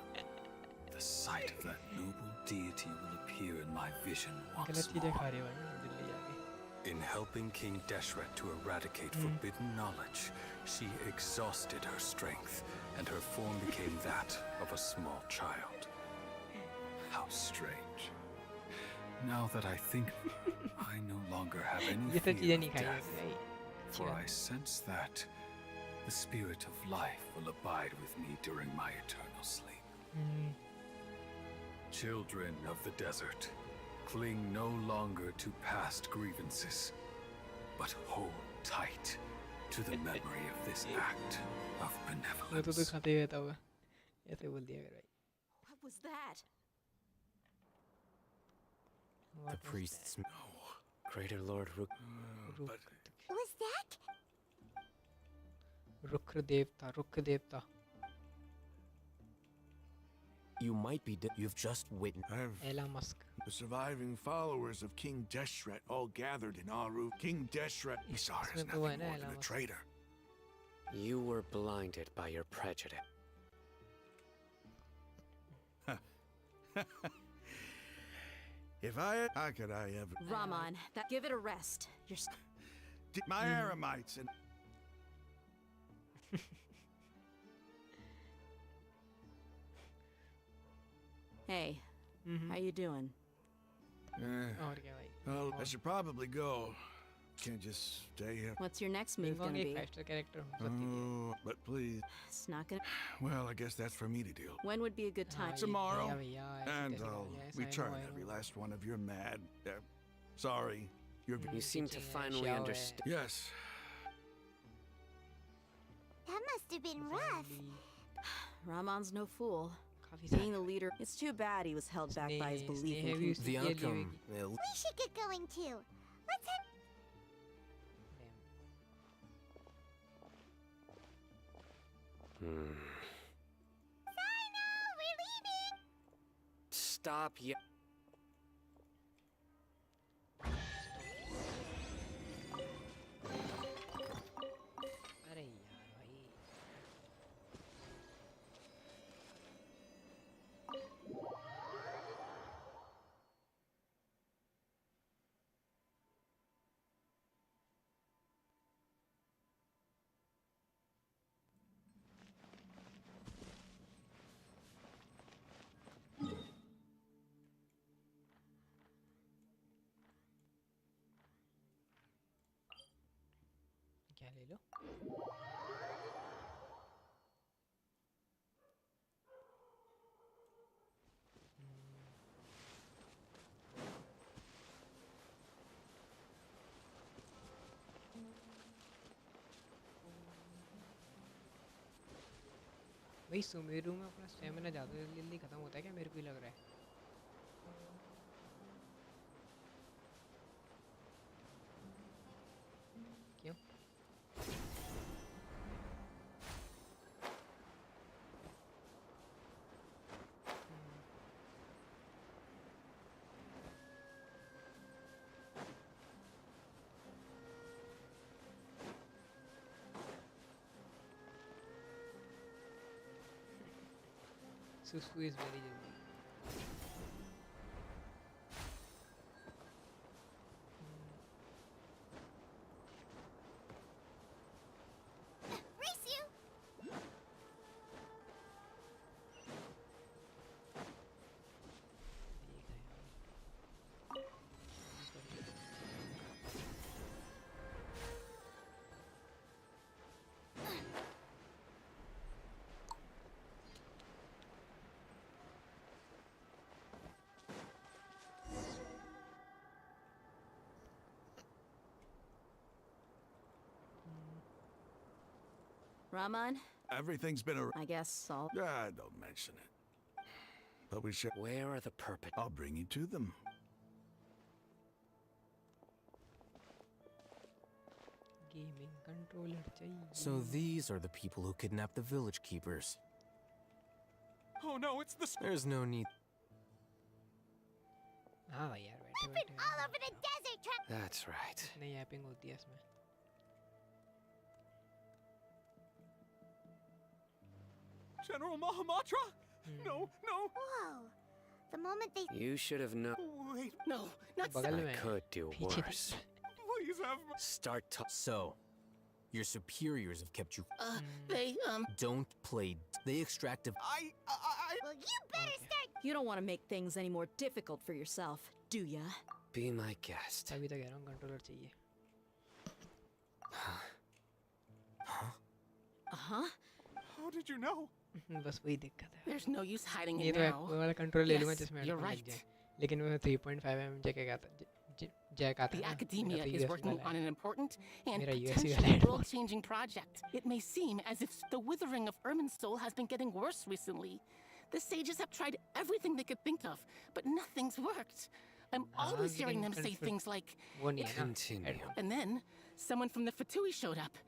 the sight of that noble deity will appear in my vision once
गलत चीज़ें खा
more.
रहे हो भाई दिल्ली जाके.
In helping King Deshret to eradicate forbidden knowledge, she exhausted her strength, and her form became that of a small child. How strange. Now that I think, I no longer have any
ये सब
fear
चीज़ें
of
नहीं खाई
death,
भाई.
for I sense that the spirit of life will abide with me during my eternal sleep. Children of the desert, cling no longer to past grievances, but hold tight to the memory of this act of
वो तो
benevolence.
खाते ही रहता होगा. ऐसे बोल दिया कर भाई.
What was that?
The priests.
Greater Lord Rook.
But
Was that?
रुख देवता.
You might be. You've just witnessed.
Elon Musk.
the surviving followers of King Deshret all gathered in Aru. King Deshret, Isar is
इसमें तो वो है
nothing
ना
more than
Elon
a
Musk.
traitor.
You were blinded by your prejudice.
How could I ever?
Raman, give it a rest.
My Aramites and
Hey, how you doing?
और क्या भाई.
well, I should probably go. Can't just stay here.
What's your next move
ping
gonna
एक
be?
5 star character हो सकती है.
Oh, but please.
It's not gonna.
Well, I guess that's for me to deal.
When would be a good time?
Tomorrow,
भैया, ऐसे
and
कैसे
I'll
बोल रहे हैं?
return
I know.
every last one of your mad. Sorry, you're.
You seem to finally understand.
Yes.
That must have been rough.
Ramon's no fool.
काफी
Being the leader, it's too bad he was held back by his belief in King.
The outcome.
We should get going too. Let's head. Sino, we're leaving.
Stop yet.
अरे यार भाई. क्या ले लो भाई सुमेरु में अपना stamina ज़्यादा जल्दी ख़त्म होता है क्या मेरे को ही लग रहा है क्यों Susu is very jल्दी
Race you!
Raman,
Everything's been a...
I guess all.
Ah, don't mention it. But we should...
Where are the perpet?
I'll bring you to them.
Gaming controller चाहिए
So these are the people who kidnapped the village keepers.
Oh no, it's the
There's no need.
हाँ भाई यार बैठे
Been
बैठे
all over the desert trying.
That's right.
नई ऐपिंग होती है इसमें
General Mahamatra? No, no.
Whoa. The moment they
You should have known.
Wait,
No, not
बगल
I
में है,
could do
पीछे
worse.
please have my...
Start to.
So, your superiors have kept you.
They,
Don't play. They extracted.
well, you better start.
You don't want to make things any more difficult for yourself, do ya?
Be my guest.
तभी तो कह रहा हूँ controller चाहिए
Uh-huh.
How did you know?
बस वही दिक्कत है
There's no use hiding
ये
it
तो
now.
वो वाला कंट्रोल ले लूँगा
Yes,
जिसमें
you're
headphone लग
right.
जाए लेकिन वो 3.5 mm जैक आता जैक आता
The
है ना
academia
मेरा तो
is
USB
working
वाला
on
है
an important and
मेरा USB
potentially
वाला headphone
world-changing project. It may seem as if the withering of Ermin's soul has been getting worse recently. The sages have tried everything they could think of, but nothing's worked. I'm always hearing them say things like,
वो नहीं है ना
Continue.
headphone
and then someone from the Fatui showed up.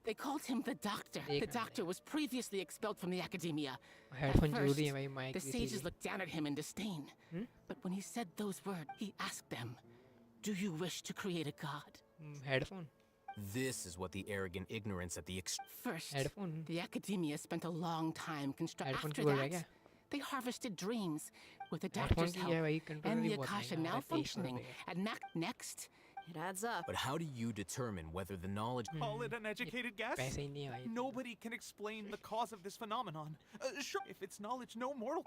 They called him the Doctor. The Doctor was previously expelled from the Academia. At
headphone
first,
जरूरी है भाई mic
the
भी
sages
इसीलिए
looked down at him in disdain. But when he said those words, he asked them, "Do you wish to create a god?"
headphone
This is what the arrogant ignorance at the
First,
headphone
the Academia spent a long time constructing.
headphone
After
की बोल रहा है
that,
क्या
they harvested dreams with the
headphone
Doctor's
की क्या है भाई
help,
controller
and
भी
the
बहुत
Akasha
महंगा
now
है 2300
functioning.
रुपए
And next,
It adds up.
But how do you determine whether the knowledge...
Call it an educated guess?
पैसे ही नहीं आए
Nobody can explain the cause of this phenomenon. Sure, if it's knowledge, no mortal.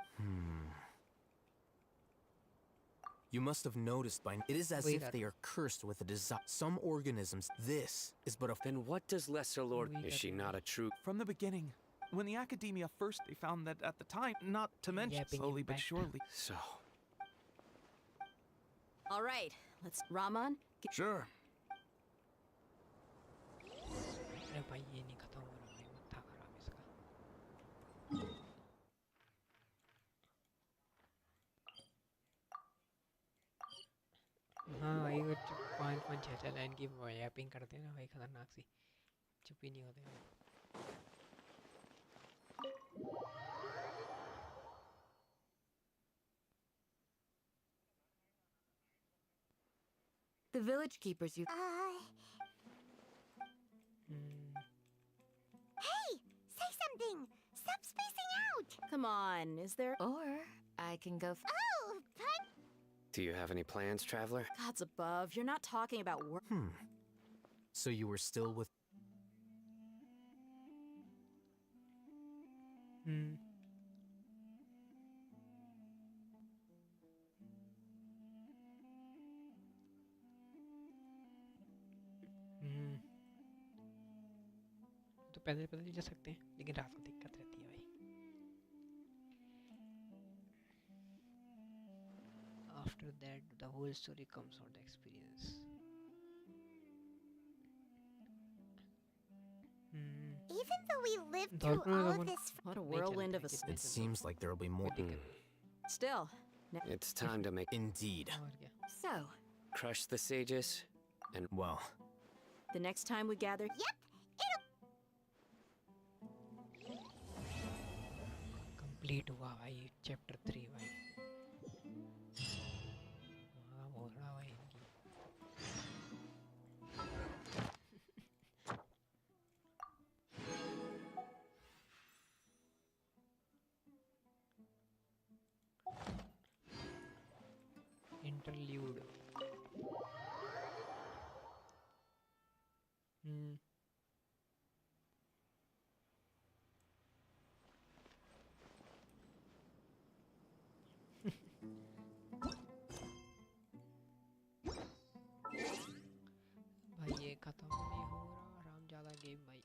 You must have noticed by... It is as
Wait,
if they are cursed with a desire. Some organisms... This is but a...
Then what does Lesser Lord? Is she not a true?
From the beginning, when the Academia first, they found that at the time, not to mention
Yapping
slowly but
impact.
surely.
So,
All right, let's. Raman,
Sure.
अरे भाई ये नहीं खत्म हो रहा भाई मत्था खराब इसका हाँ भाई वो 5-5 6 लाइन की वैपिंग करते हैं ना भाई खतरनाक सी चुप ही नहीं होते हैं
The village keepers you...
Hey, say something. Stop spacing out.
come on, is there?
Or I can go...
Oh, pun.
do you have any plans, traveler?
Gods above, you're not talking about work.
So you were still with...
पैदल पैदल जा सकते हैं, लेकिन रात को दिक्कत रहती है भाई। After that, the whole story comes from the experience.
Even though we lived through all of this,
What a whirlwind of a
It seems like there'll be more.
Still.
It's time to make.
Indeed.
So,
Crush the sages, and
well.
the next time we gather.
Yep,
Complete हुआ भाई chapter 3 भाई। वहाँ बोल रहा भाई इनकी। Interlude. भाई ये खत्म नहीं हो रहा, आराम ज्यादा गेम भाई।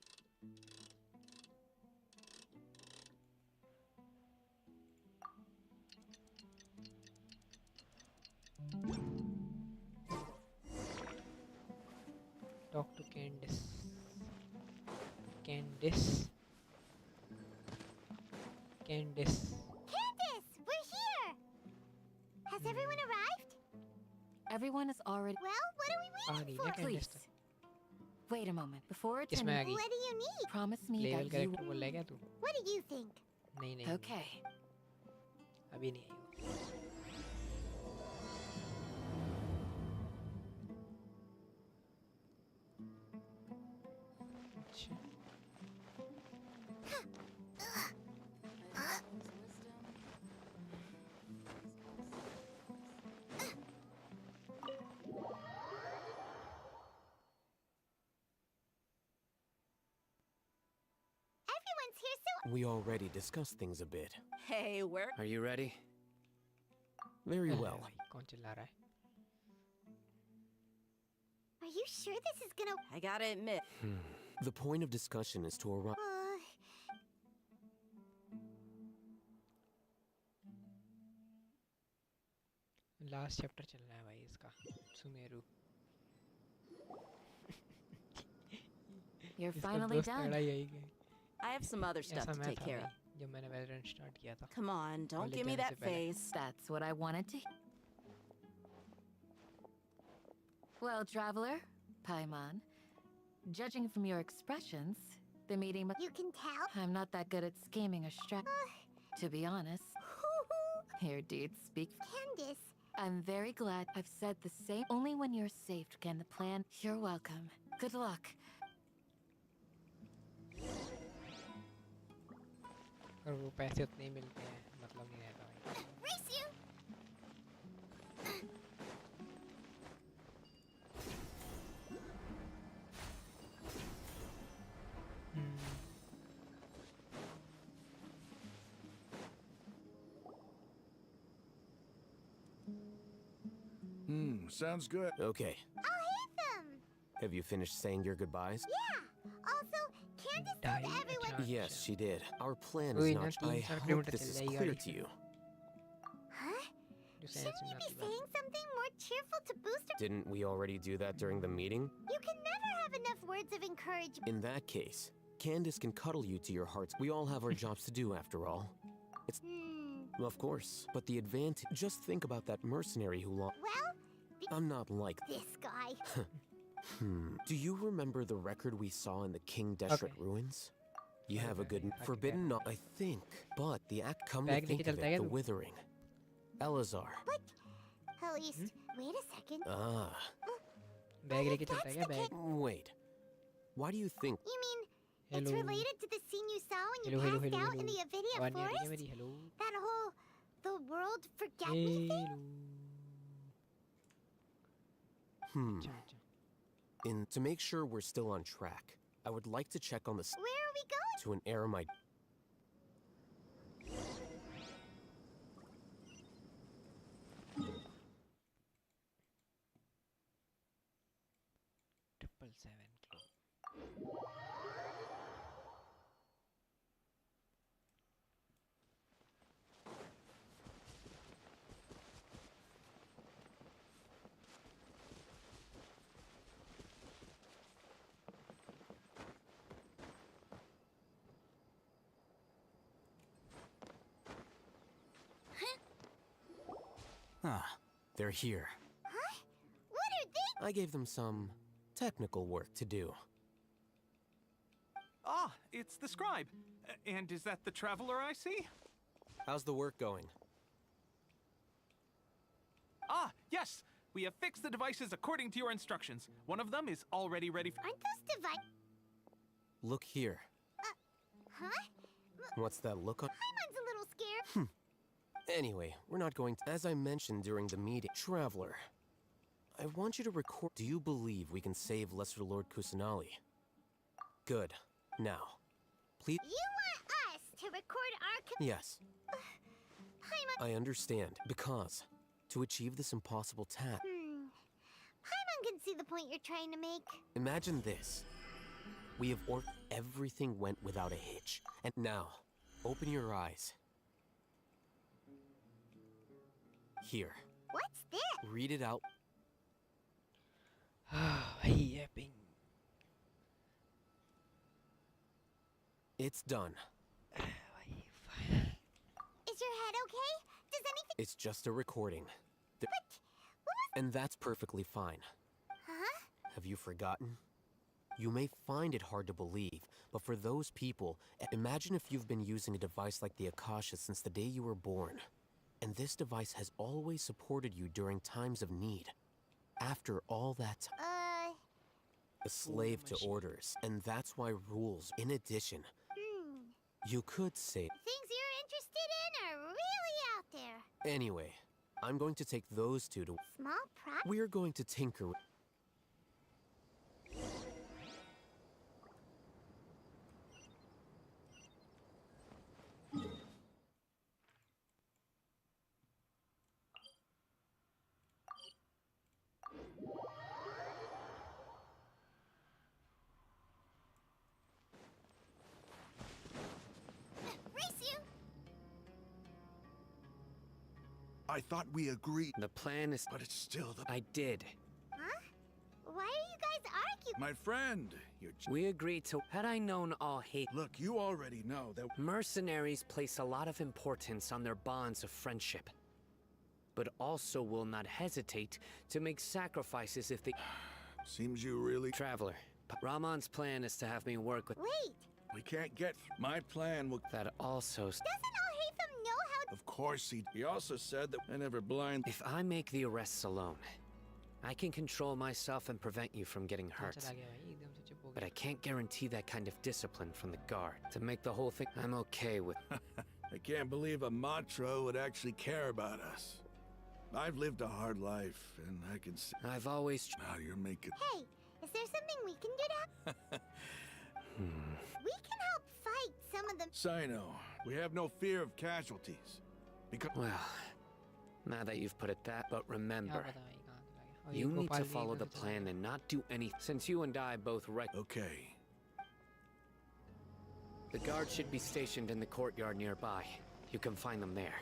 Talk to Candice. Candice.
Candice, we're here. Has everyone arrived?
Everyone is already.
Well, what are we waiting for?
Please. Wait a moment. Before
किसमें आ
attending,
गई?
What do you need?
promise me
level
that you.
Character बोल रहा है क्या तू?
What do you think?
नहीं नहीं
Okay.
अभी नहीं आई वो। अच्छा
Everyone's here, so
We already discussed things a bit.
Hey, where?
Are you ready?
Very well.
भाई कौन चिल्ला रहा है?
are you sure this is gonna?
I gotta admit.
The point of discussion is to arrive.
Last chapter चल रहा है भाई इसका, सुमेरु।
You're
इसका
finally
दोस्त
done.
लड़ाई आई गई।
I have some other stuff
ऐसा
to
मैं
take
था
care
भाई,
of.
जब मैंने वेलोरेंट स्टार्ट किया था।
Come on, don't
College
give me
जाने
that
से पहले।
face.
That's what I wanted to. Well, traveler, Paimon, judging from your expressions, the meeting.
You can tell.
I'm not that good at scheming or to be honest. Your deeds speak.
Candice.
I'm very glad I've said the same. Only when you're safe can the plan. You're welcome. Good luck.
और वो पैसे उतने ही मिलते हैं, मतलब नहीं रहता भाई।
Race you.
Sounds good.
Okay.
I'll hate them.
Have you finished saying your goodbyes?
Yeah. Also, Candice told everyone.
Yes, she did. Our plan
कोई
is
ना
not.
300
I hope
kilometre
this
चल
is
जाएगी
clear
गाड़ी।
to you.
Huh?
जो
Shouldn't
sense
you
में
be
आती बात।
saying something more cheerful to boost her?
Didn't we already do that during the meeting?
You can never have enough words of encouragement.
In that case, Candace can cuddle you to your hearts. We all have our jobs to do after all. It's. Of course. But the advantage. Just think about that mercenary who lost.
Well,
I'm not like.
this guy.
Do you remember the record we saw in the King Deshret ruins? You have a good. Forbidden not. I think. But the act. Come to
Bag
think
लेके
of
चलता है
it,
क्या
the
तू?
withering. Elazar.
At least, wait a second.
Ah.
Bag लेके चलता है क्या bag?
Wait. Why do you think?
You mean it's
Hello.
related to the scene you saw when you
Hello, hello,
passed
hello,
out in the
hello.
Nvidia
आवाज़ नहीं आ रही है
forest?
मेरी? Hello.
That whole the world forget me thing?
अच्छा अच्छा।
To make sure we're still on track, I would like to check on the.
Where are we going?
To an aramite. Ah, they're here.
Huh? What are they?
I gave them some technical work to do.
Ah, it's the scribe. And is that the traveler I see?
How's the work going?
Ah, yes! We have fixed the devices according to your instructions. One of them is already ready for—
Aren't those devices?
Look here.
Huh?
What's that look on?
Paimon's a little scared.
Anyway, we're not going to— As I mentioned during the meeting, Traveler, I want you to record— Do you believe we can save Lesser Lord Kusanali? Good. Now, please—
You want us to record our—
Yes.
Paimon—
I understand, because to achieve this impossible task—
Paimon can see the point you're trying to make.
Imagine this. We have everything went without a hitch. And now, open your eyes. Here.
What's this?
Read it out. It's done.
Is your head okay? Does anything—
It's just a recording.
But what was—
And that's perfectly fine.
Huh?
Have you forgotten? You may find it hard to believe, but for those people, imagine if you've been using a device like the Akasha since the day you were born. And this device has always supported you during times of need. After all that time, a slave to orders, and that's why rules. In addition, you could say—
Things you're interested in are really out there.
Anyway, I'm going to take those two to—
Small prop?
We're going to tinker with—
I thought we agreed.
The plan is—
But it's still the—
I did.
Huh? Why are you guys arguing?
My friend, you're—
We agreed to— Had I known all hate—
Look, you already know that—
Mercenaries place a lot of importance on their bonds of friendship, but also will not hesitate to make sacrifices if they—
Seems you really—
Traveler, Rahman's plan is to have me work with—
Wait!
We can't get— My plan will—
That also—
Doesn't Al-Haytham know how—
Of course he also said that I never blind—
If I make the arrests alone, I can control myself and prevent you from getting hurt. But I can't guarantee that kind of discipline from the guard. To make the whole thing— I'm okay with—
I can't believe a Matra would actually care about us. I've lived a hard life, and I can see—
I've always—
Now you're making—
Hey, is there something we can do to— We can help fight some of them—
Sino, we have no fear of casualties. Because—
Well, now that you've put it that— But remember, you need to follow the plan and not do anything, since you and I both
Okay.
The guard should be stationed in the courtyard nearby. You can find them there.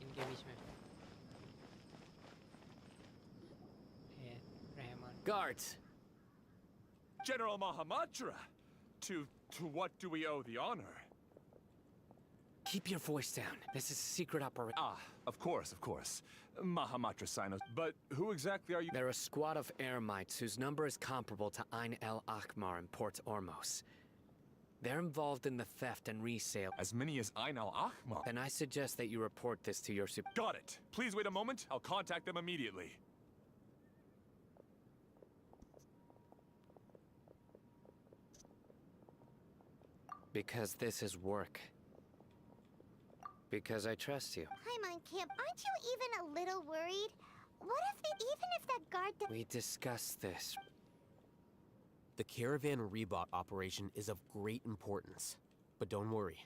इनके बीच में Rahman
Guards!
General Mahamatra! To what do we owe the honor?
Keep your voice down. This is a secret operation.
Ah, of course, of course. Mahamatra Sinos. But who exactly are you?
They're a squad of Eremites whose number is comparable to Ain el Akmar in Port Ormos. They're involved in the theft and resale.
As many as Ain el Akmar?
Then I suggest that you report this to your super—
Got it. Please wait a moment. I'll contact them immediately.
Because this is work. Because I trust you.
Paimon Camp, aren't you even a little worried? What even if that guard—
We discussed this.
The caravan rebot operation is of great importance. But don't worry.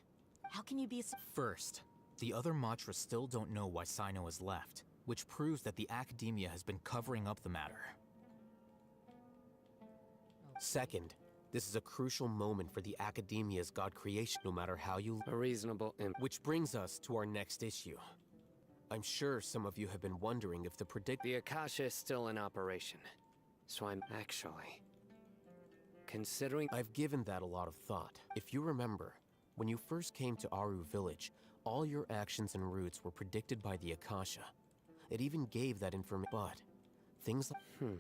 How can you be so—
First, the other Matra still don't know why Sino has left, which proves that the Academia has been covering up the matter.
Second, this is a crucial moment for the Academia's god creation, no matter how you—
A reasonable—
Which brings us to our next issue. I'm sure some of you have been wondering if the
Akasha is still in operation. So I'm actually considering...
I've given that a lot of thought. If you remember, when you first came to Aru Village, all your actions and routes were predicted by the Akasha. It even gave that information, but things like...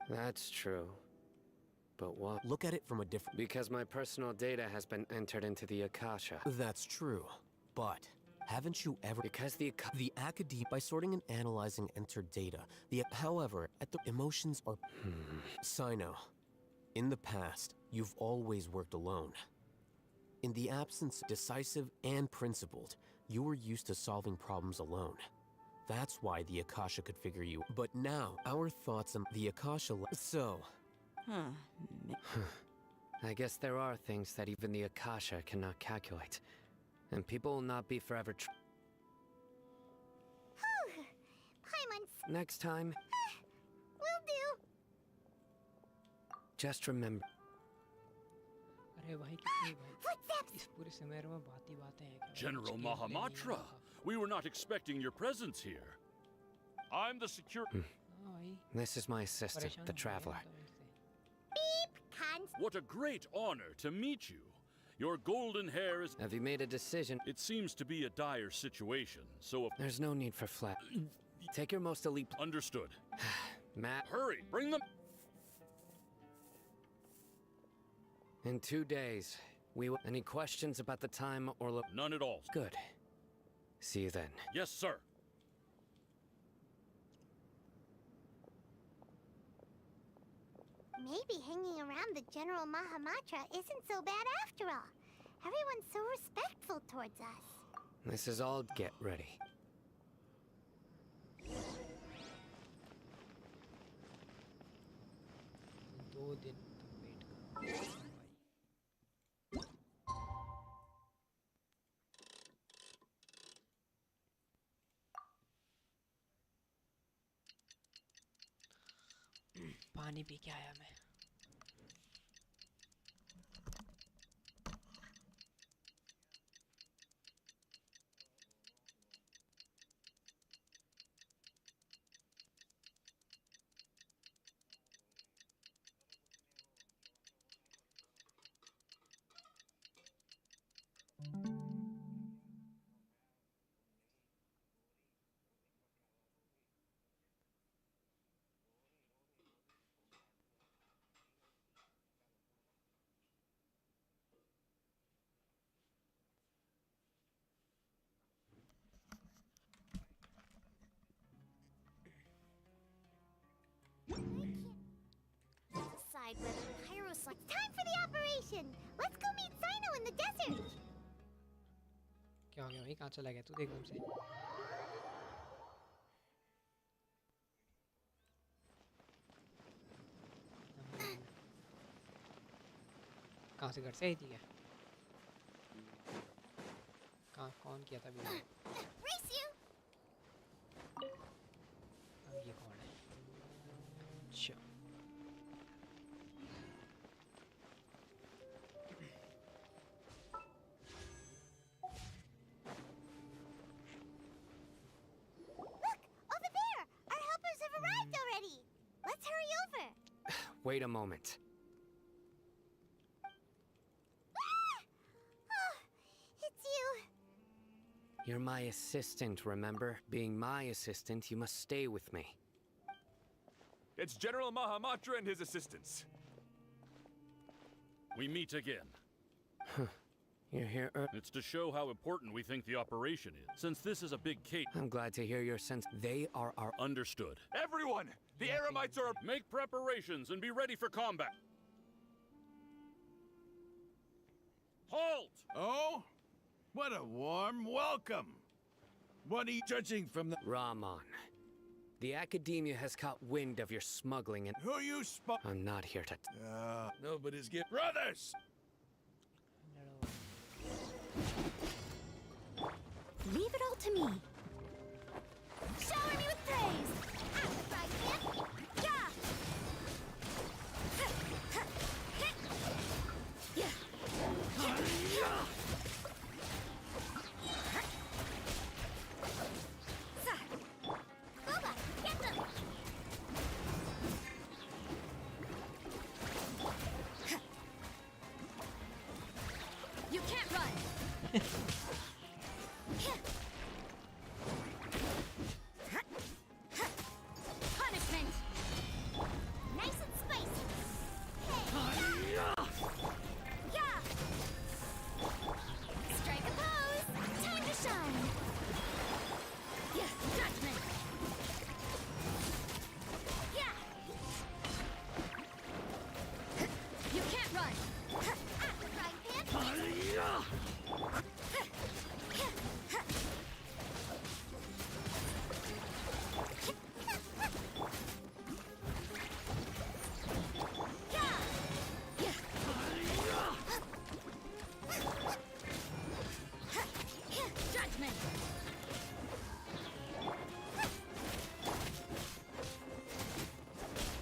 That's true. But what?
Look at it from a different...
Because my personal data has been entered into the Akasha.
That's true, but haven't you ever...
Because the
Academia... By sorting and analyzing entered data, however, at the emotions are... Sino, in the past, you've always worked alone. In the absence, decisive and principled, you were used to solving problems alone. That's why the Akasha could figure you. But now, our thoughts and the Akasha... So...
I guess there are things that even the Akasha cannot calculate. And people will not be forever
Paimon's...
Next time...
Will do.
Just remember...
अरे भाई कितनी भाई इस पूरे सुमेरु में बात हैं क्या?
General Mahamatra, we were not expecting your presence here. I'm the security.
This is my assistant, the Traveler.
What a great honor to meet you. Your golden hair is...
Have you made a decision?
It seems to be a dire situation, so if...
There's no need for flat. Take your most elite...
Understood.
Matt...
Hurry, bring them...
In 2 days, we will... Any questions about the time or...
None at all.
Good. See you then.
Yes, sir.
Maybe hanging around the General Mahamatra isn't so bad after all. Everyone's so respectful towards us.
This is all... Get ready.
पानी P के आया मैं
Time for the operation! Let's go meet Sino in the desert!
क्या हो गया भाई कहाँ चला गया तू एकदम से कहाँ से घर से आई थी क्या कहाँ कौन किया था वीडियो अब ये कौन है अच्छा
Wait a moment.
It's you.
You're my assistant, remember? Being my assistant, you must stay with me.
It's General Mahamatra and his assistants.
We meet again.
You're here
It's to show how important we think the operation is. Since this is a big case...
I'm glad to hear your sense. They are our...
Understood.
Everyone! The Eremites are...
Make preparations and be ready for combat. Halt!
Oh? What a warm welcome. What are you judging from the...
Rahman. The Academia has caught wind of your smuggling and...
Who you
I'm not here to...
Nobody's get... Brothers!
Leave it all to me. Shower me with praise.
Punishment. Nice and spicy. Hey, yeah. Strike a pose. Time to shine. Yeah, judgment. Yeah. You can't run. At the frying pan. Judgment.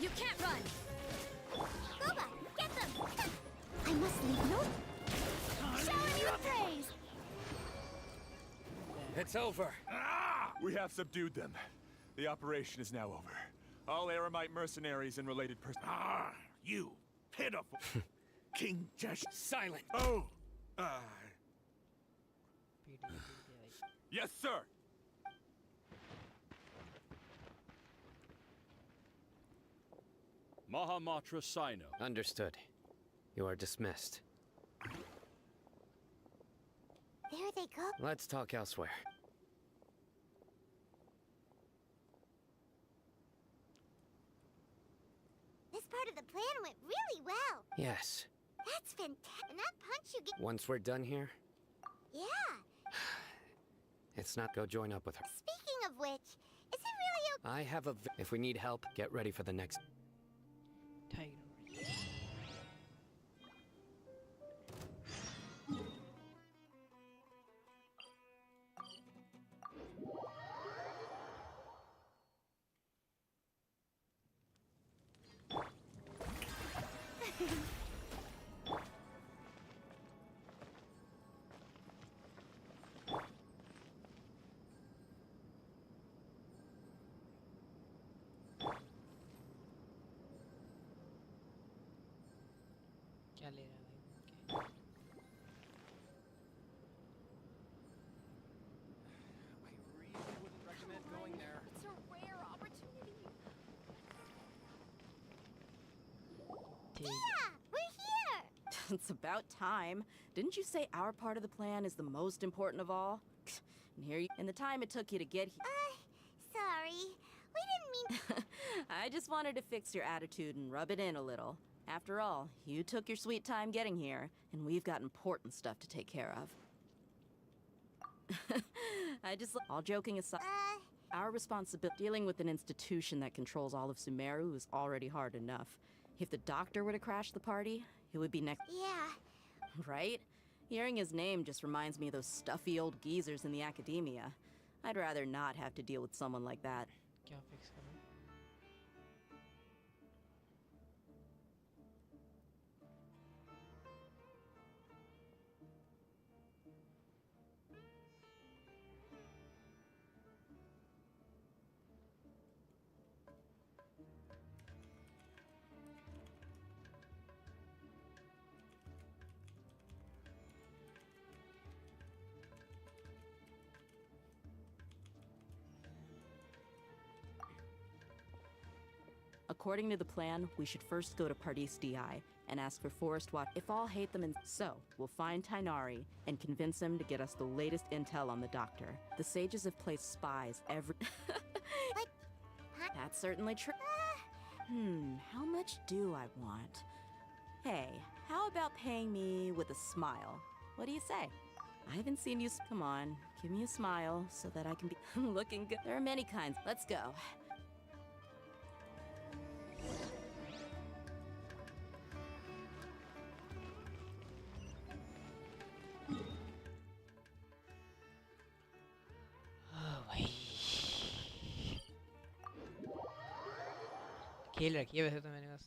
You can't run. Boba, get them. I must leave no. Shower me with praise.
It's over. We have subdued them. The operation is now over. All Aramite mercenaries and related persons.
You pitiful King Jesh.
Silent.
Oh,
Yes, sir.
Mahamatra Sino.
Understood. You are dismissed.
There they go.
Let's talk elsewhere.
This part of the plan went really well.
Yes.
That's fantastic. And that punch you get.
Once we're done here,
Yeah.
it's not go join up with her.
Speaking of which, is it really okay?
I have a. If we need help, get ready for the next.
Tiger. क्या ले रहा है भाई?
I really wouldn't recommend going there.
It's a rare opportunity.
Yeah, we're here.
It's about time. Didn't you say our part of the plan is the most important of all? And here you, in the time it took you to get here.
Sorry. We didn't mean.
I just wanted to fix your attitude and rub it in a little. After all, you took your sweet time getting here, and we've got important stuff to take care of. All joking aside, our responsibility dealing with an institution that controls all of Sumeru is already hard enough. If the doctor were to crash the party, it would be next.
Yeah.
Right? Hearing his name just reminds me of those stuffy old geezers in the academia. I'd rather not have to deal with someone like that.
क्या fix करूँ?
According to the plan, we should first go to Pardis DI and ask for Forest Watch. If all hate them, and so we'll find Tainari and convince him to get us the latest intel on the doctor. The sages have placed spies every. That's certainly true. How much do I want? Hey, how about paying me with a smile? What do you say? I haven't seen you. Come on, give me a smile so that I can be looking good. There are many kinds. Let's go.
खेल रखी है वैसे तो मैंने बस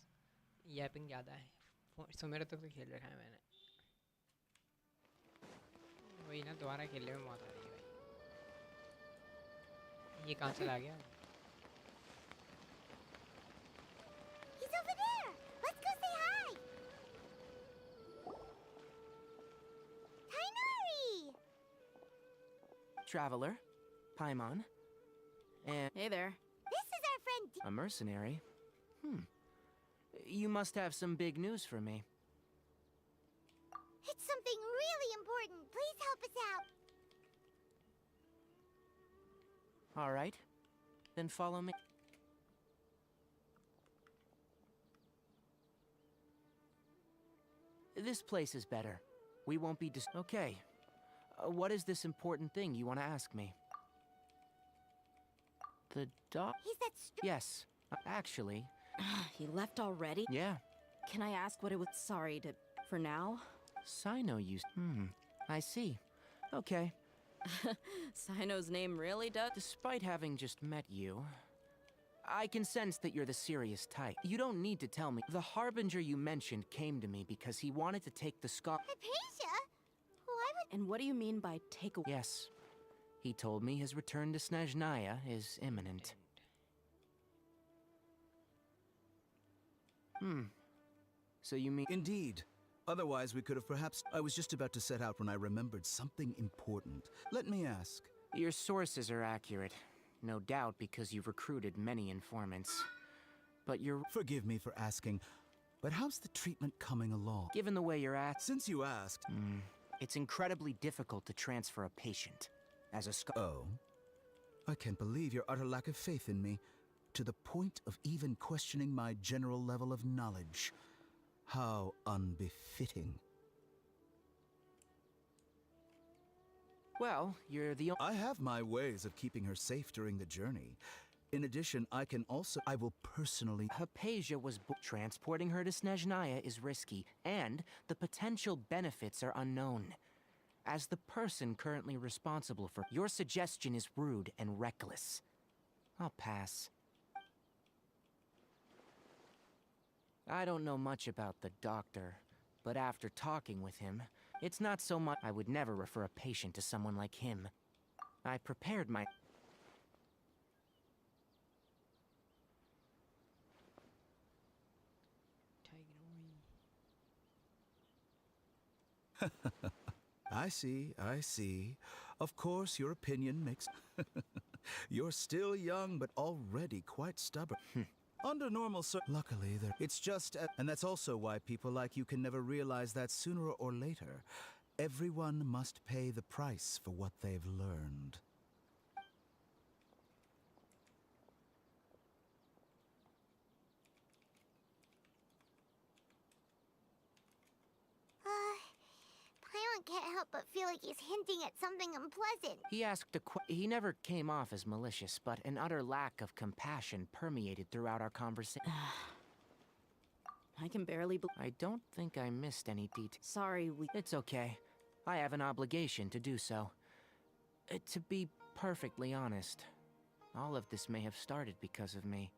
Yaping ज़्यादा है सुमेरु तक तो खेल रखा है मैंने वही ना दोबारा खेलने में मौत आ रही है भाई ये कहाँ चला गया
He's over there. Let's go say hi. Tainari.
Traveler, Paimon, and...
Hey there.
This is our friend
A mercenary? You must have some big news for me.
It's something really important. Please help us out.
All right. Then follow me. This place is better. We won't be Okay. What is this important thing you want to ask me? The dog...
He said
Yes. Actually...
He left already?
Yeah.
Can I ask what it was? Sorry to... For now?
Sino used... I see. Okay.
Sino's name really does...
Despite having just met you, I can sense that you're the serious type. You don't need to tell me. The Harbinger you mentioned came to me because he wanted to take the
Hypatia? Why would...
And what do you mean by take away?
Yes. He told me his return to Snezhnaya is imminent. So you mean...
Indeed. Otherwise, we could have perhaps... I was just about to set out when I remembered something important. Let me ask.
Your sources are accurate. No doubt because you've recruited many informants. But you're...
Forgive me for asking, but how's the treatment coming along?
Given the way you're at...
Since you asked...
It's incredibly difficult to transfer a patient. As a
Oh? I can't believe your utter lack of faith in me, to the point of even questioning my general level of knowledge. How unbefitting.
Well, you're the...
I have my ways of keeping her safe during the journey. In addition, I will personally...
Hypatia was... Transporting her to Snezhnaya is risky, and the potential benefits are unknown. As the person currently responsible for... Your suggestion is rude and reckless. I'll pass. I don't know much about the doctor, but after talking with him, it's not so much... I would never refer a patient to someone like him. I prepared my...
I see. Of course, your opinion makes... You're still young, but already quite stubborn. Under normal Luckily, it's just... And that's also why people like you can never realize that sooner or later, everyone must pay the price for what they've learned.
Paimon can't help but feel like he's hinting at something unpleasant.
He asked He never came off as malicious, but an utter lack of compassion permeated throughout our conversation.
I can barely
I don't think I missed any details.
Sorry,
It's okay. I have an obligation to do so. To be perfectly honest, all of this may have started because of me.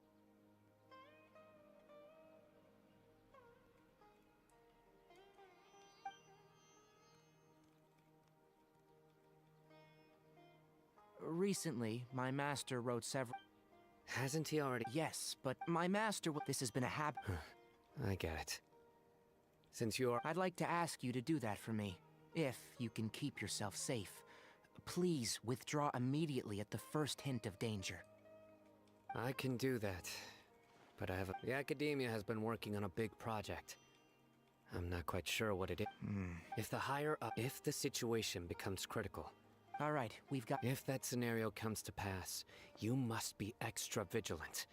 Recently, my master wrote several...
Hasn't he already?
Yes, but my master... This has been a habit...
I get it. Since you're...
I'd like to ask you to do that for me. If you can keep yourself safe. Please withdraw immediately at the first hint of danger.
I can do that. But I have a... The Academia has been working on a big project. I'm not quite sure what it is. If the higher up... If the situation becomes critical...
All right, we've got...
If that scenario comes to pass, you must be extra vigilant.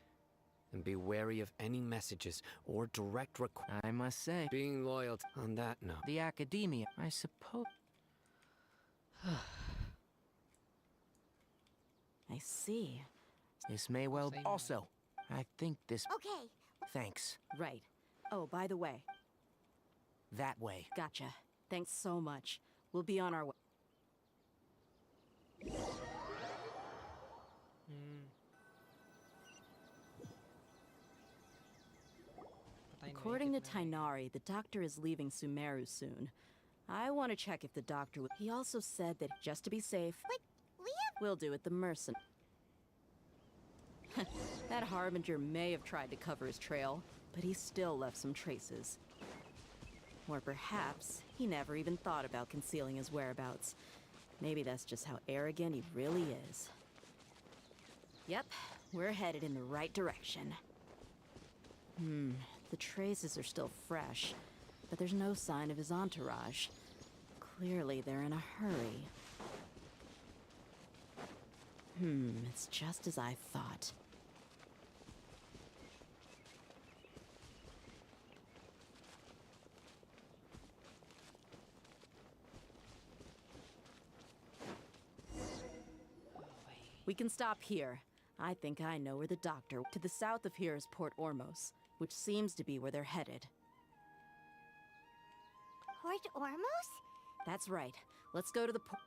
And be wary of any messages or direct requests.
I must say...
Being loyal on that note.
The Academia, I suppose...
I see.
This may well... Also, I think this...
Okay.
Thanks.
Right. Oh, by the way.
That way.
Gotcha. Thanks so much. We'll be on our way. According to Tainari, the doctor is leaving Sumeru soon. I want to check if the doctor would... He also said that just to be safe...
But
we'll do it the mercen... That Harbinger may have tried to cover his trail, but he still left some traces. Or perhaps he never even thought about concealing his whereabouts.
Maybe that's just how arrogant he really is. Yep, we're headed in the right direction. The traces are still fresh, but there's no sign of his entourage. Clearly, they're in a hurry. It's just as I thought. We can stop here. I think I know where the doctor... To the south of here is Port Ormos, which seems to be where they're headed.
Port Ormos?
That's right. Let's go to the port...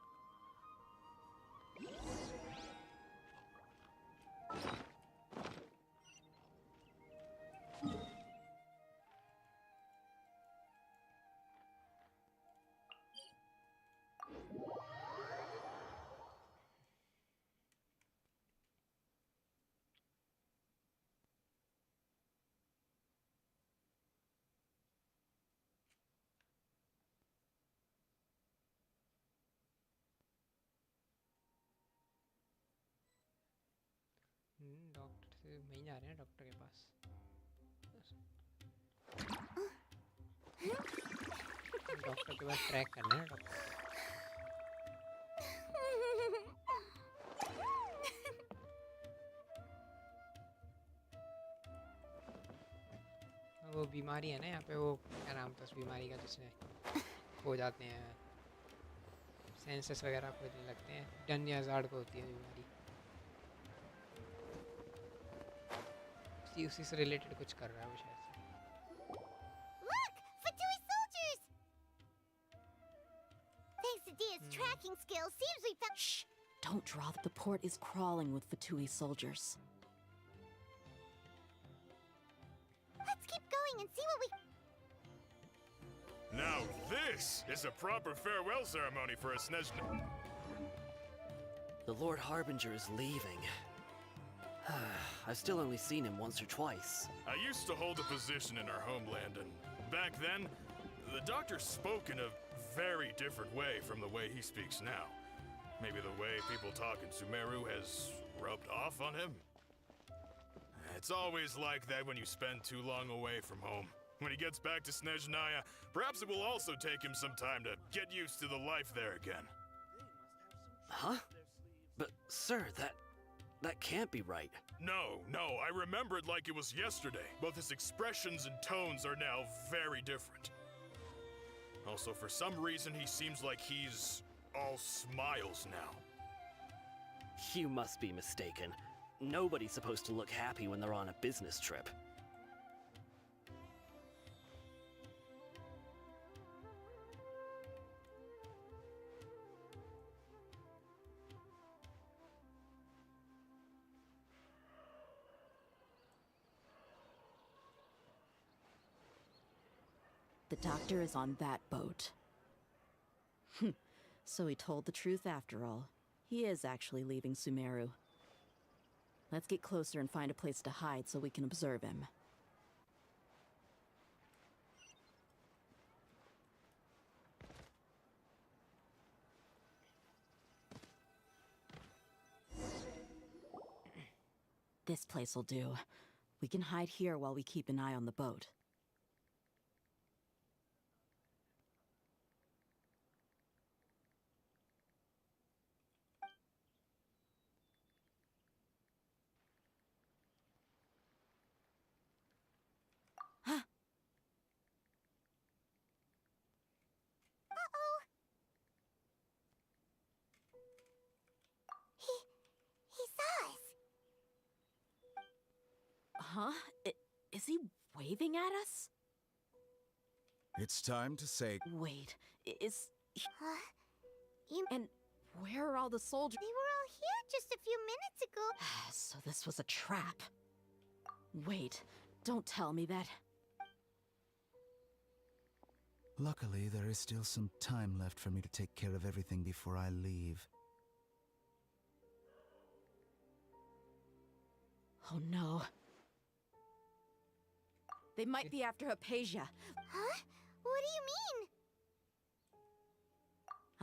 doctor से वहीं जा रहे हैं doctor के पास doctor के पास track करना है doctor वो बीमारी है ना यहाँ पे वो क्या नाम था उस बीमारी का जिसमें हो जाते हैं सेंसस वगैरह खोजने लगते हैं डन या ज़ाड़ को होती है बीमारी उसी से रिलेटेड कुछ कर रहा है वो शायद से
Look! Fatui soldiers! Thanks to Dia's tracking skills, seems we found...
Shh! Don't draw. The port is crawling with Fatui soldiers.
Let's keep going and see what we...
Now this is a proper farewell ceremony for a Snezhna.
The Lord Harbinger is leaving. I've still only seen him once or twice.
I used to hold a position in our homeland, and back then, the doctor spoke in a very different way from the way he speaks now. Maybe the way people talk in Sumeru has rubbed off on him? It's always like that when you spend too long away from home. When he gets back to Snezhnaya, perhaps it will also take him some time to get used to the life there again.
Huh? But, sir, that can't be right.
No, I remember it like it was yesterday. Both his expressions and tones are now very different. Also, for some reason, he seems like he's all smiles now.
You must be mistaken. Nobody's supposed to look happy when they're on a business trip.
The doctor is on that boat. So he told the truth after all. He is actually leaving Sumeru. Let's get closer and find a place to hide so we can observe him. This place will do. We can hide here while we keep an eye on the boat.
He saw us.
Huh? Is he waving at us?
It's time to say...
Wait, is...
Huh?
And where are all the soldiers?
They were all here just a few minutes ago.
So this was a trap. Wait, don't tell me that...
Luckily, there is still some time left for me to take care of everything before I leave.
Oh no. They might be after Hypatia.
Huh? What do you mean?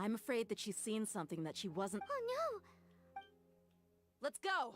I'm afraid that she's seen something that she wasn't.
Oh no!
Let's go!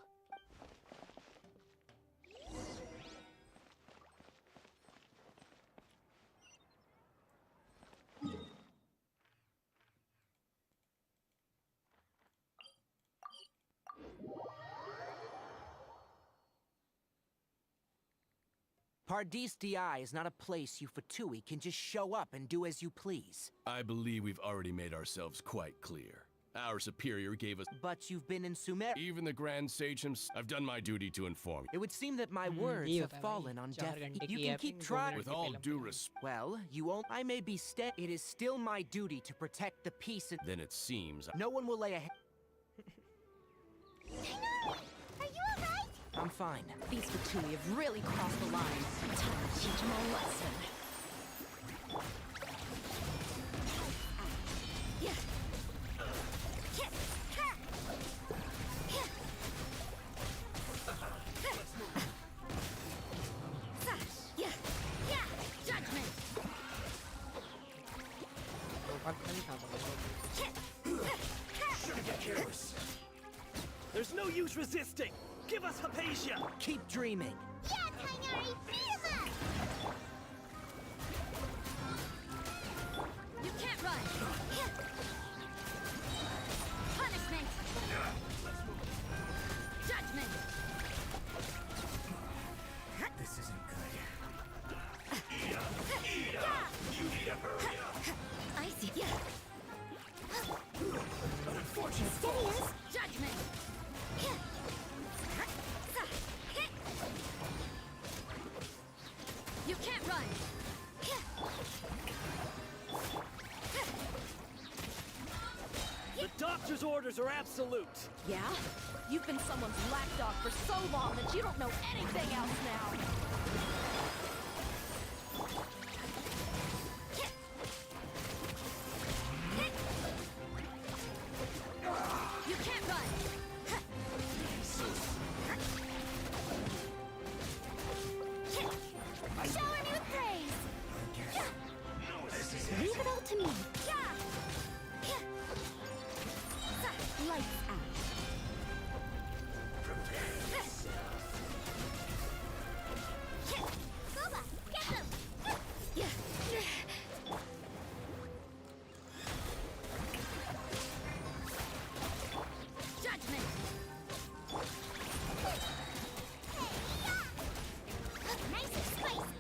Pardis Di is not a place you Fatui can just show up and do as you please.
I believe we've already made ourselves quite clear. Our superior gave us...
But you've been in Sumeru.
Even the Grand Sage himself. I've done my duty to inform.
It would seem that my words have fallen on deaf ears. You can keep trying.
With all due respect...
Well, you won't... I may be It is still my duty to protect the peace and...
Then it seems...
No one will lay a...
Are you alright?
I'm fine.
These Fatui have really crossed the line. Time to teach them a lesson.
There's no use resisting! Give us Hypatia!
Keep dreaming!
Yeah, Tainari, beat him up!
You can't run! Punishment! Judgment!
This isn't good.
You need a hurry up! I see.
Unfortunate
falls! Judgment! You can't run!
The doctor's orders are absolute!
Yeah? You've been someone's lapdog for so long that you don't know anything else now!
You can't run!
Shower me with praise! Leave it all to me. Lights out. Boba, get them!
Judgment!
Nice and spicy.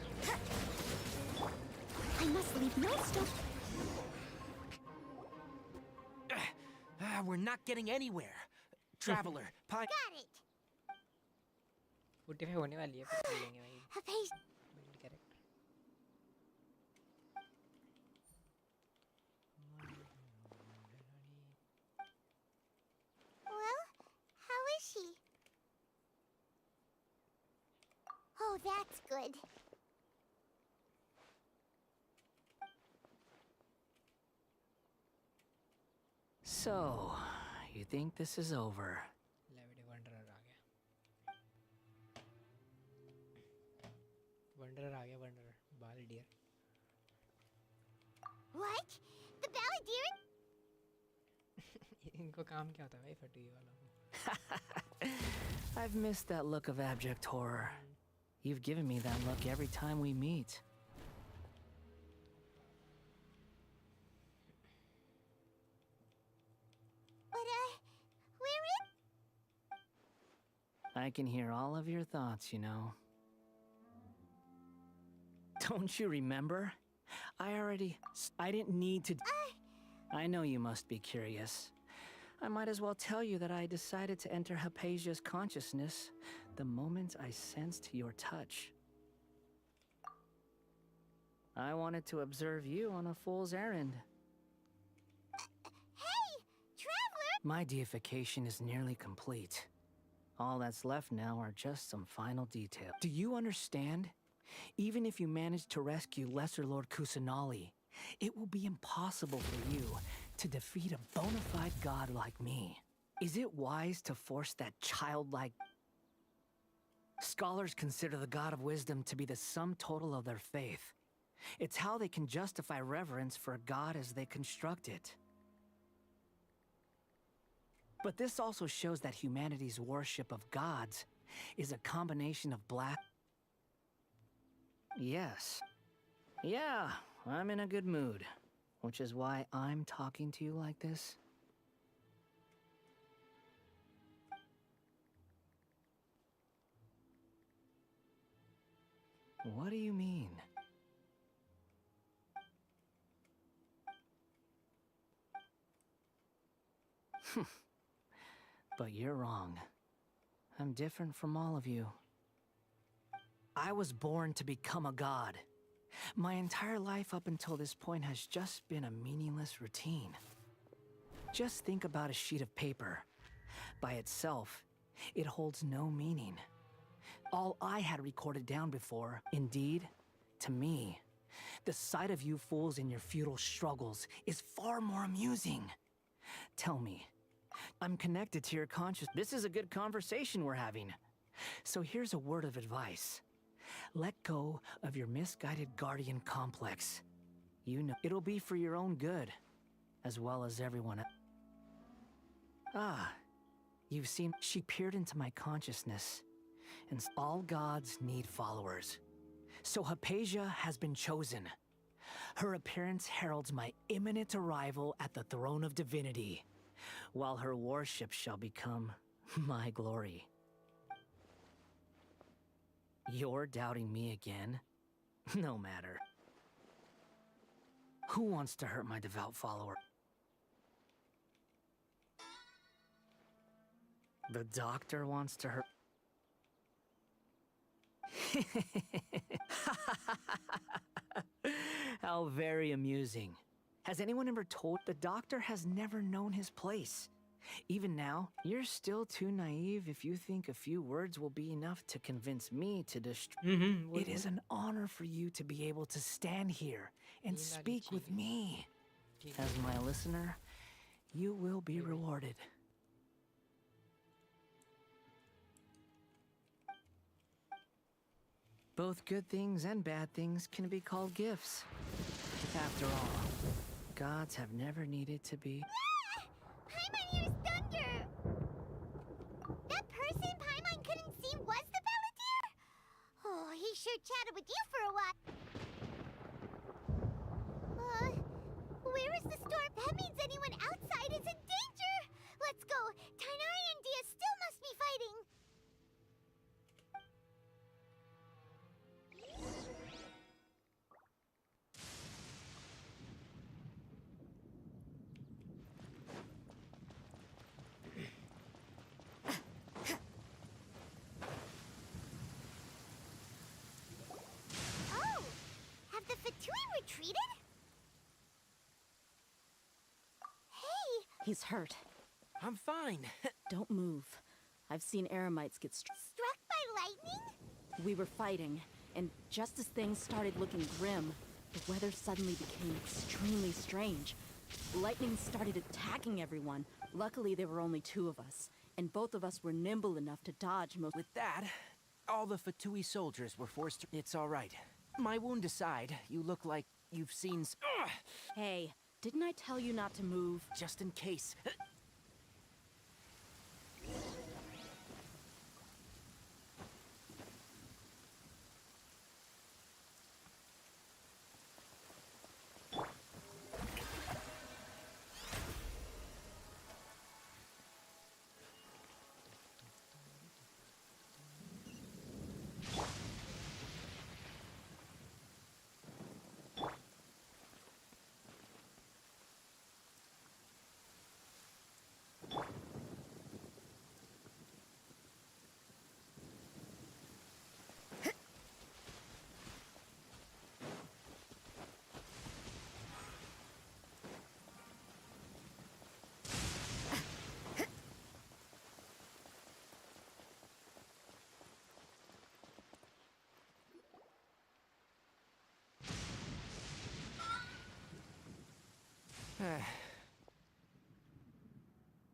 I must leave no stone.
We're not getting anywhere. Traveler,
Got it.
45 होने वाली है फिर कर लेंगे भाई
Hypatia.
build character
Well, how is she? Oh, that's good.
So, you think this is over?
Levity wanderer आ गया wanderer आ गया wanderer balladeer
What? The balladeer?
इनको काम क्या होता है भाई फटुई वालों को
I've missed that look of abject horror. You've given me that look every time we meet.
But, we're in?
I can hear all of your thoughts, you know. Don't you remember? I didn't need to... I know you must be curious. I might as well tell you that I decided to enter Hypatia's consciousness the moment I sensed your touch. I wanted to observe you on a fool's errand.
Hey, Traveler!
My deification is nearly complete. All that's left now are just some final details. Do you understand? Even if you manage to rescue Lesser Lord Kusanali, it will be impossible for you to defeat a bona fide god like me. Is it wise to force that childlike... Scholars consider the god of wisdom to be the sum total of their faith. It's how they can justify reverence for a god as they construct it. But this also shows that humanity's worship of gods is a combination of black... Yes. Yeah, I'm in a good mood, which is why I'm talking to you like this. What do you mean? But you're wrong. I'm different from all of you. I was born to become a god. My entire life up until this point has just been a meaningless routine. Just think about a sheet of paper. By itself, it holds no meaning. All I had recorded down before, indeed, to me, the sight of you fools in your futile struggles is far more amusing. Tell me, I'm connected to your conscious. This is a good conversation we're having. So here's a word of advice. Let go of your misguided guardian complex. You know, it'll be for your own good, as well as everyone else. Ah, you've seen, she peered into my consciousness, and all gods need followers. So Hypatia has been chosen. Her appearance heralds my imminent arrival at the throne of divinity, while her worship shall become my glory. You're doubting me again? No matter. Who wants to hurt my devout follower? The doctor wants to hurt... How very amusing. Has anyone ever told... The doctor has never known his place. Even now, you're still too naive if you think a few words will be enough to convince me to destroy... It is an honor for you to be able to stand here and speak with me. As my listener, you will be rewarded. Both good things and bad things can be called gifts. After all, gods have never needed to be...
Paimon hears thunder! That person Paimon couldn't see was the Palantir? Oh, he sure chatted with you for a while. Where is the storm? That means anyone outside is in danger! Let's go! Tighnari and Dia still must be fighting! Oh! Have the Fatui retreated? Hey!
He's hurt. I'm fine.
Don't move. I've seen Eremites get
Struck by lightning?
We were fighting, and just as things started looking grim, the weather suddenly became extremely strange. Lightning started attacking everyone. Luckily, there were only two of us, and both of us were nimble enough to dodge most...
With that, all the Fatui soldiers were forced to... It's all right. My wound aside, you look like you've seen... Ugh!
Hey, didn't I tell you not to move?
Just in case.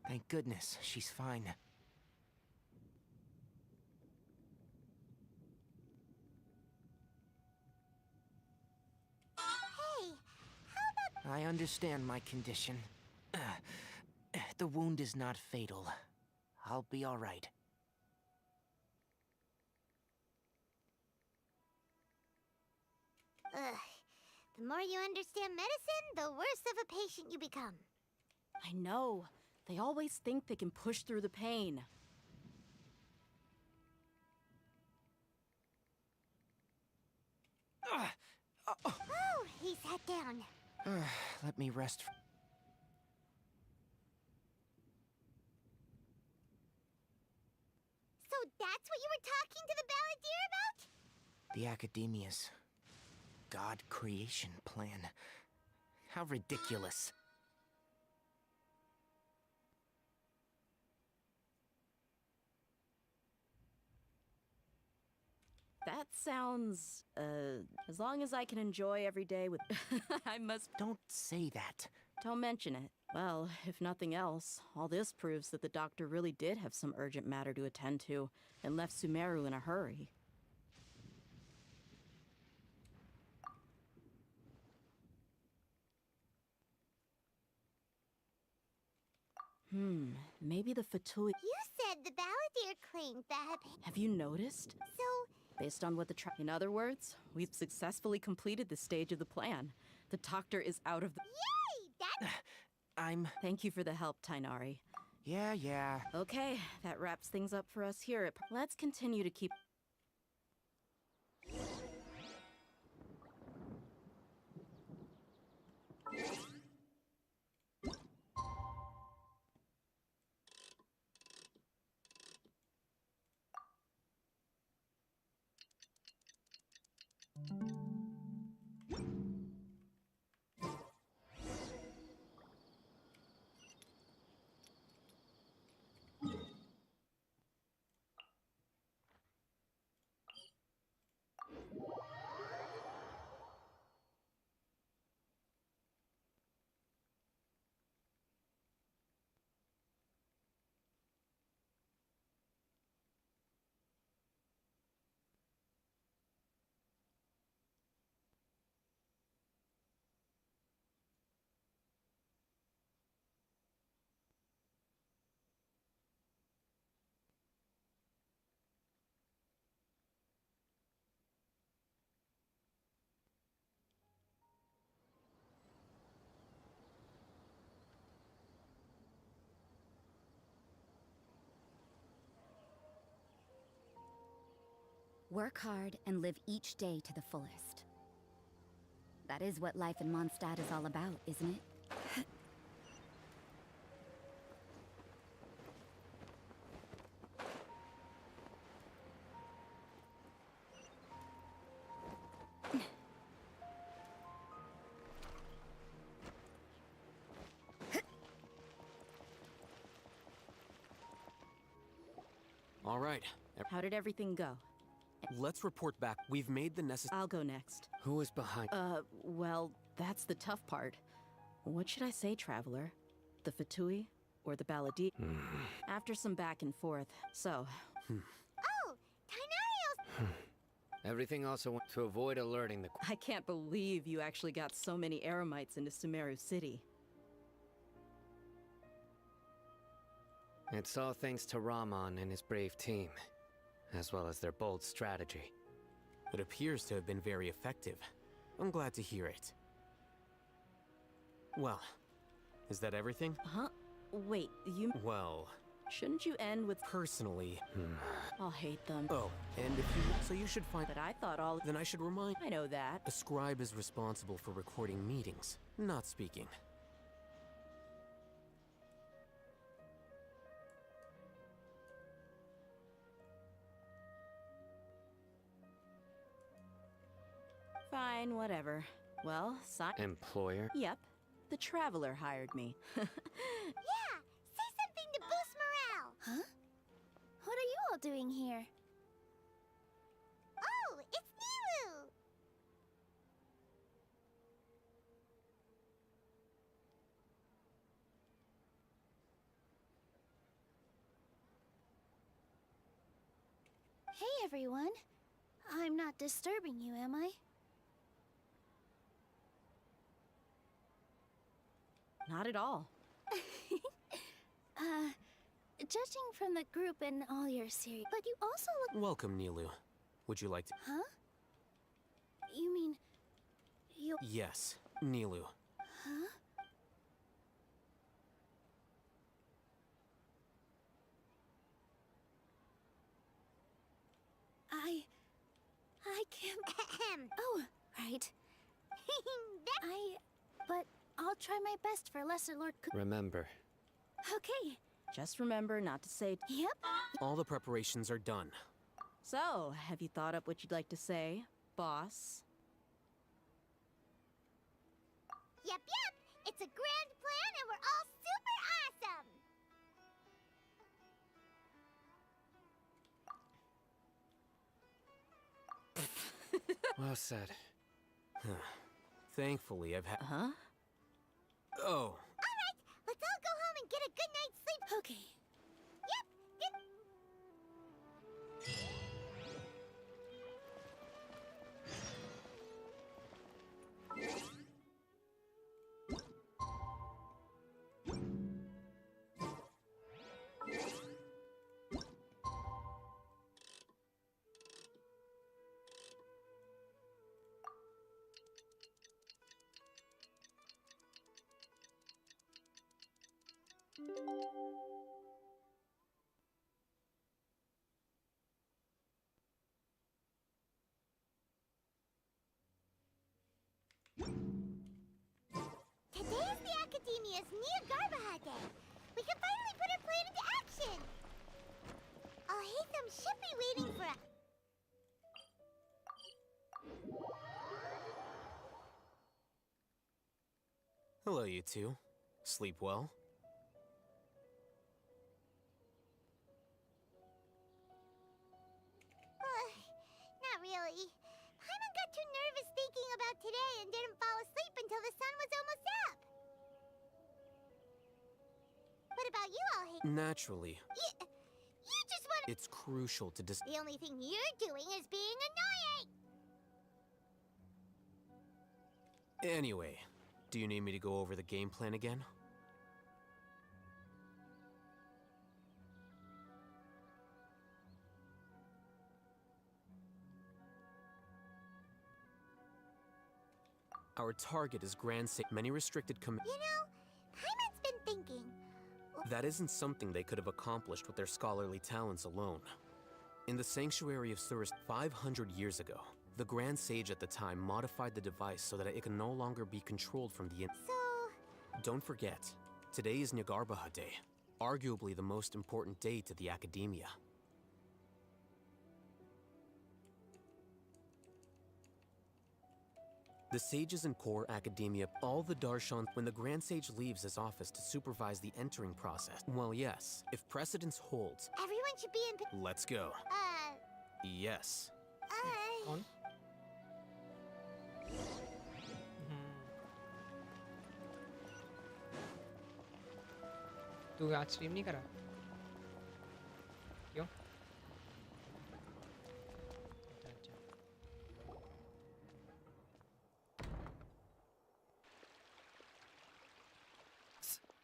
Thank goodness, she's fine.
Hey, how about...
I understand my condition. The wound is not fatal. I'll be all right.
Ugh. The more you understand medicine, the worse of a patient you become.
I know. They always think they can push through the pain.
Oh, he sat down.
Let me rest.
So that's what you were talking to the balladeer about?
The Academia's God creation plan. How ridiculous.
That sounds, as long as I can enjoy every day with... I must...
Don't say that.
Don't mention it. Well, if nothing else, all this proves that the doctor really did have some urgent matter to attend to, and left Sumeru in a hurry. Maybe the Fatui...
You said the balladeer claimed that...
Have you noticed?
So...
Based on what the In other words, we've successfully completed this stage of the plan. The doctor is out of the...
Yay! That's...
Thank you for the help, Tainari.
Yeah.
Okay, that wraps things up for us here at... Let's continue to keep...
Work hard and live each day to the fullest. That is what life in Mondstadt is all about, isn't it?
All right.
How did everything go?
Let's report back. We've made the necessary...
I'll go next.
Who is behind?
Well, that's the tough part. What should I say, Traveler? The Fatui or the Balladeer? After some back and forth, so...
Oh! Tainarios!
Everything also went to avoid alerting the...
I can't believe you actually got so many Eremites into Sumeru City.
It's all thanks to Rahman and his brave team, as well as their bold strategy.
It appears to have been very effective. I'm glad to hear it. Well, is that everything?
Huh? Wait, you...
Well...
Shouldn't you end with...
Personally...
I'll hate them.
Oh, and if you... So you should find...
But I thought all...
Then I should remind...
I know that.
A scribe is responsible for recording meetings, not speaking.
Fine, whatever. Well,
Employer?
Yep. The Traveler hired me.
Yeah! Say something to boost morale!
Huh? What are you all doing here?
Oh, it's Nilu!
Hey, everyone. I'm not disturbing you, am I?
Not at all.
Judging from the group and all your series, but you also look.
Welcome, Nilu. Would you like to?
Huh? You mean you?
Yes, Nilu.
Huh? I can't. Oh, right. But I'll try my best for Lesser Lord.
Remember.
Okay.
Just remember not to say.
Yep.
All the preparations are done.
So, have you thought up what you'd like to say, boss?
Yep. It's a grand plan and we're all super awesome.
Well said.
Thankfully, I've had.
Huh?
Oh.
All right, let's all go home and get a good night's sleep.
Okay.
Yep. Today is the Academia's Nvme Day. We can finally put our plan into action. Our Hatham should be waiting for us.
Hello, you two. Sleep well?
Not really. Paimon got too nervous thinking about today and didn't fall asleep until the sun was almost up. What about you all, Hatham?
Naturally.
You just want to...
It's crucial to
The only thing you're doing is being annoying.
Anyway, do you need me to go over the game plan again? Our target is Grand Sa- many restricted
You know, Paimon's been thinking.
That isn't something they could have accomplished with their scholarly talents alone. In the Sanctuary of Surus 500 years ago, the Grand Sage at the time modified the device so that it can no longer be controlled from the
So...
Don't forget, today is Ngarbaha Day, arguably the most important day to the Academia. The sages in core academia, all the Darshan, when the Grand Sage leaves his office to supervise the entering process. Well, yes, if precedence holds,
Everyone should be in...
let's go. Yes.
On? तू आज stream नहीं करा क्यों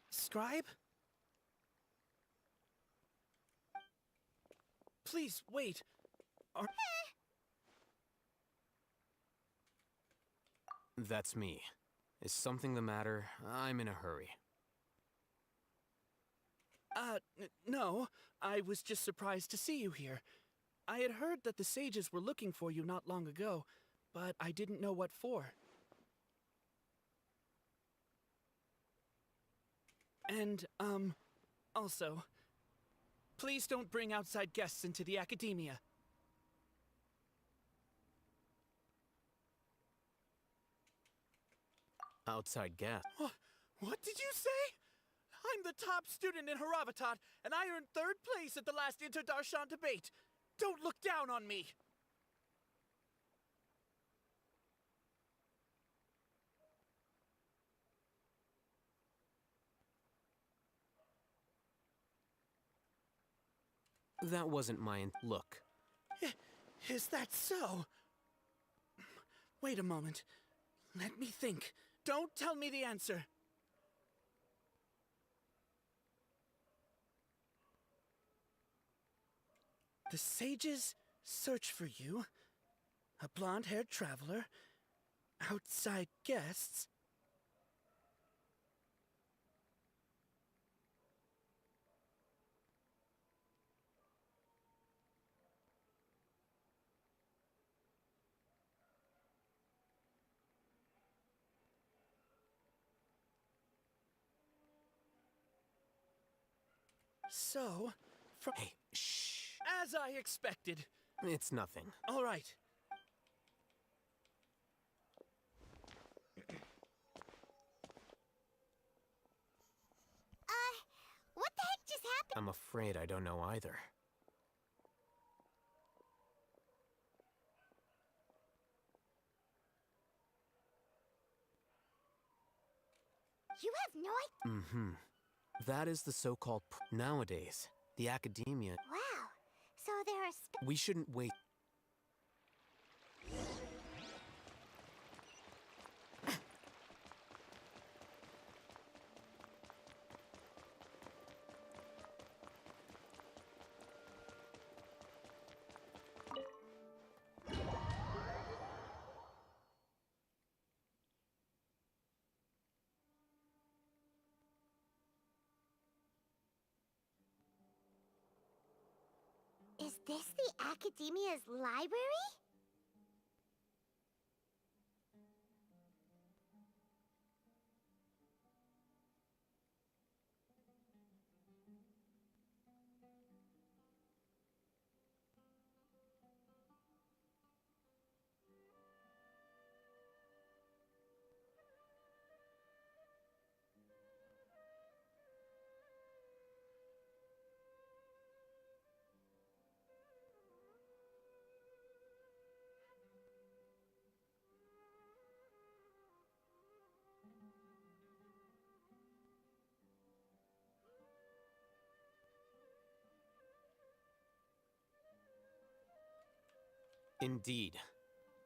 Scribe? Please, wait.
That's me. Is something the matter? I'm in a hurry.
No. I was just surprised to see you here. I had heard that the sages were looking for you not long ago, but I didn't know what for. And, also, please don't bring outside guests into the Academia.
Outside guest?
What did you say? I'm the top student in Haravatat, and I earned 3rd place at the last Inter-Darshan debate. Don't look down on me!
That wasn't my look.
Is that so? Wait a moment. Let me think. Don't tell me the answer. The sages search for you. A blonde-haired traveler. Outside guests. So, from...
Hey, shh.
As I expected.
It's nothing.
All right.
What the heck just happened?
I'm afraid I don't know either.
You have no idea.
Mm-hmm. That is the so-called nowadays, the academia.
Wow. So there are
We shouldn't wait.
Is this the Academia's library?
Indeed.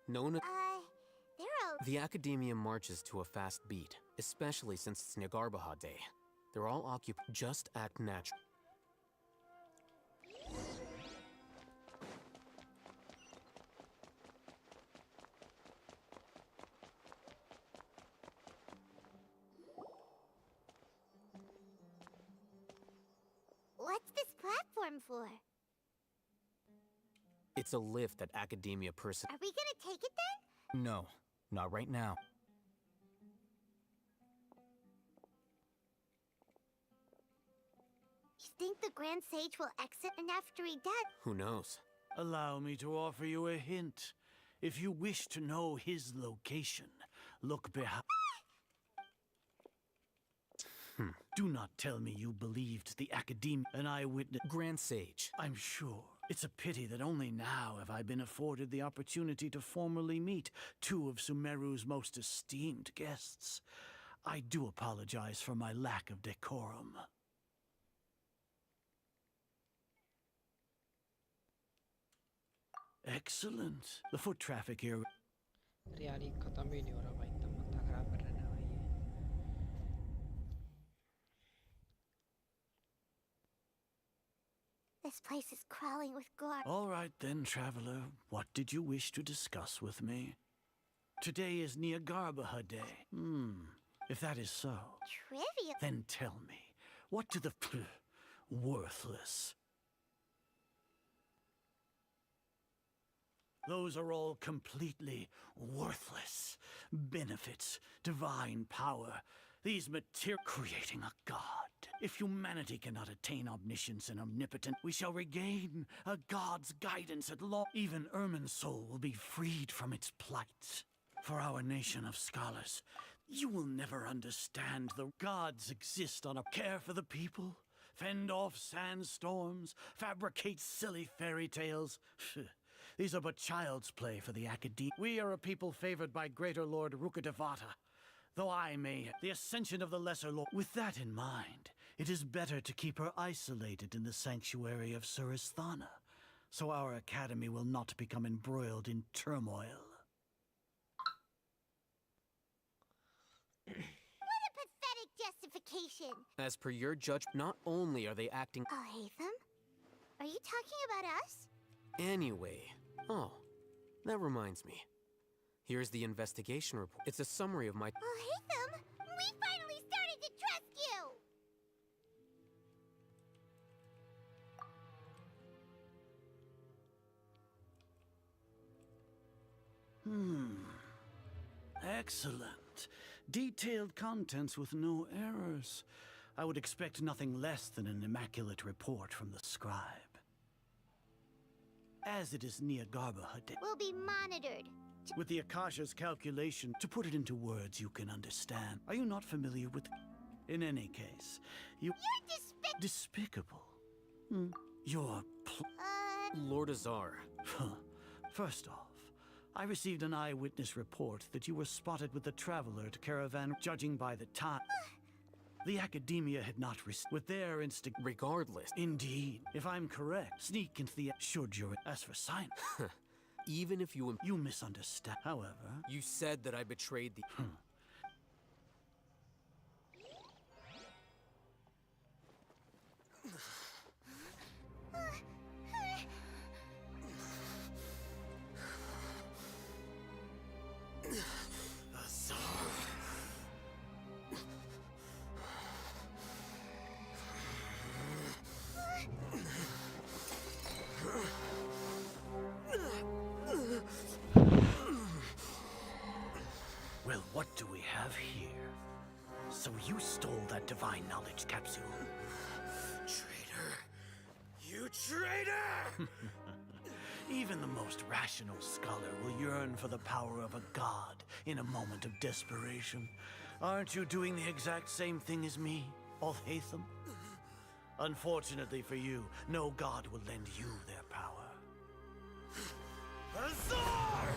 Known
They're all...
The Academia marches to a fast beat, especially since it's Nagarbaha Day. They're all occupied. Just act natural.
What's this platform for?
It's a lift that Academia person.
Are we gonna take it then?
No, not right now.
You think the Grand Sage will exit and after he does?
Who knows?
Allow me to offer you a hint. If you wish to know his location, look behind. Do not tell me you believed the Academia an eyewitness.
Grand Sage.
I'm sure. It's a pity that only now have I been afforded the opportunity to formally meet two of Sumeru's most esteemed guests. I do apologize for my lack of decorum. Excellent. The foot traffic here.
यार खत्म ही नहीं हो रहा भाई, इतना माथा खराब कर रहा है भाई ये.
This place is crawling with gore.
All right then, traveler. What did you wish to discuss with me? Today is Niagarbaha Day. If that is so,
Trivial.
then tell me, what do the worthless? Those are all completely worthless. Benefits, divine power, these material creating a god. If humanity cannot attain omniscience and omnipotence, we shall regain a god's guidance at law. Even Ermin's soul will be freed from its plight. For our nation of scholars, you will never understand the gods exist on a care for the people, fend off sandstorms, fabricate silly fairy tales. These are but child's play for the Academia. We are a people favored by Greater Lord Rukkhadevata, though I may the ascension of the Lesser Lord. With that in mind, it is better to keep her isolated in the sanctuary of Suristhana, so our academy will not become embroiled in turmoil.
What a pathetic justification.
As per your judge, not only are they acting...
Oh, Hatham? Are you talking about us?
Anyway, oh, that reminds me. Here's the investigation report. It's a summary of my...
Oh, Haytham! We finally started to trust you!
Excellent. Detailed contents with no errors. I would expect nothing less than an immaculate report from the scribe. As it is near Garbahade,
We'll be monitored.
with the Akasha's calculation, to put it into words you can understand. Are you not familiar with... In any case, You're despicable. You're
Lord Azar.
First off, I received an eyewitness report that you were spotted with the traveler to caravan. Judging by the time, the Academia had not with their instinct.
Regardless.
Indeed. If I'm correct, sneak into the... Should you... As for sign...
Even if you...
You misunderstand. However...
You said that I betrayed the...
Well, what do we have here? So you stole that divine knowledge capsule?
Traitor! You traitor!
Even the most rational scholar will yearn for the power of a god in a moment of desperation. Aren't you doing the exact same thing as me, Alhaitham? Unfortunately for you, no god will lend you their power.
Azar!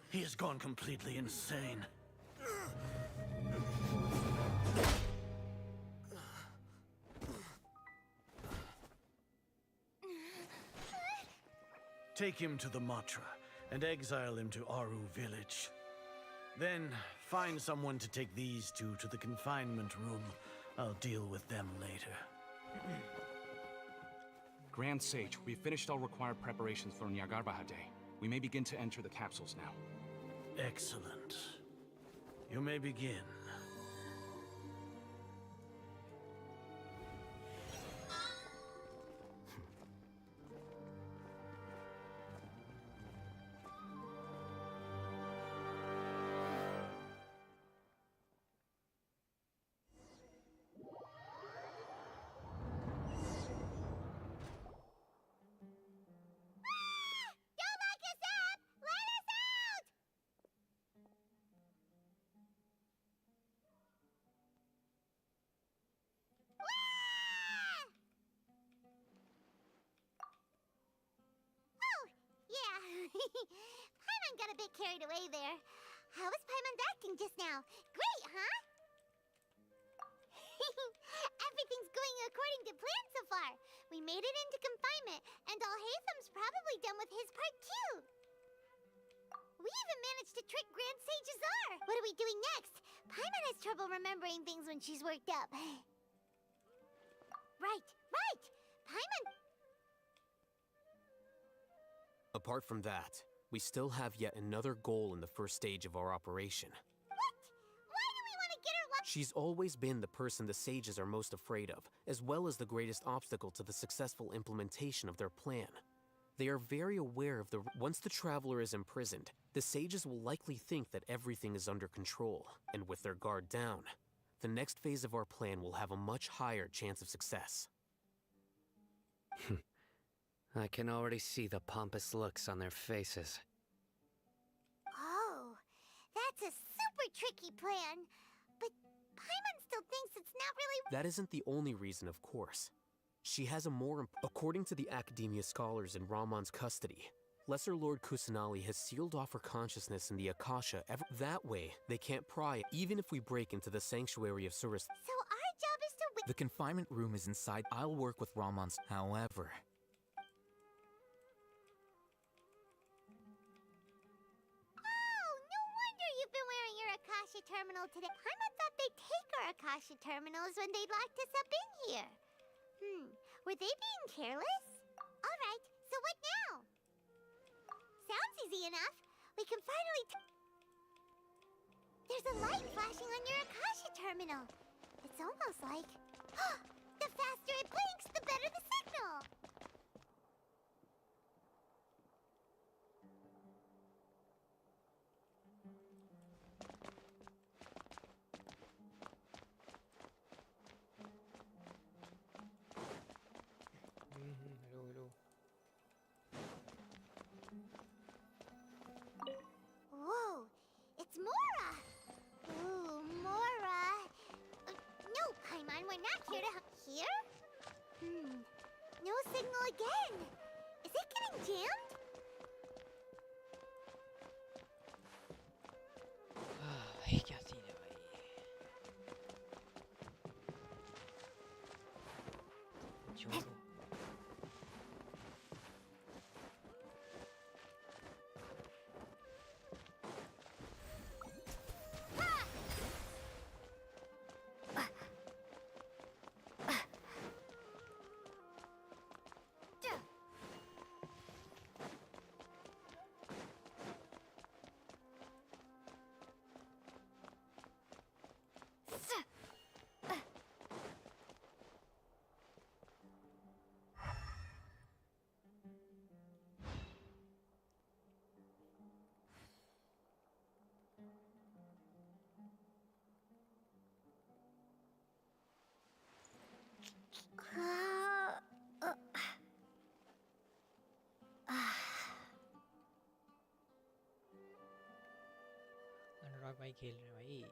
He has gone completely insane. Take him to the Matra and exile him to Aru village. Then find someone to take these two to the confinement room. I'll deal with them later.
Grand Sage, we've finished all required preparations for Nyagarbahade. We may begin to enter the capsules now.
Excellent. You may begin.
Paimon got a bit carried away there. How was Paimon's acting just now? Great, huh? Everything's going according to plan so far. We made it into confinement, and Alhaitham's probably done with his part too. We even managed to trick Grand Sage Azar. What are we doing next? Paimon has trouble remembering things when she's worked up. Right. Paimon...
Apart from that, we still have yet another goal in the first stage of our operation.
What? Why do we want to get her
She's always been the person the sages are most afraid of, as well as the greatest obstacle to the successful implementation of their plan. They are very aware of the... Once the traveler is imprisoned, the sages will likely think that everything is under control, and with their guard down, the next phase of our plan will have a much higher chance of success.
I can already see the pompous looks on their faces.
Oh, that's a super tricky plan. But Paimon still thinks it's not really...
That isn't the only reason, of course. She has a more... According to the Academia scholars in Ramon's custody, Lesser Lord Kusanali has sealed off her consciousness in the Akasha. That way, they can't pry, even if we break into the sanctuary of Surus.
So our job is to...
The confinement room is inside. I'll work with Ramon's. However...
Akasha terminal today. Paimon thought they'd take our Akasha terminals when they locked us up in here. Were they being careless? All right, so what now? Sounds easy enough. We can finally There's a light flashing on your Akasha terminal. It's almost like... the faster it blinks, the better the signal!
Hello.
Whoa, it's Mora! Ooh, Mora! No, Paimon, we're not here to... Here? No signal again! Is it getting jammed?
भाई क्या scene है भाई जोरो अनुराग भाई खेल रहे हैं भाई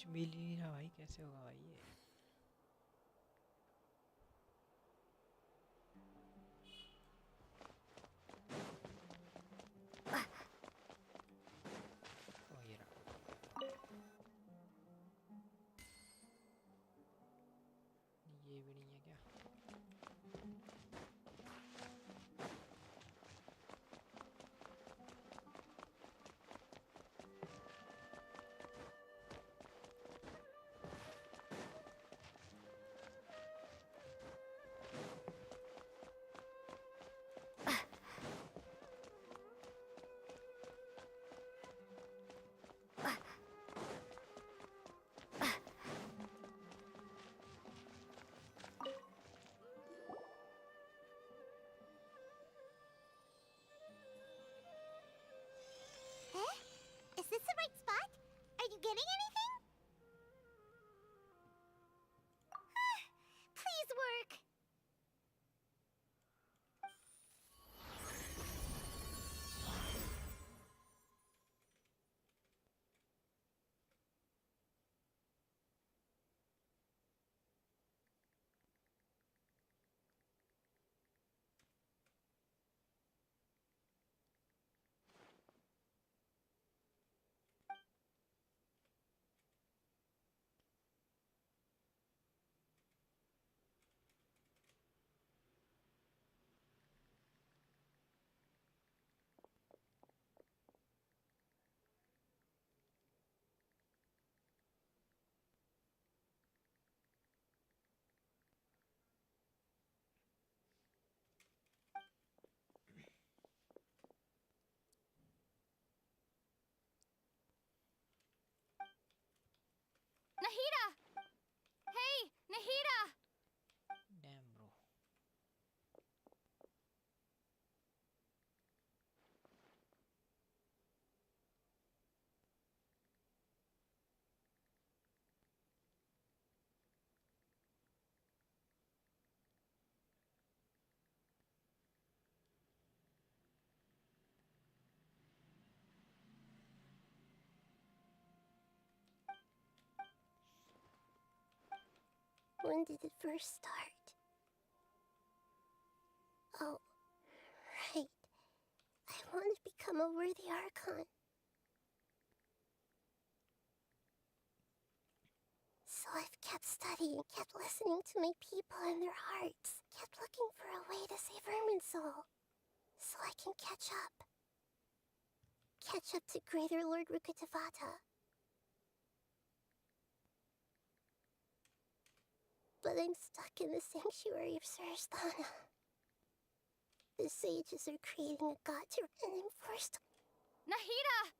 कुछ मिल ही नहीं रहा भाई, कैसे होगा भाई ये? ओ ये रहा। ये भी नहीं है क्या?
Eh? Is this the right spot? Are you getting anything? Please work.
Nahida! Hey, Nahida!
Damn bro.
When did it first start? Oh, right. I want to become a worthy Archon. So I've kept studying, kept listening to my people and their hearts, kept looking for a way to save Irminsul, so I can catch up. Catch up to Greater Lord Rukkhadevata. But I'm stuck in the sanctuary of Silverstone. The sages are creating a god to, and I'm forced to...
Nahida!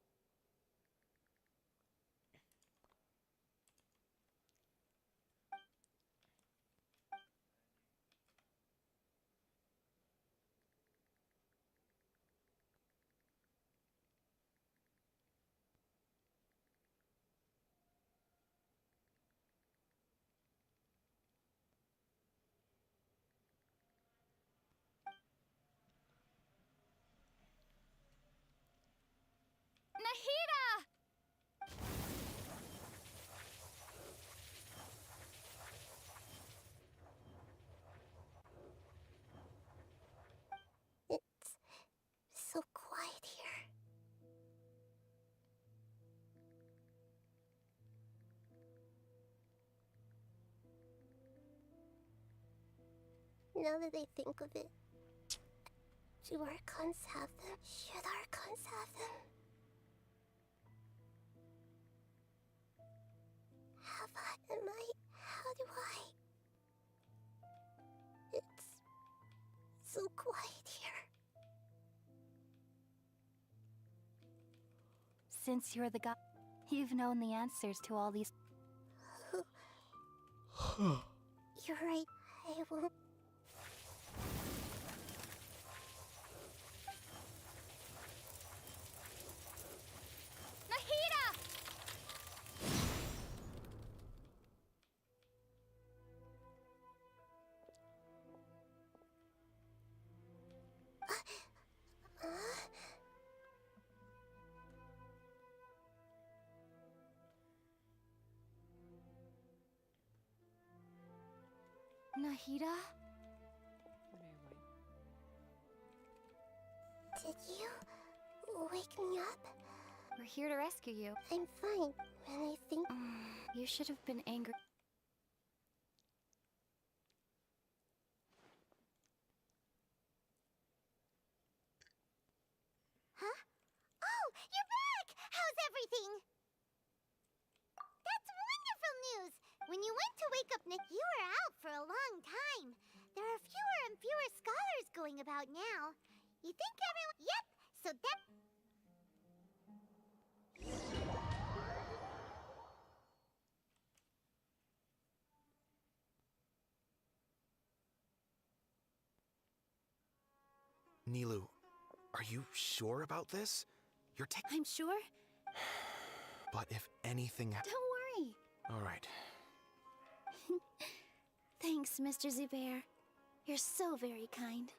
Nahida!
It's so quiet here. Now that I think of it, do Archons have them? Should Archons have them? Have I? Am I? How do I? It's so quiet here.
Since you're the god, you've known the answers to all these.
You're right. I won't.
Nahida!
Nahida?
Did you wake me up?
We're here to rescue you.
I'm fine. When I think
You should have been angry.
Huh? Oh, you're back! How's everything? That's wonderful news! When you went to wake up Nick, you were out for a long time. There are fewer and fewer scholars going about now. You think everyone... Yep, so that...
Nilu, are you sure about this? You're
I'm sure.
But if anything
Don't worry.
All right.
Thanks, Mr. Zubair. You're so very kind.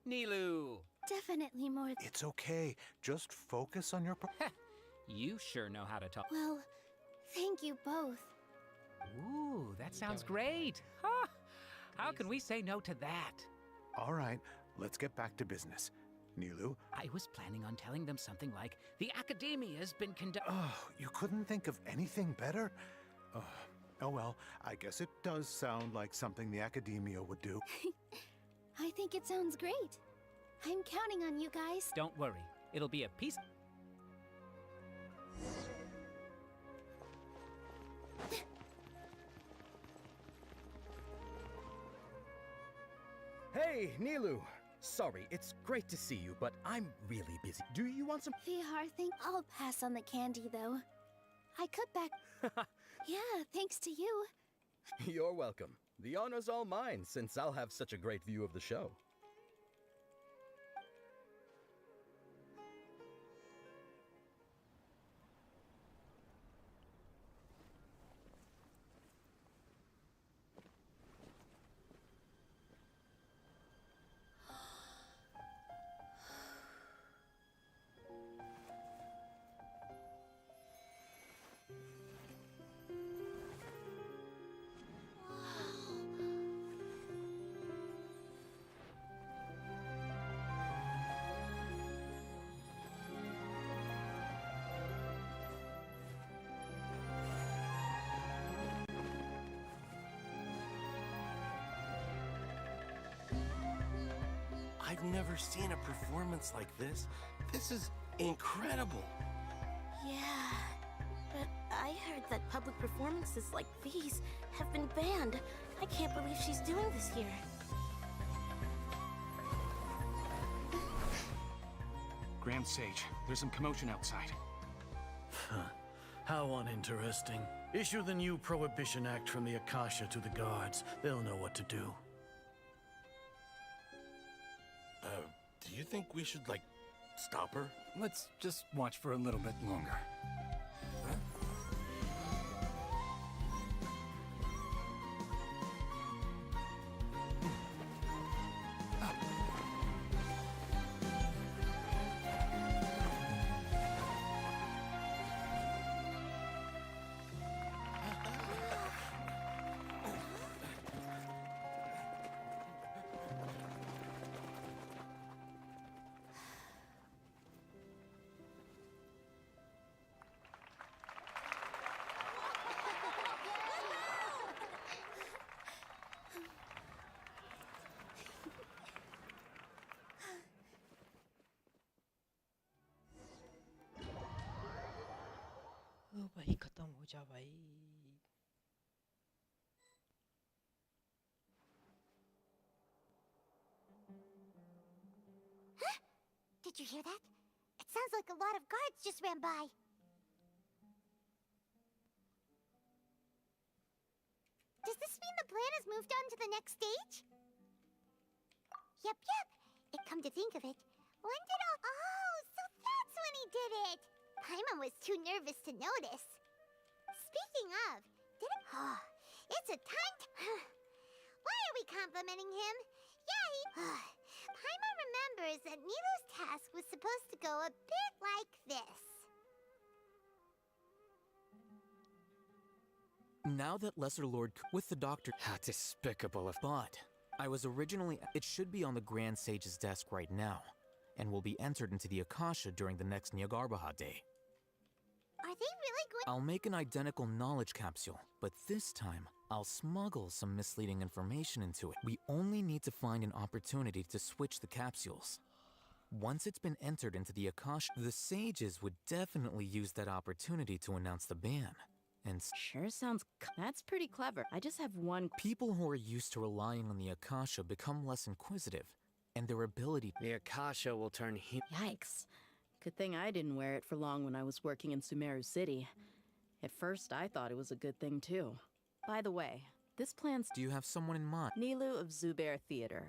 Nilu!
Definitely more.
It's okay. Just focus on your...
You sure know how to talk.
Well, thank you both.
Ooh, that sounds great. Huh? How can we say no to that?
All right, let's get back to business. Nilu?
I was planning on telling them something like, the Academia's been
Oh, you couldn't think of anything better? Oh well, I guess it does sound like something the Academia would do.
I think it sounds great. I'm counting on you guys.
Don't worry, it'll be a piece...
Hey, Nilu! Sorry, it's great to see you, but I'm really busy. Do you want some?
Vihar, I'll pass on the candy, though. I cut back... Yeah, thanks to you.
You're welcome. The honor's all mine, since I'll have such a great view of the show.
I've never seen a performance like this. This is incredible.
Yeah, but I heard that public performances like these have been banned. I can't believe she's doing this here.
Grand Sage, there's some commotion outside.
How uninteresting. Issue the new Prohibition Act from the Akasha to the guards. They'll know what to do.
Do you think we should, like, stop her?
Let's just watch for a little bit longer.
ओ भाई खत्म हो जा भाई
Huh? Did you hear that? It sounds like a lot of guards just ran by. has moved on to the next stage? Yep. It come to think of it, when did all... Oh, so that's when he did it! Paimon was too nervous to notice. Speaking of, did it... Oh, it's a time to... Why are we complimenting him? Yeah, he... Paimon remembers that Nilou's task was supposed to go a bit like this.
Now that Lesser Lord with the doctor...
How despicable of...
But I was originally... It should be on the Grand Sage's desk right now, and will be entered into the Akasha during the next Nyargarbaha Day.
Are they really going...
I'll make an identical knowledge capsule, but this time, I'll smuggle some misleading information into it. We only need to find an opportunity to switch the capsules. Once it's been entered into the Akasha, the sages would definitely use that opportunity to announce the ban. And
sure sounds... That's pretty clever. I just have one...
People who are used to relying on the Akasha become less inquisitive, and their ability...
The Akasha will turn
Yikes. Good thing I didn't wear it for long when I was working in Sumeru City. At first, I thought it was a good thing, too. By the way, this plan's...
Do you have someone in mind?
Nilou of Zubair Theater.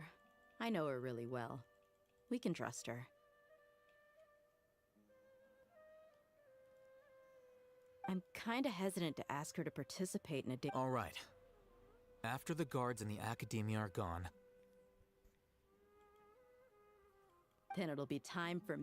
I know her really well. We can trust her. I'm kinda hesitant to ask her to participate in a day.
All right. After the guards and the academia are gone...
Then it'll be time for...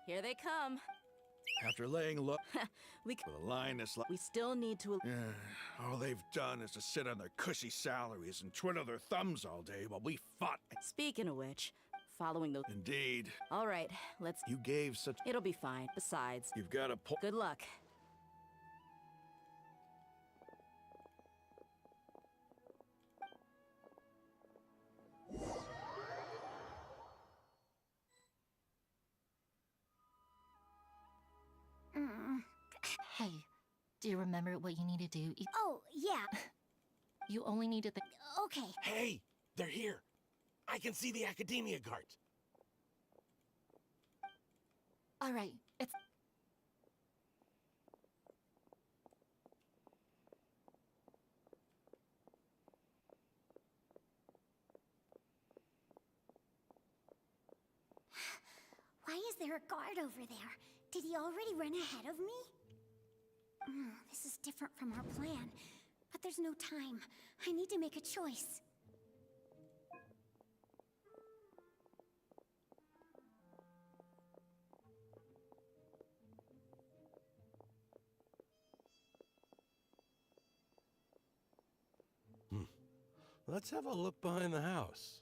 Here they come.
After laying low,
we
with a line that's like...
We still need to...
all they've done is to sit on their cushy salaries and twiddle their thumbs all day while we fought.
Speaking of which, following those...
Indeed.
All right, let's...
You gave such...
It'll be fine. Besides...
You've got to pull...
Good luck.
Hey, do you remember what you need to do?
Oh, yeah.
You only needed the...
Okay.
Hey, they're here. I can see the academia guards.
All right, it's...
Why is there a guard over there? Did he already run ahead of me? This is different from our plan, but there's no time. I need to make a choice.
Let's have a look behind the house.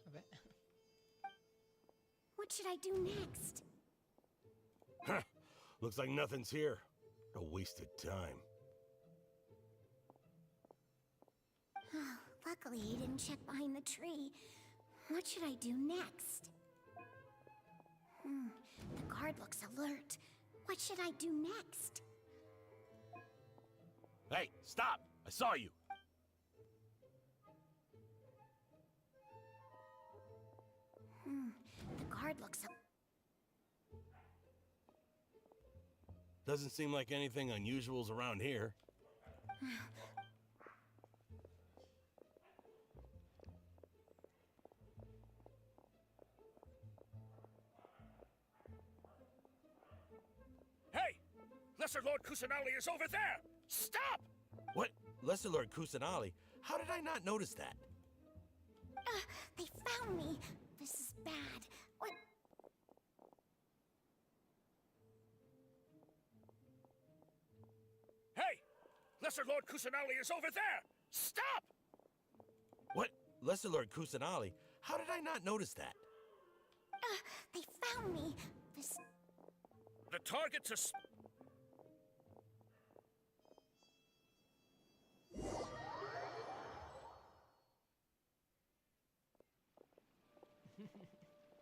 What should I do next?
Huh. Looks like nothing's here. A wasted time.
Oh, luckily he didn't check behind the tree. What should I do next? The guard looks alert. What should I do next?
Hey, stop! I saw you!
The guard looks
Doesn't seem like anything unusual's around here.
Hey! Lesser Lord Kusanali is over there! Stop!
What? Lesser Lord Kusanali? How did I not notice that?
They found me. This is bad. What?
Hey! Lesser Lord Kusanali is over there! Stop!
What? Lesser Lord Kusanali? How did I not notice that?
They found me. This...
The target's a...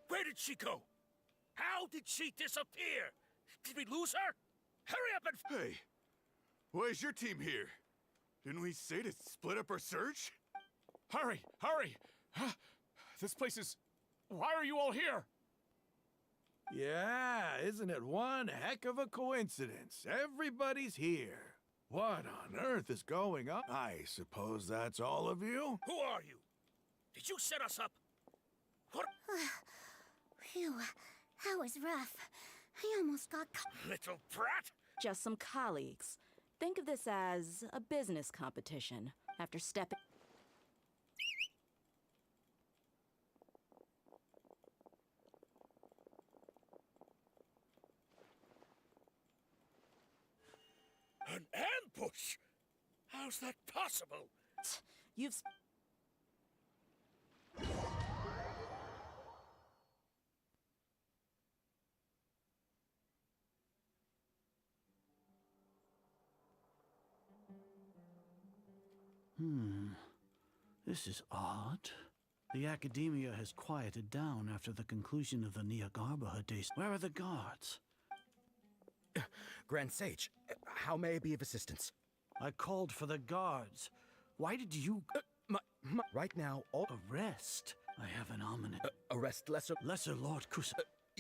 Where did she go? How did she disappear? Did we lose her? Hurry up and...
Hey, why is your team here? Didn't we say to split up our search?
Hurry! Hurry! Huh? This place is...
Why are you all here?
Yeah, isn't it one heck of a coincidence? Everybody's here. What on earth is going on? I suppose that's all of you?
Who are you? Did you set us up? What?
Phew, that was rough. I almost got
Little brat!
Just some colleagues. Think of this as a business competition. After stepping...
An ambush? How's that possible?
You've...
This is odd. The academia has quieted down after the conclusion of the Niagarbaha days. Where are the guards?
Grand Sage, how may I be of assistance?
I called for the guards. Why did you...
right now, all...
Arrest? I have an ominous...
arrest
Lesser Lord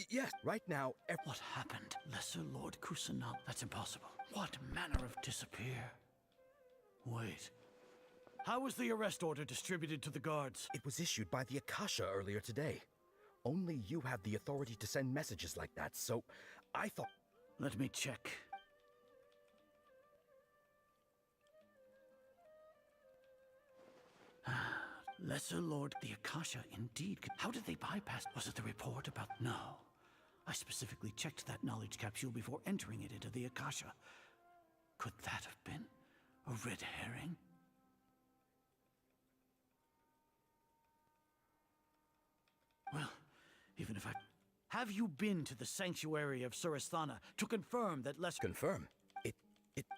yes, right now...
What happened? Lesser Lord Kusanal? That's impossible. What manner of disappear? Wait. How was the arrest order distributed to the guards?
It was issued by the Akasha earlier today. Only you have the authority to send messages like that, so I thought...
Let me check. Lesser Lord, the Akasha, indeed. How did they bypass? Was it the report about... No. I specifically checked that knowledge capsule before entering it into the Akasha. Could that have been a red herring? Well, even if I... Have you been to the sanctuary of Surasthana to confirm that
Confirm?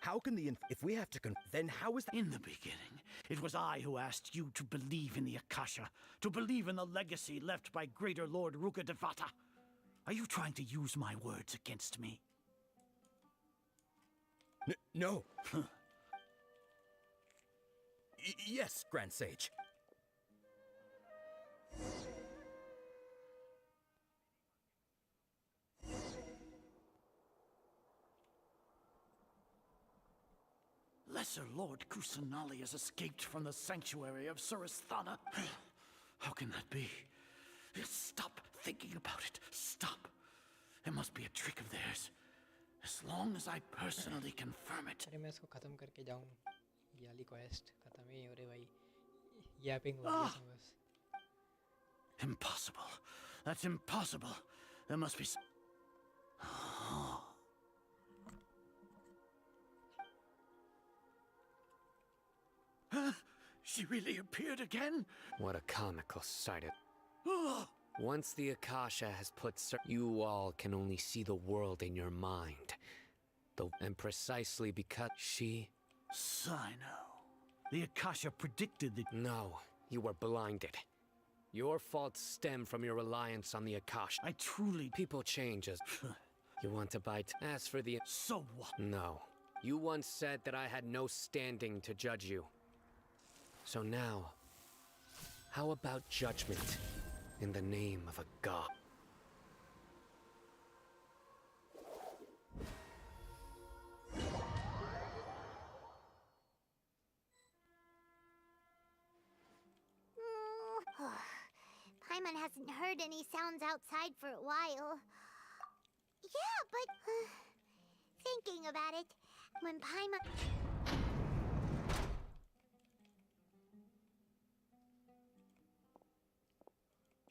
How can the... If we have to then how is that...
In the beginning, it was I who asked you to believe in the Akasha, to believe in the legacy left by Greater Lord Rukkhadevata. Are you trying to use my words against me?
No. Yes, Grand Sage.
Lesser Lord Kusanali has escaped from the sanctuary of Surasthana. How can that be? Stop thinking about it. Stop. It must be a trick of theirs. As long as I personally confirm it.
अरे मैं इसको खत्म करके जाऊं ये वाली quest खत्म ही हो रही भाई yapping हो गया सब बस
Impossible. That's impossible. There must be She really appeared again?
What a comical sight. Once the Akasha has put you all can only see the world in your mind. And precisely because she...
Sino. The Akasha predicted that...
No, you were blinded. Your faults stem from your reliance on the Akasha.
I truly...
People change as... You want to bite? As for the...
So what?
No. You once said that I had no standing to judge you. So now, how about judgment in the name of a god?
Paimon hasn't heard any sounds outside for a while. Yeah, but... thinking about it, when Paimon...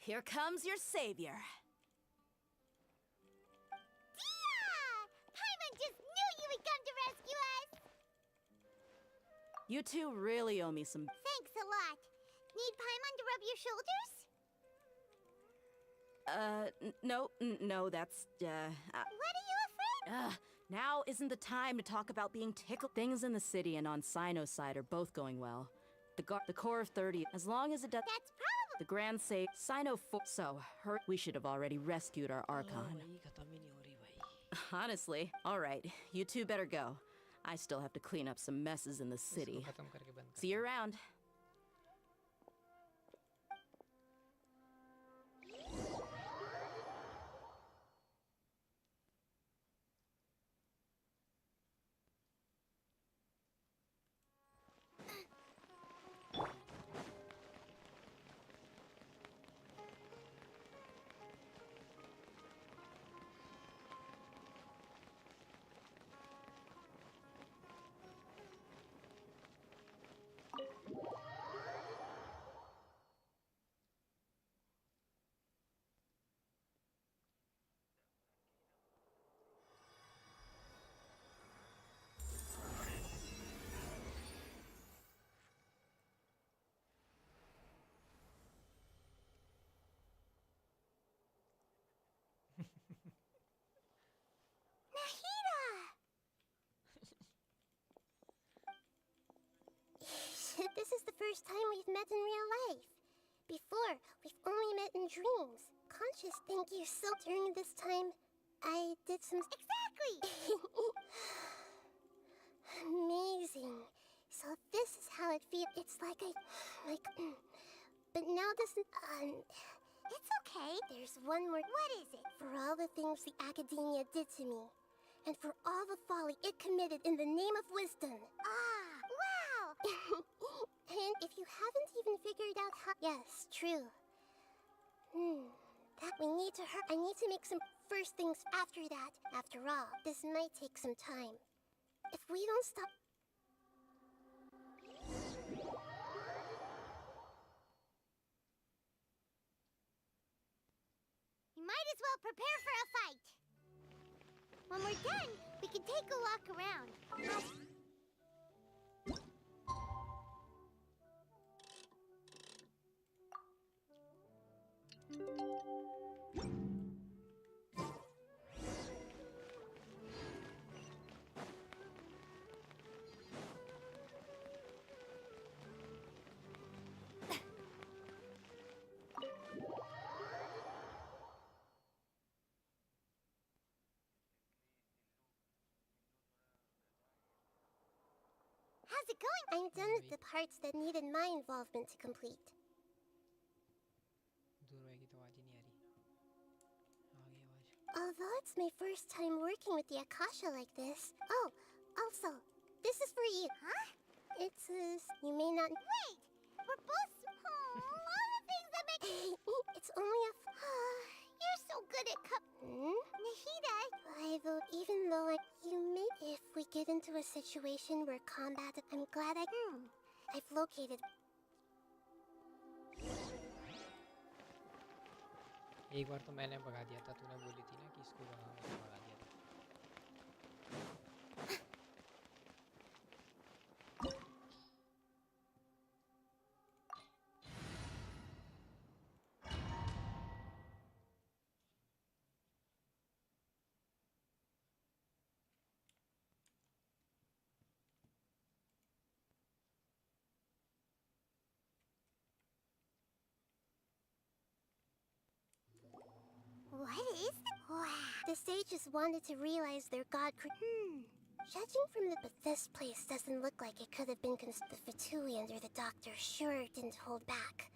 Here comes your savior.
Dia! Paimon just knew you would come to rescue us!
You two really owe me some...
Thanks a lot. Need Paimon to rub your shoulders?
No, that's,
What are you afraid?
Now isn't the time to talk about being tickled. Things in the city and on Sino's side are both going well. The core of 30, as long as it does...
That's probably...
The Grand Sage, Sino 4... So, we should have already rescued our Archon. Honestly, alright, you two better go. I still have to clean up some messes in the city. See you around.
first time we've met in real life. Before, we've only met in dreams. Conscious, thank you so. During this time, I did some. Exactly! Amazing. So this is how it feels. It's like but now this is. It's okay. There's one more. What is it? For all the things the academia did to me, and for all the folly it committed in the name of wisdom. Ah, wow! And if you haven't even figured out how. Yes, true. That we need to I need to make some first things after that. After all, this might take some time. If we don't stop. You might as well prepare for a fight. When we're done, we can take a walk around. How's it going? I'm done with the parts that needed my involvement to complete. Although it's my first time working with the Akasha like this. Oh, also, this is for you. Huh? It says you may not. Wait! We're both. All the things that make. It's only a. You're so good at Nahida. Even though you may. If we get into a situation where combat. I'm glad I've located.
एक बार तो मैंने भगा दिया था, तूने बोली थी ना कि इसको भगा, मैंने भगा दिया था।
What is it? Wow. The sages wanted to realize their god Judging from the... But this place doesn't look like it could have been the Fatui under the Doctor sure didn't hold back.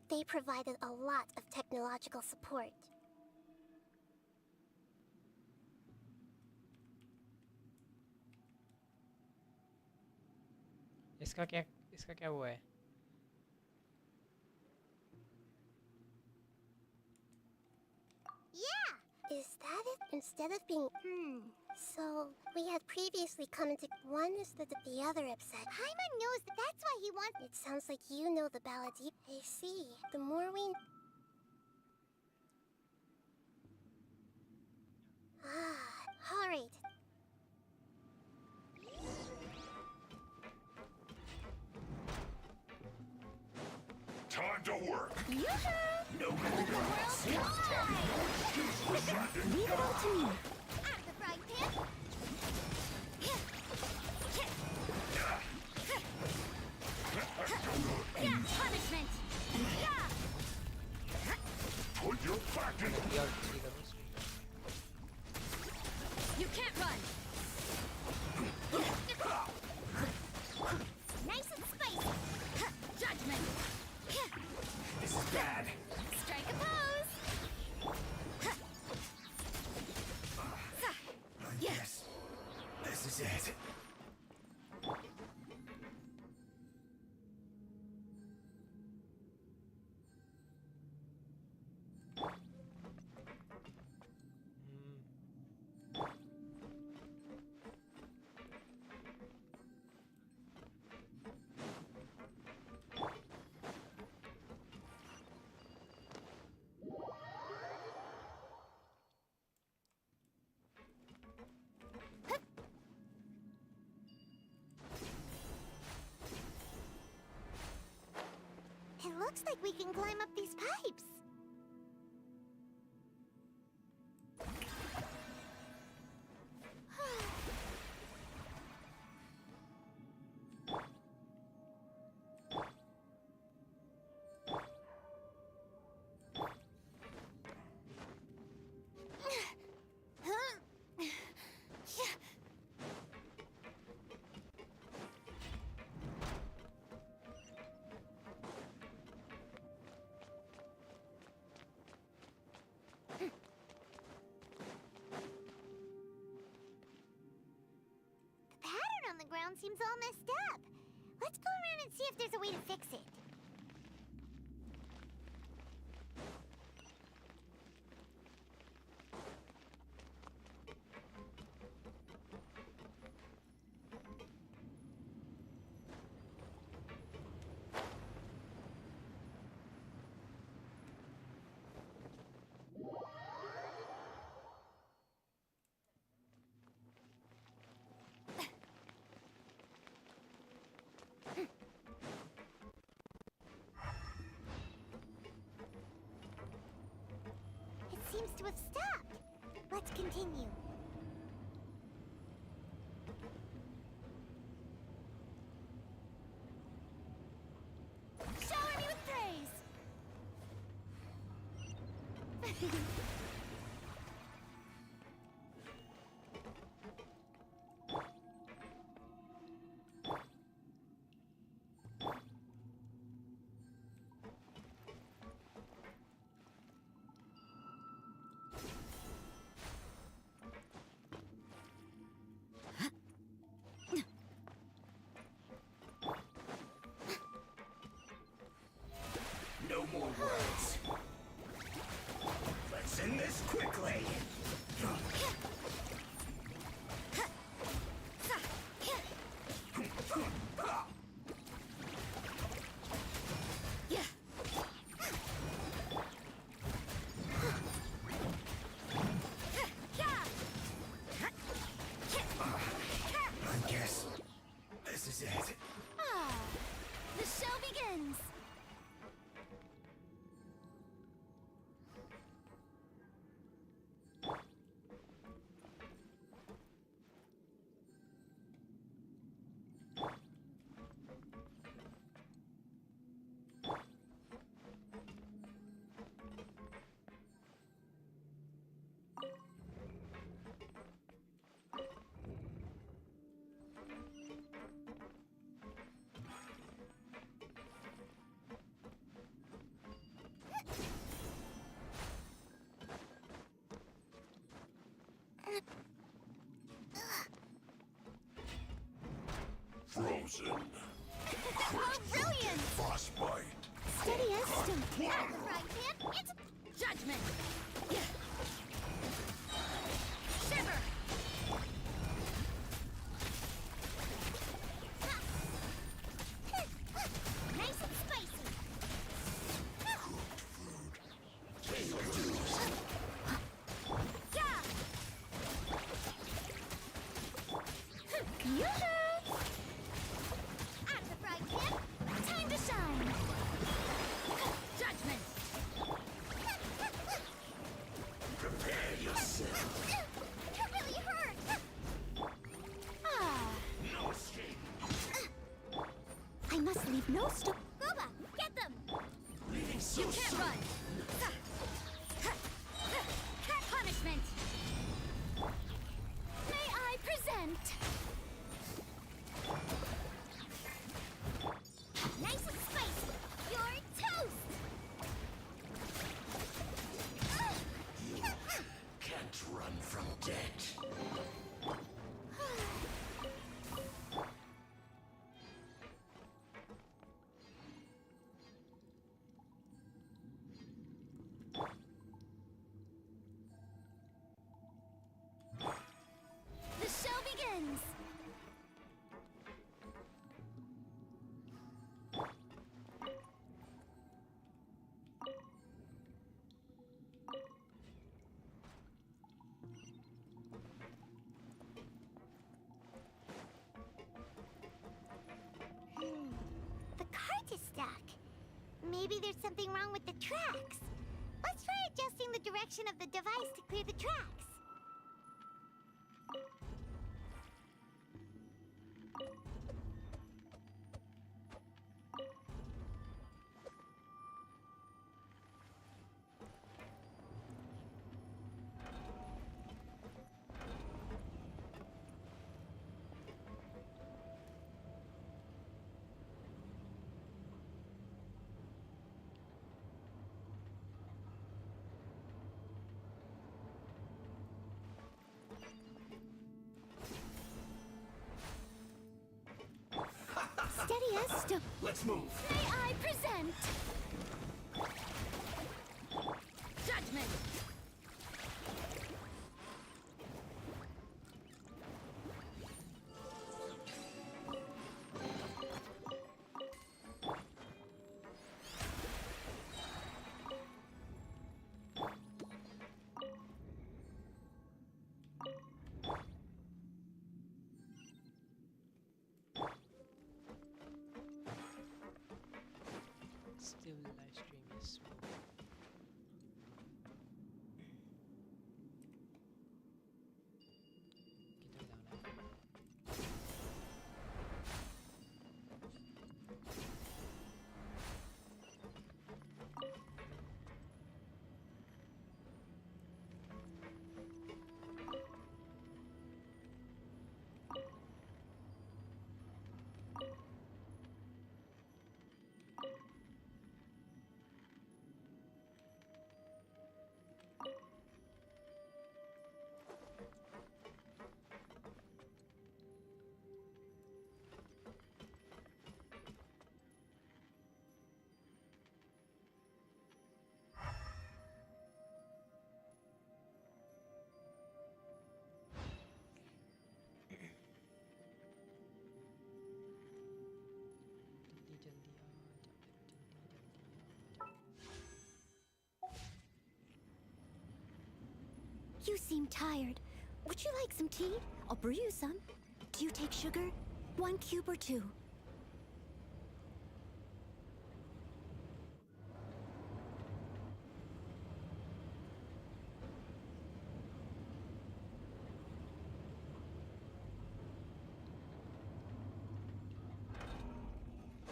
They provided a lot of technological support.
इसका क्या हुआ है?
Yeah! Is that it? Instead of being... So, we had previously come into... One is the other upset. Paimon knows that that's why he wants... It sounds like you know the Baladi. I see. The more we... Alright.
Time to work.
Yoo-hoo!
No moving else.
Leave it all to me. Out of the frying pan. Punishment.
Put your back in.
You can't run. Nice and spicy. Judgment.
This is bad.
Strike a pose.
Yes. This is it.
It looks like we can climb up these pipes. around seems all messed up. Let's go around and see if there's a way to fix it. Seems to have stopped. Let's continue. Shower me with praise.
No more words. Let's end this quickly. I guess this is it.
Ah, the show begins.
Frozen.
Oh, brilliant!
Frostbite.
Steady as stone. At the frying pan, it's judgment. Shiver. Nice and spicy. Yeah. Yoo-hoo! At the frying pan, time to shine. Judgment.
Prepare yourself.
That really hurt. Ah.
No escape.
I must leave no stone. Boba, get them.
Leaving so
You can't
soon.
run. Punishment. May I present? Nice and spicy. You're toast.
Can't run from death.
The show begins. The cart is stuck. Maybe there's something wrong with the tracks. Let's try adjusting the direction of the device to clear the tracks.
Steady.
Let's move.
May I present Judgment.
Still the live stream is small. किधर जाना है? जल्दी आ जा जल्दी आ जा।
You seem tired. Would you like some tea? I'll brew you some. Do you take sugar? 1 cube or 2?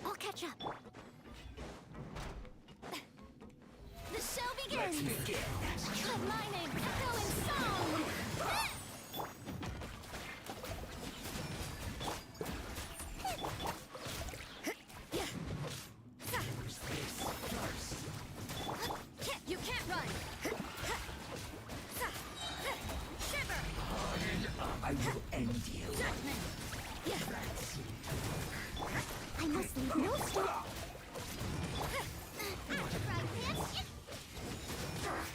I'll catch up. The show begins! Let my name echo in song! You can't run! Shiver!
I will end you.
Judgment! I must leave no stone.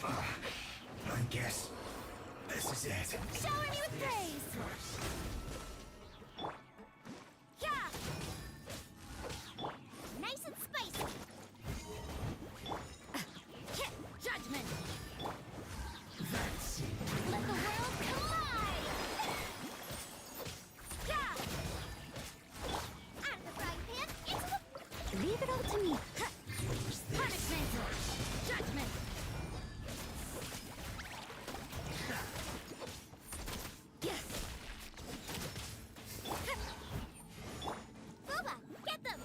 I guess this is it.
Shower me with praise. Yeah. Nice and spicy. Judgment.
That's it.
Let the world collide. Yeah. Out of the frying pan into the. Leave it all to me. Punishment. Judgment. Yes. Booba, get them.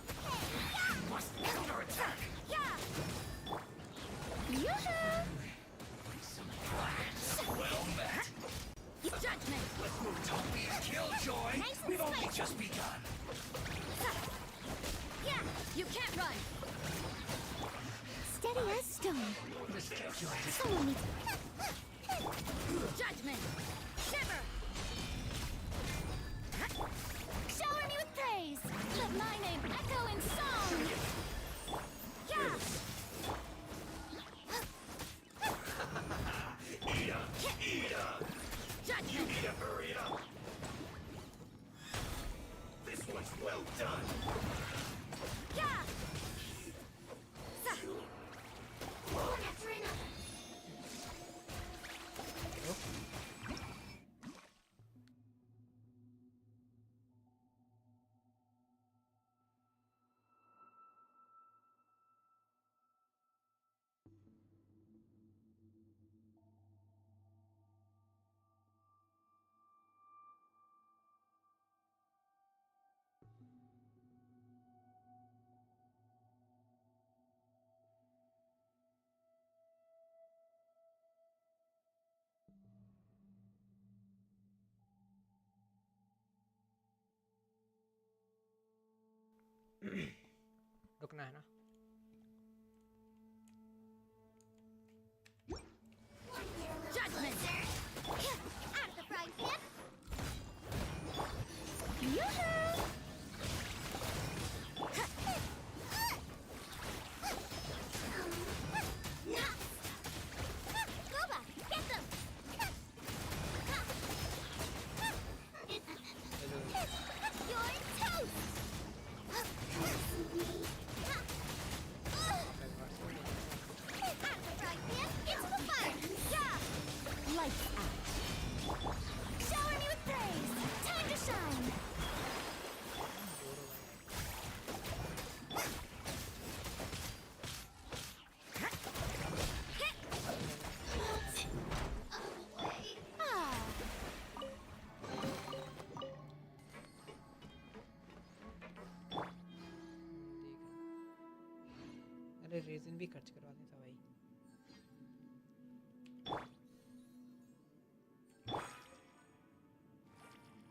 Yeah.
Must counterattack.
Yeah. Yoo-hoo.
Well met.
Judgment.
Don't be a killjoy.
Nice and
We've only
spicy.
just begun.
Yeah, you can't run. Steady as stone. Someone needs. Judgment. Shiver. Shower me with praise. Let my name echo in song. Yeah. Judgment.
You need to hurry up. This one's well done.
Yeah.
रुकना है ना
Judgment. Out of the frying pan. Yoo-hoo.
थोड़े रेज़न भी खर्च करवा देता भाई।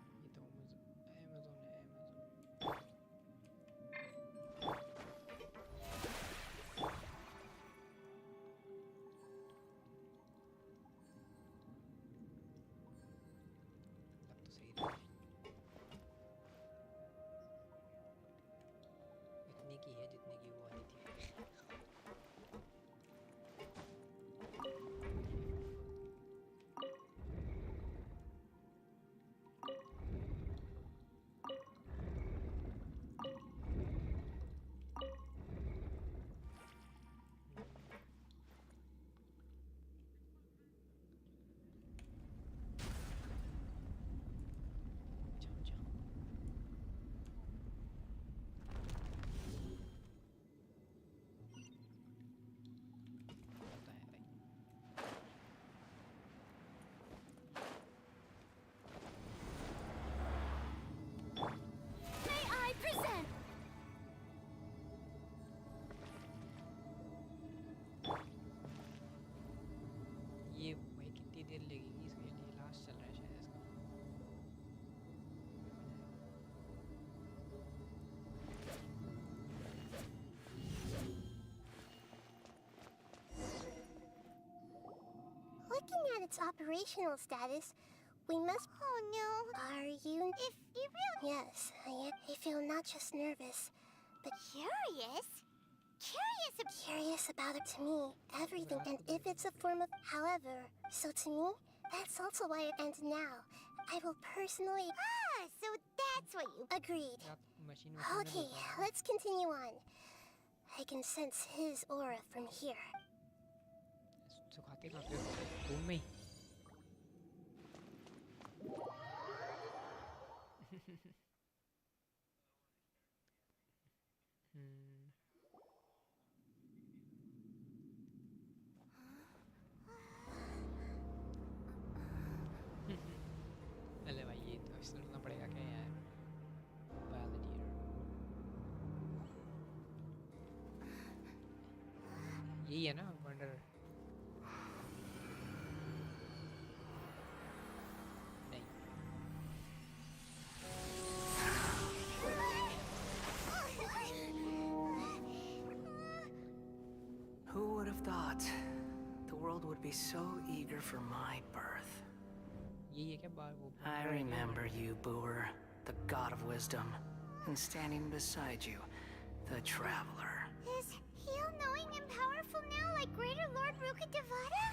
ये तो अमेज़न है, अमेज़न। लग तो सही रहा है। इतनी की है जितने की वो वाली थी।
May I present?
ये भाई कितनी देर लगेगी इसके लिए? लास्ट चल रहा है शायद इसका।
Looking at its operational status, we must... Oh no. Are you... If you really... Yes, I am. I feel not just nervous, but... Curious? Curious about it to me. Everything, and if it's a form of... However, so to me, that's also why it ends now. I will personally... Ah, so that's what you... Agreed. Okay, let's continue on. I can sense his aura from here.
सुखाते कहाँ पे हो? Room में ही। अरे भाई ये तो सुनना पड़ेगा क्या यार? Balladeer। यही है ना वंडर? नहीं।
Who would have thought the world would be so eager for my birth?
यही है क्या बार वो?
I remember you, Booer, the god of wisdom, and standing beside you, the traveler.
Is he all-knowing and powerful now, like Greater Lord Rukkhadevata?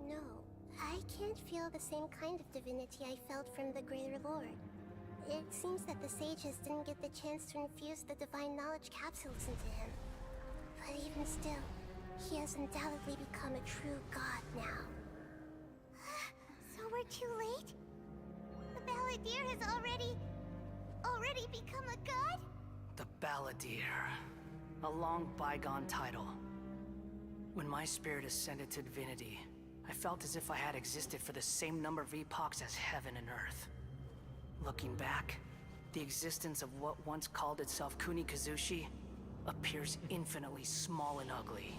No, I can't feel the same kind of divinity I felt from the Greater Lord. It seems that the sages didn't get the chance to infuse the divine knowledge capsules into him. But even still, he has undoubtedly become a true god now. So we're too late? The Balladeer has already become a god?
The Balladeer. A long bygone title. When my spirit ascended to divinity, I felt as if I had existed for the same number of epochs as heaven and earth. Looking back, the existence of what once called itself Kunikazushi appears infinitely small and ugly.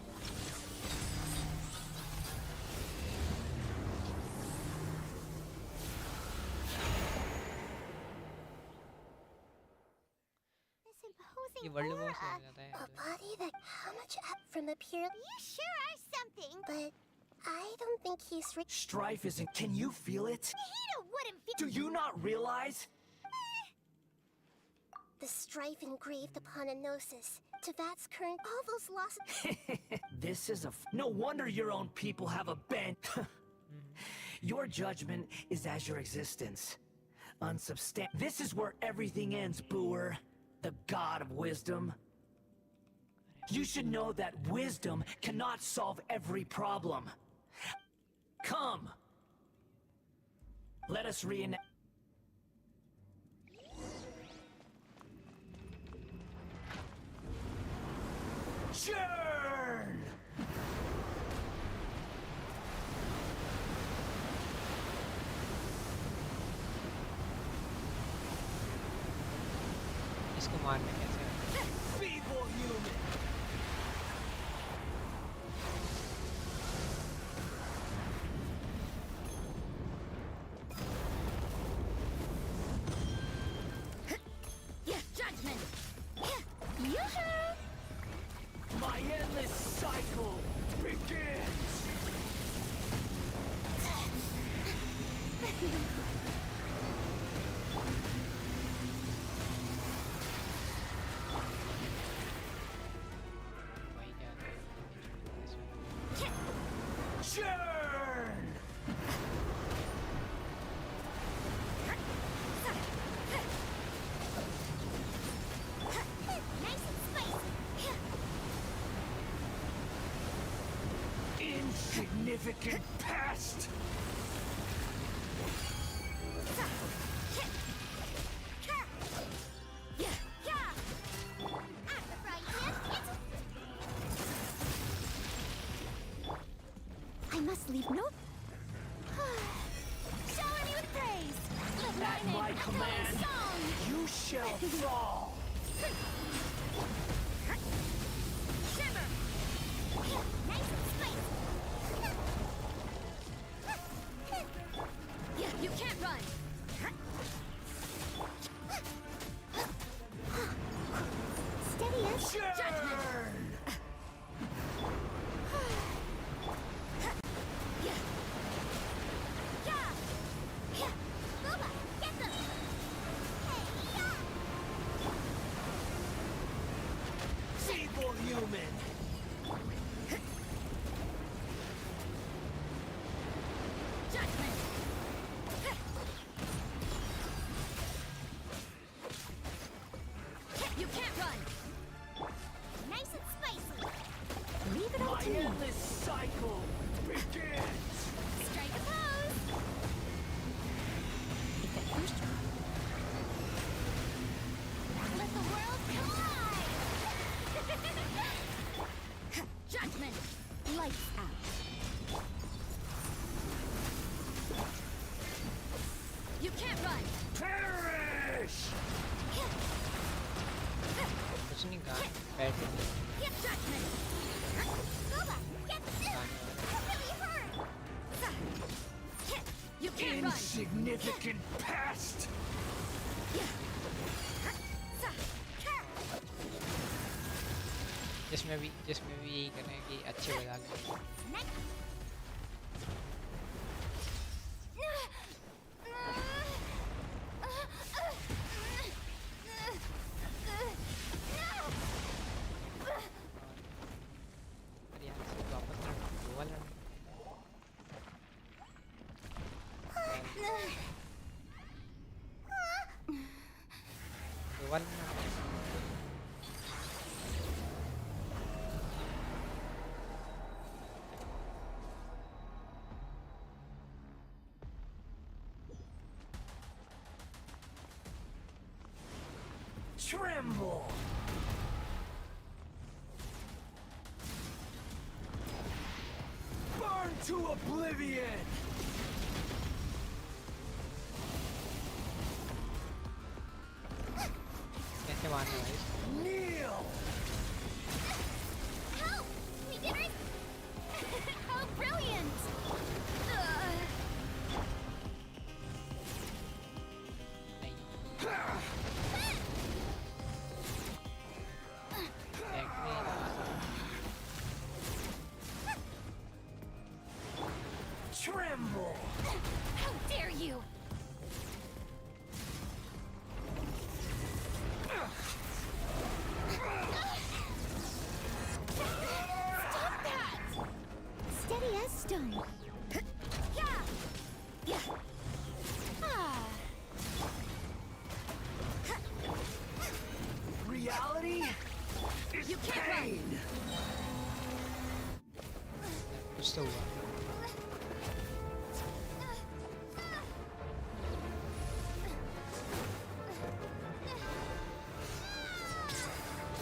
ये world war से जाता है।
A body that how much up from the pure... You sure are something. But I don't think he's...
Strife isn't... Can you feel it?
Nahida wouldn't feel...
Do you not realize?
The strife engraved upon a gnosis. Tevat's current... All those losses...
This is a... No wonder your own people have a bent. Your judgment is as your existence. This is where everything ends, Booer. The god of wisdom. You should know that wisdom cannot solve every problem. Come! Let us reenact... Churn!
इसको मारना कैसे है?
Feeble human!
Churn!
Nice and spicy.
Insignificant pest!
I must leave no. Shower me with praise. Let
At
my
my
name echo in
command,
song.
you shall fall!
Shimmer. Nice and spicy.
Yeah, you can't run.
Steady as
Churn!
Boba, get them.
Feeble human!
Judgment. You can't run.
Nice and spicy. Leave it all
My
to me.
endless cycle begins!
Strike a pose. If at first let the world collide.
Judgment.
Lights out.
You can't run.
Perish!
कुछ नहीं कहा बैठ
Get judgment.
Boba, get this. That really hurt.
You can't run.
Insignificant pest!
जिसमें भी यही कर रहे हैं कि अच्छे बजा लें अरे यार इसको वापस लड़ना दो वाला दो वाला
Tremble! Burn to oblivion!
कैसे मारने भाई
Kneel!
Help! We did it! How brilliant!
Tremble!
How dare you! Stop that! Steady as stone. Yeah. Ah.
Reality is
You can't run.
pain!
कुछ तो हुआ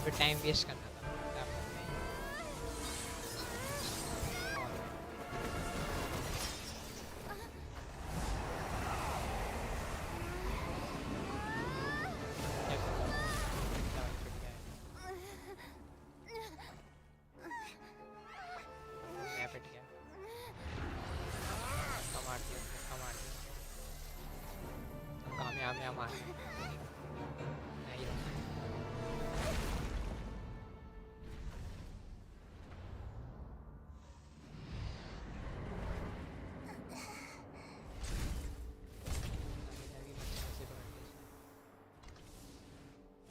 फिर टाइम वेस्ट करना था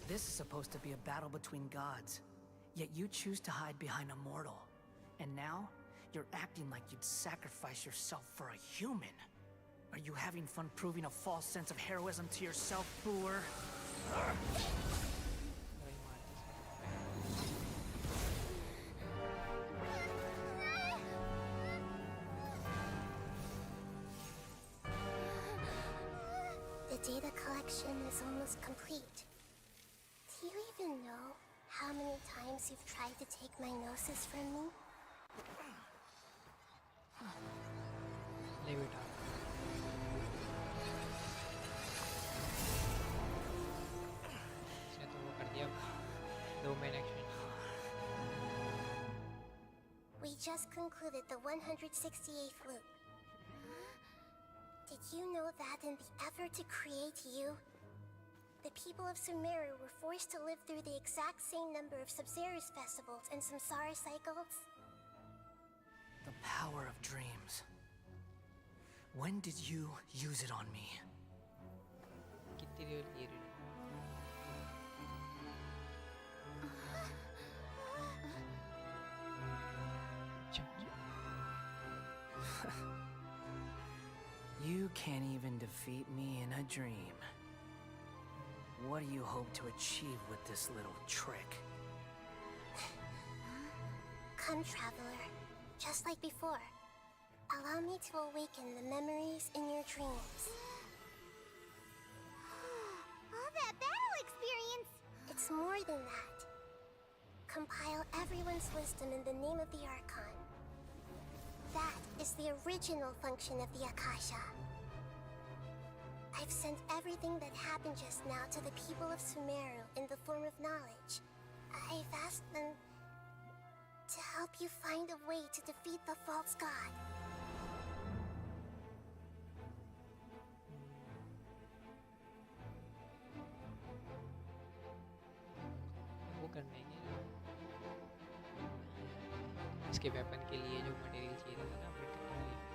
This is supposed to be a battle between gods, yet you choose to hide behind a mortal. And now, you're acting like you'd sacrifice yourself for a human. Are you having fun proving a false sense of heroism to yourself, Booer?
The data collection is almost complete. Do you even know how many times you've tried to take my gnosis from me?
Leave it out. इसने तो वो कर दिया 2 main action.
We just concluded the 168th loop. Did you know that in the effort to create you, the people of Sumeru were forced to live through the exact same number of Sub-Zerus festivals and samsara cycles?
The power of dreams. When did you use it on me?
कितनी देर ले रही है?
You can't even defeat me in a dream. What do you hope to achieve with this little trick?
Come, traveler. Just like before. Allow me to awaken the memories in your dreams.
All that battle experience!
It's more than that. Compile everyone's wisdom in the name of the Archon. That is the original function of the Akasha. I've sent everything that happened just now to the people of Sumeru in the form of knowledge. I've asked them to help you find a way to defeat the false god.
वो करने के इसके weapon के लिए जो material चाहिए था ना अपडेट करने के लिए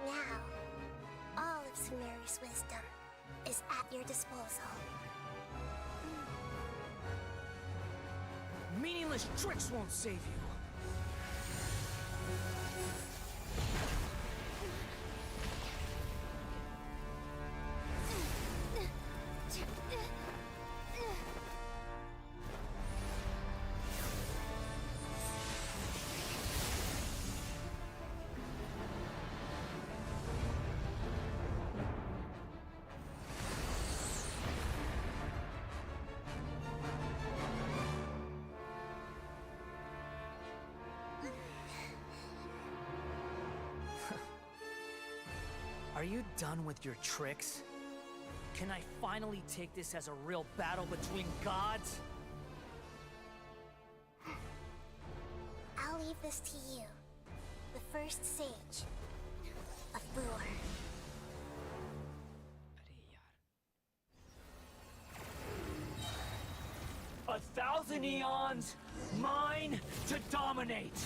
Now, all of Sumeru's wisdom is at your disposal.
Meaningless tricks won't save you. Are you done with your tricks? Can I finally take this as a real battle between gods?
I'll leave this to you, the first sage of Lure.
1,000 eons, mine to dominate!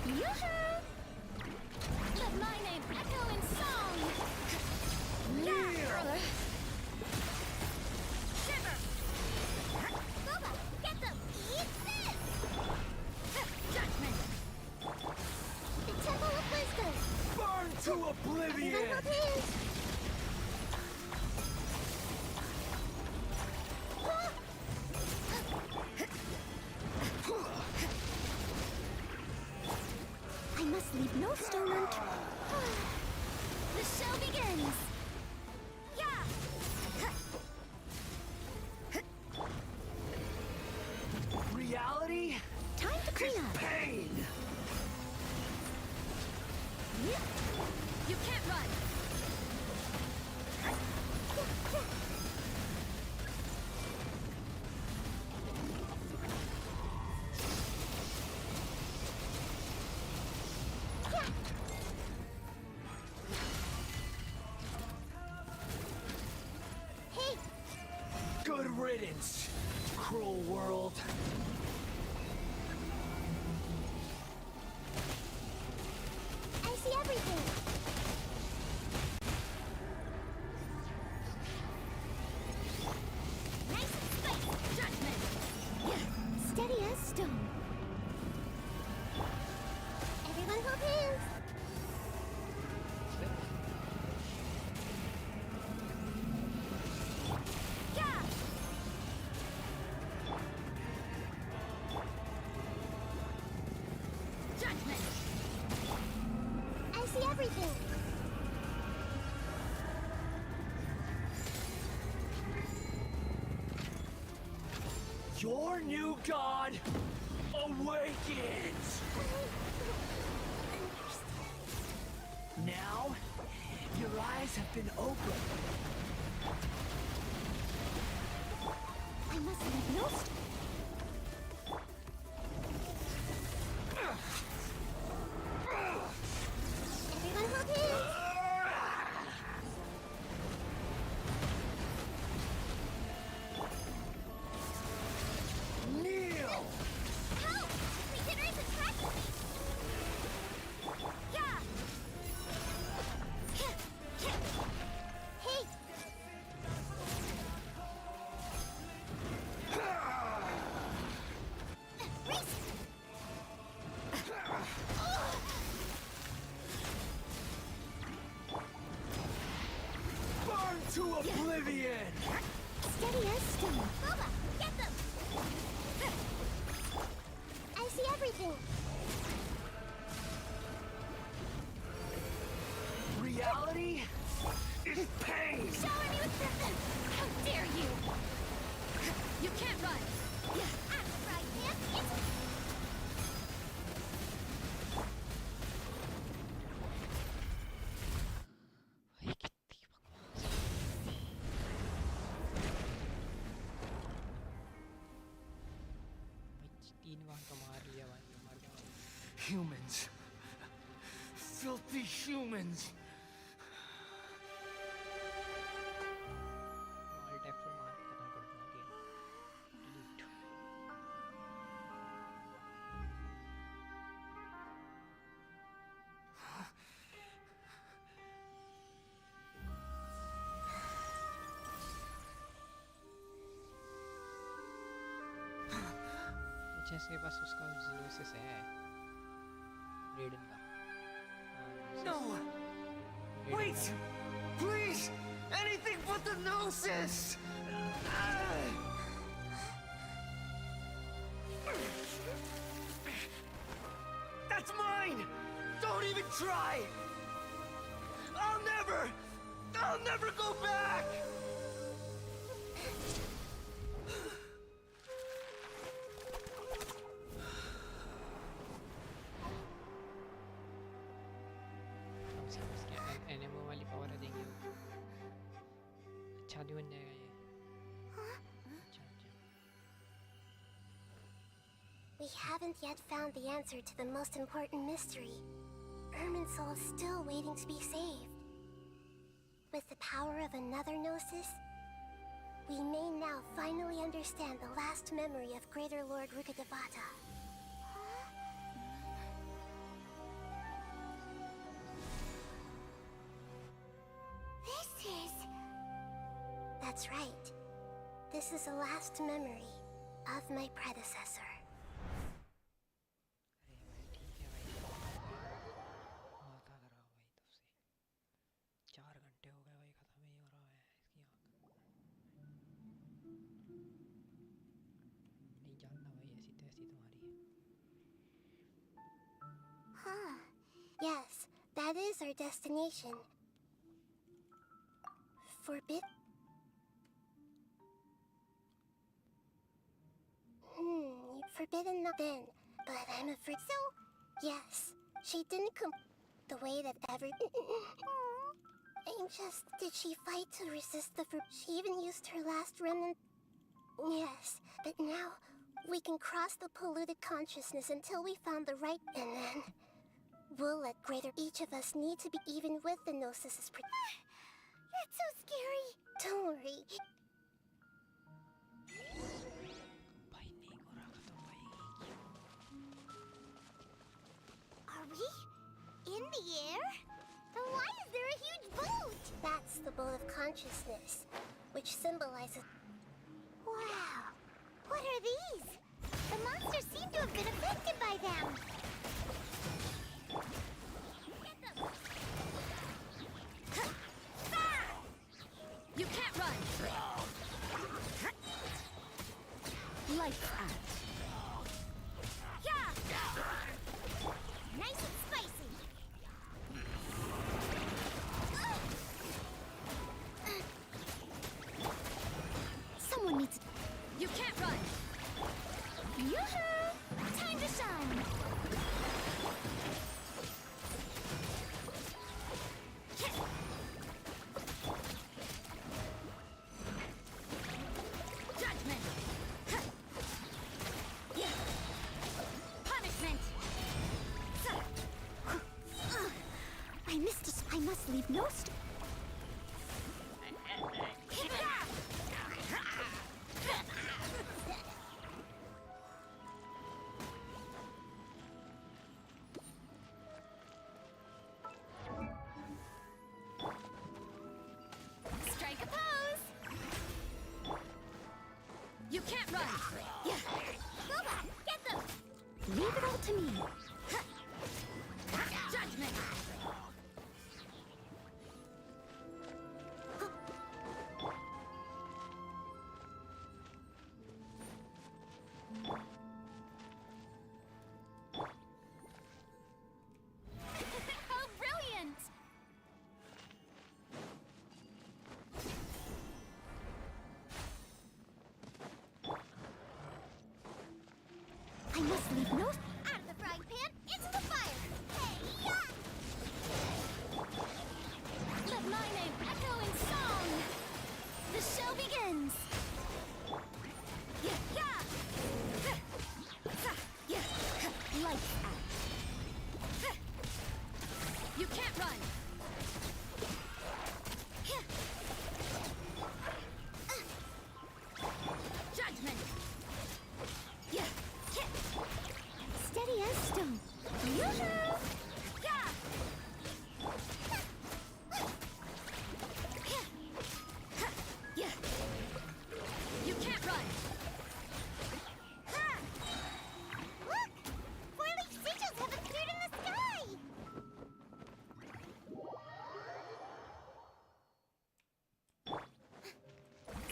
Yoo-hoo! Let my name echo in song! Yeah! Shiver! Boba, get them! Eat this! Judgment!
The Temple of Wisdom!
Burn to oblivion!
Everyone hold hands!
I must leave no stone unturned. The show begins! Yeah!
Reality?
Time to clean up!
Pain!
You can't run!
Hey!
Good riddance, cruel world. Your new god awakens! Now, your eyes have been opened.
I must have lost. Everyone hold hands!
Kneel!
Help! Legionnaires attacking me! Yeah! Hey!
Burn to oblivion!
Steady as stone. Boba, get them! I see everything.
Reality is pain!
Shower me with the... How dare you! You can't run! I'm right, man!
Humans. Filthy humans.
के पास उसका ज़ीनोसिस है रेडन का
No! Wait! Please! Anything but the Gnosis! That's mine! Don't even try! I'll never go back!
NMO वाली power आ देंगे अच्छा भी बन जाएगा ये
We haven't yet found the answer to the most important mystery. Irminsul is still waiting to be saved. With the power of another Gnosis, we may now finally understand the last memory of Greater Lord Rukkhadevata. That's right. This is the last memory of my predecessor. Huh. Yes, that is our destination. Forbidden not then, but I'm afraid so. Yes, she didn't come the way that I'm just... Did she fight to resist the She even used her last remnant? Yes, but now we can cross the polluted consciousness until we found the right... And then we'll let each of us need to be even with the Gnosis' That's so scary. Don't worry. Are we in the air? And why is there a huge boat? That's the boat of consciousness, which symbolizes... Wow! What are these? The monsters seem to have been affected by them. Get them!
You can't run! Lights out.
Nice and spicy.
Someone needs... You can't run!
Yeah. Boba, get them!
Leave it all to me.
Judgment! How brilliant!
I must leave no... Out of the frying pan, into the fire! Hey, yeah!
Let my name echo in song! The show begins! Yeah, yeah! Yeah,
Lights out.
you can't run! Judgment! Yeah!
Steady as stone.
Yoo-hoo! Yeah! Yeah! You can't run!
Ha! Look! Four-leaf sigils have appeared in the sky!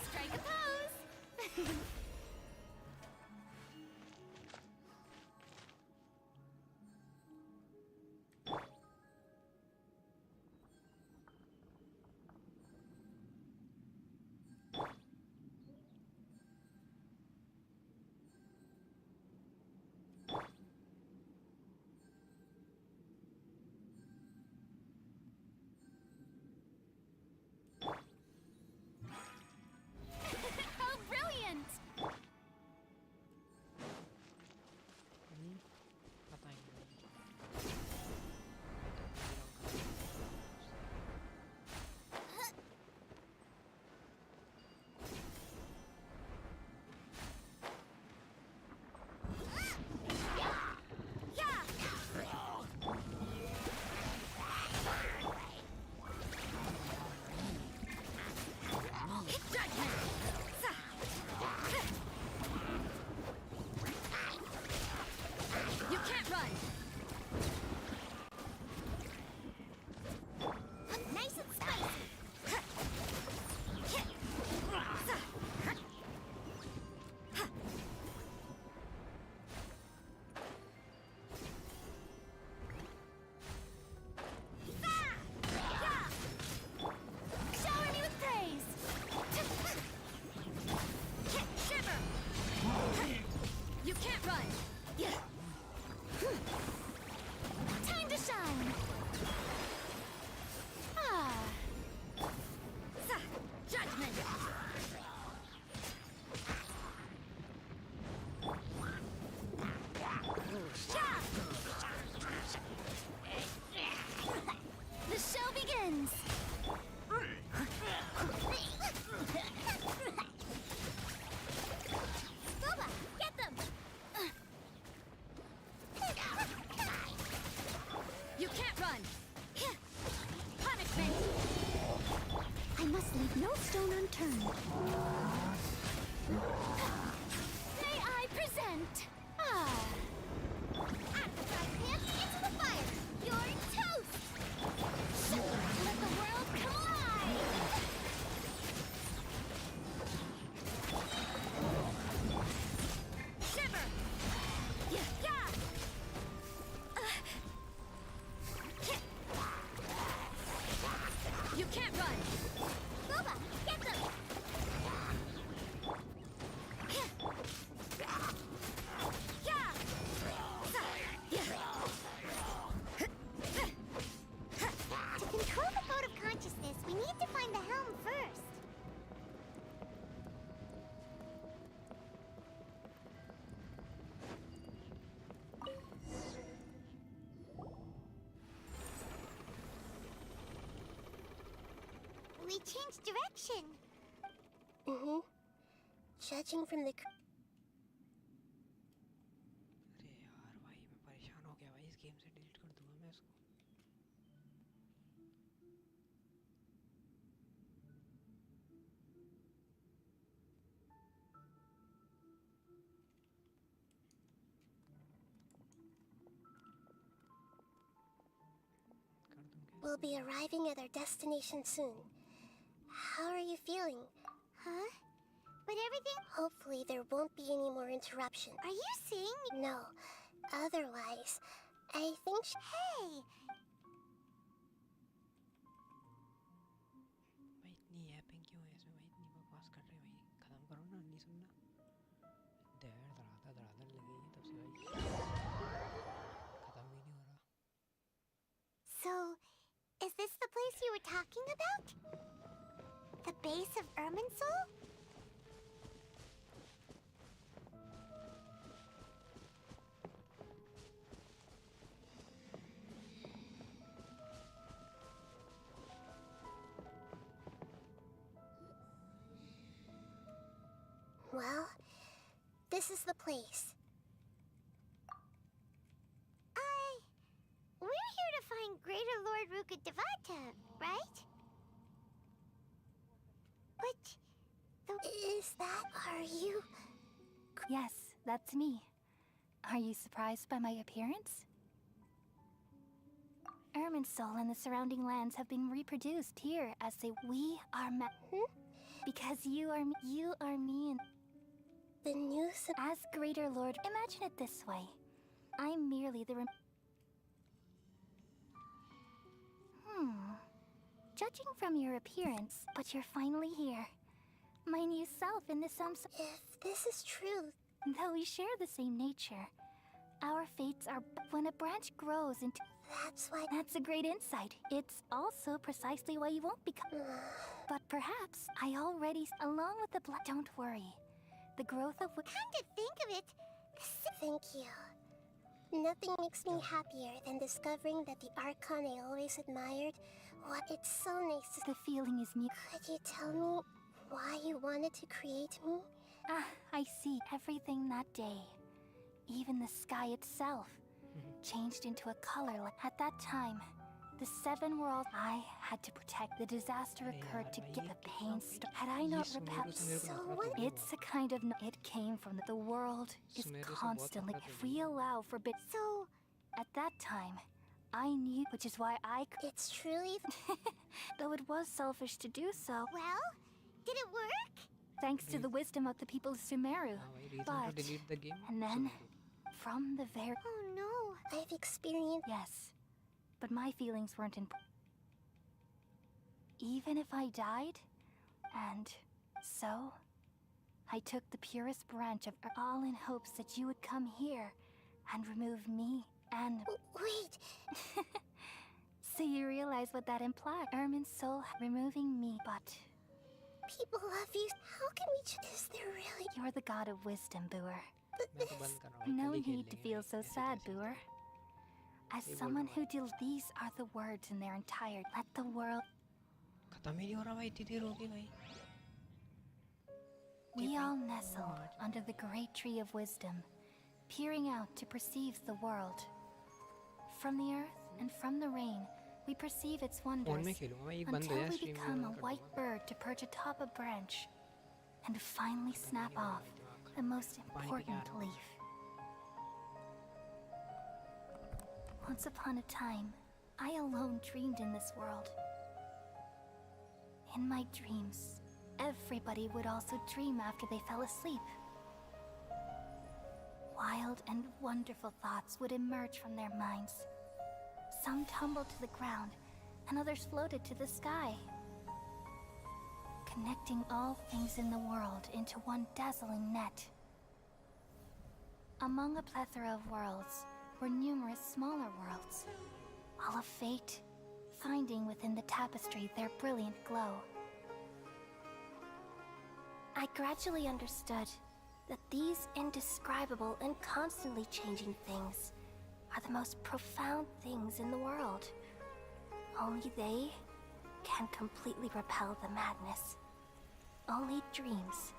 Strike a pose! How brilliant!
पता ही नहीं।
You can't run!
Nice and spicy!
Shower me with praise! Shiver! You can't run! Time to shine! Ah! Judgment! The show begins!
Boba, get them!
You can't run! Punishment!
I must leave no stone unturned.
May I present?
Out of the frying pan, into the fire! You're toast!
Let the world collide! Shiver! Yeah! You can't run!
Boba, get them! To control the boat of consciousness, we need to find the helm first. We changed direction.
Judging from the...
अरे यार भाई मैं परेशान हो गया भाई इस game से डिलीट कर दूंगा मैं इसको
We'll be arriving at our destination soon. How are you feeling? Huh? But everything... Hopefully there won't be any more interruption. Are you seeing? No. Otherwise, I think... Hey!
White नहीं है pink क्यों है इसमें white नहीं बकवास कर रहे भाई खत्म करो ना नहीं सुनना देर धड़ाधड़ लगी है तब से भाई खत्म भी नहीं हो रहा
So, is this the place you were talking about? The base of Irminsul? Well, this is the place. We're here to find Greater Lord Rukkhadevata, right? But is that... Are you...
Yes, that's me. Are you surprised by my appearance? Irminsul and the surrounding lands have been reproduced here as we are because you are me and...
The news...
As Greater Lord... Imagine it this way. I'm merely the... Judging from your appearance, but you're finally here. My new self in this
If this is true...
Though we share the same nature, our fates are... When a branch grows into...
That's why...
That's a great insight. It's also precisely why you won't become... But perhaps I already... Along with the blood... Don't worry. The growth of...
Come to think of it... Thank you. Nothing makes me happier than discovering that the Archon I always admired... What? It's so nice to...
The feeling is me.
Could you tell me why you wanted to create me?
Ah, I see. Everything that day, even the sky itself, changed into a color. At that time, the 7 worlds I had to protect. The disaster occurred to get the pain. Had I not repelled...
So what?
It's a kind of... It came from the world is constantly... If we allow for bit...
So...
At that time... I knew, which is why I...
It's truly...
Though it was selfish to do so.
Well, did it work?
Thanks to the wisdom of the people of Sumeru. But...
delete the game.
And then, from the very...
Oh no, I've experienced...
Yes, but my feelings weren't in... Even if I died, and so, I took the purest branch of... All in hopes that you would come here and remove me. And...
Wait!
So you realize what that implied? Irminsul removing me, but...
People love you. How can we... Is there really...
You're the god of wisdom, Booer.
But this...
No need to feel so sad, Booer. As someone who deals... These are the words in their entire... Let the world...
खत्म ही नहीं हो रहा भाई इतनी देर हो गई भाई
We all nestle under the great tree of wisdom, peering out to perceive the world. From the earth and from the rain, we perceive its wonders until we become a white bird to perch atop a branch and finally snap off the most important leaf. Once upon a time, I alone dreamed in this world. In my dreams, everybody would also dream after they fell asleep. Wild and wonderful thoughts would emerge from their minds. Some tumbled to the ground, and others floated to the sky, connecting all things in the world into one dazzling net. Among a plethora of worlds were numerous smaller worlds, all of fate, finding within the tapestry their brilliant glow. I gradually understood that these indescribable and constantly changing things are the most profound things in the world. Only they can completely repel the madness. Only dreams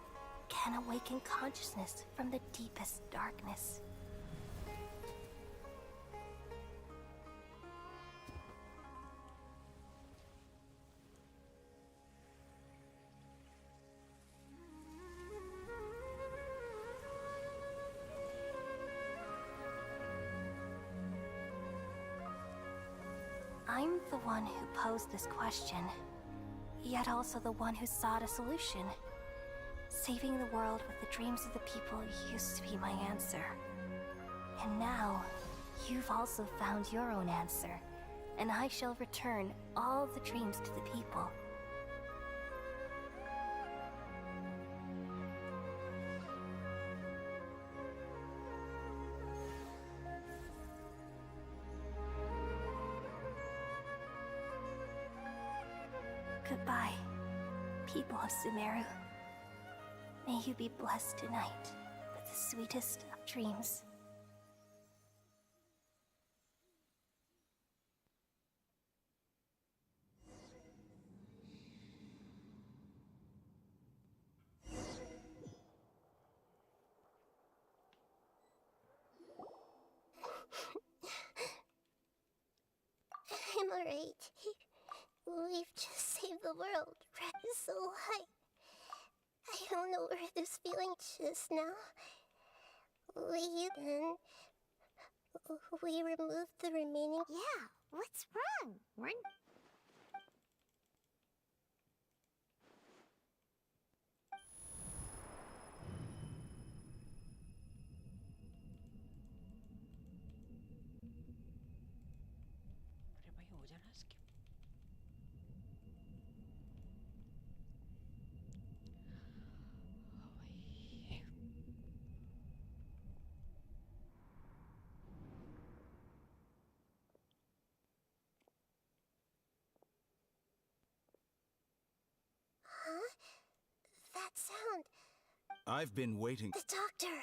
can awaken consciousness from the deepest darkness. I'm the one who posed this question, yet also the one who sought a solution. Saving the world with the dreams of the people used to be my answer. And now, you've also found your own answer, and I shall return all the dreams to the people. Goodbye, people of Sumeru. May you be blessed tonight with the sweetest of dreams.
I'm alright. We've just saved the world, right? So I don't know where this feeling just now. We removed the remaining. Yeah, what's wrong? Huh? That sound.
I've been waiting.
The doctor.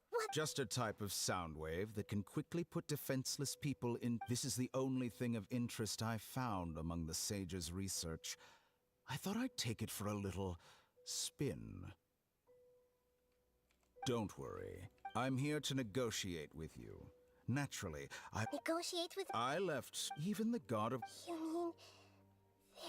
What?
Just a type of sound wave that can quickly put defenseless people in. This is the only thing of interest I've found among the sage's research. I thought I'd take it for a little spin. Don't worry. I'm here to negotiate with you. Naturally,
Negotiate with.
I left even the god of
You mean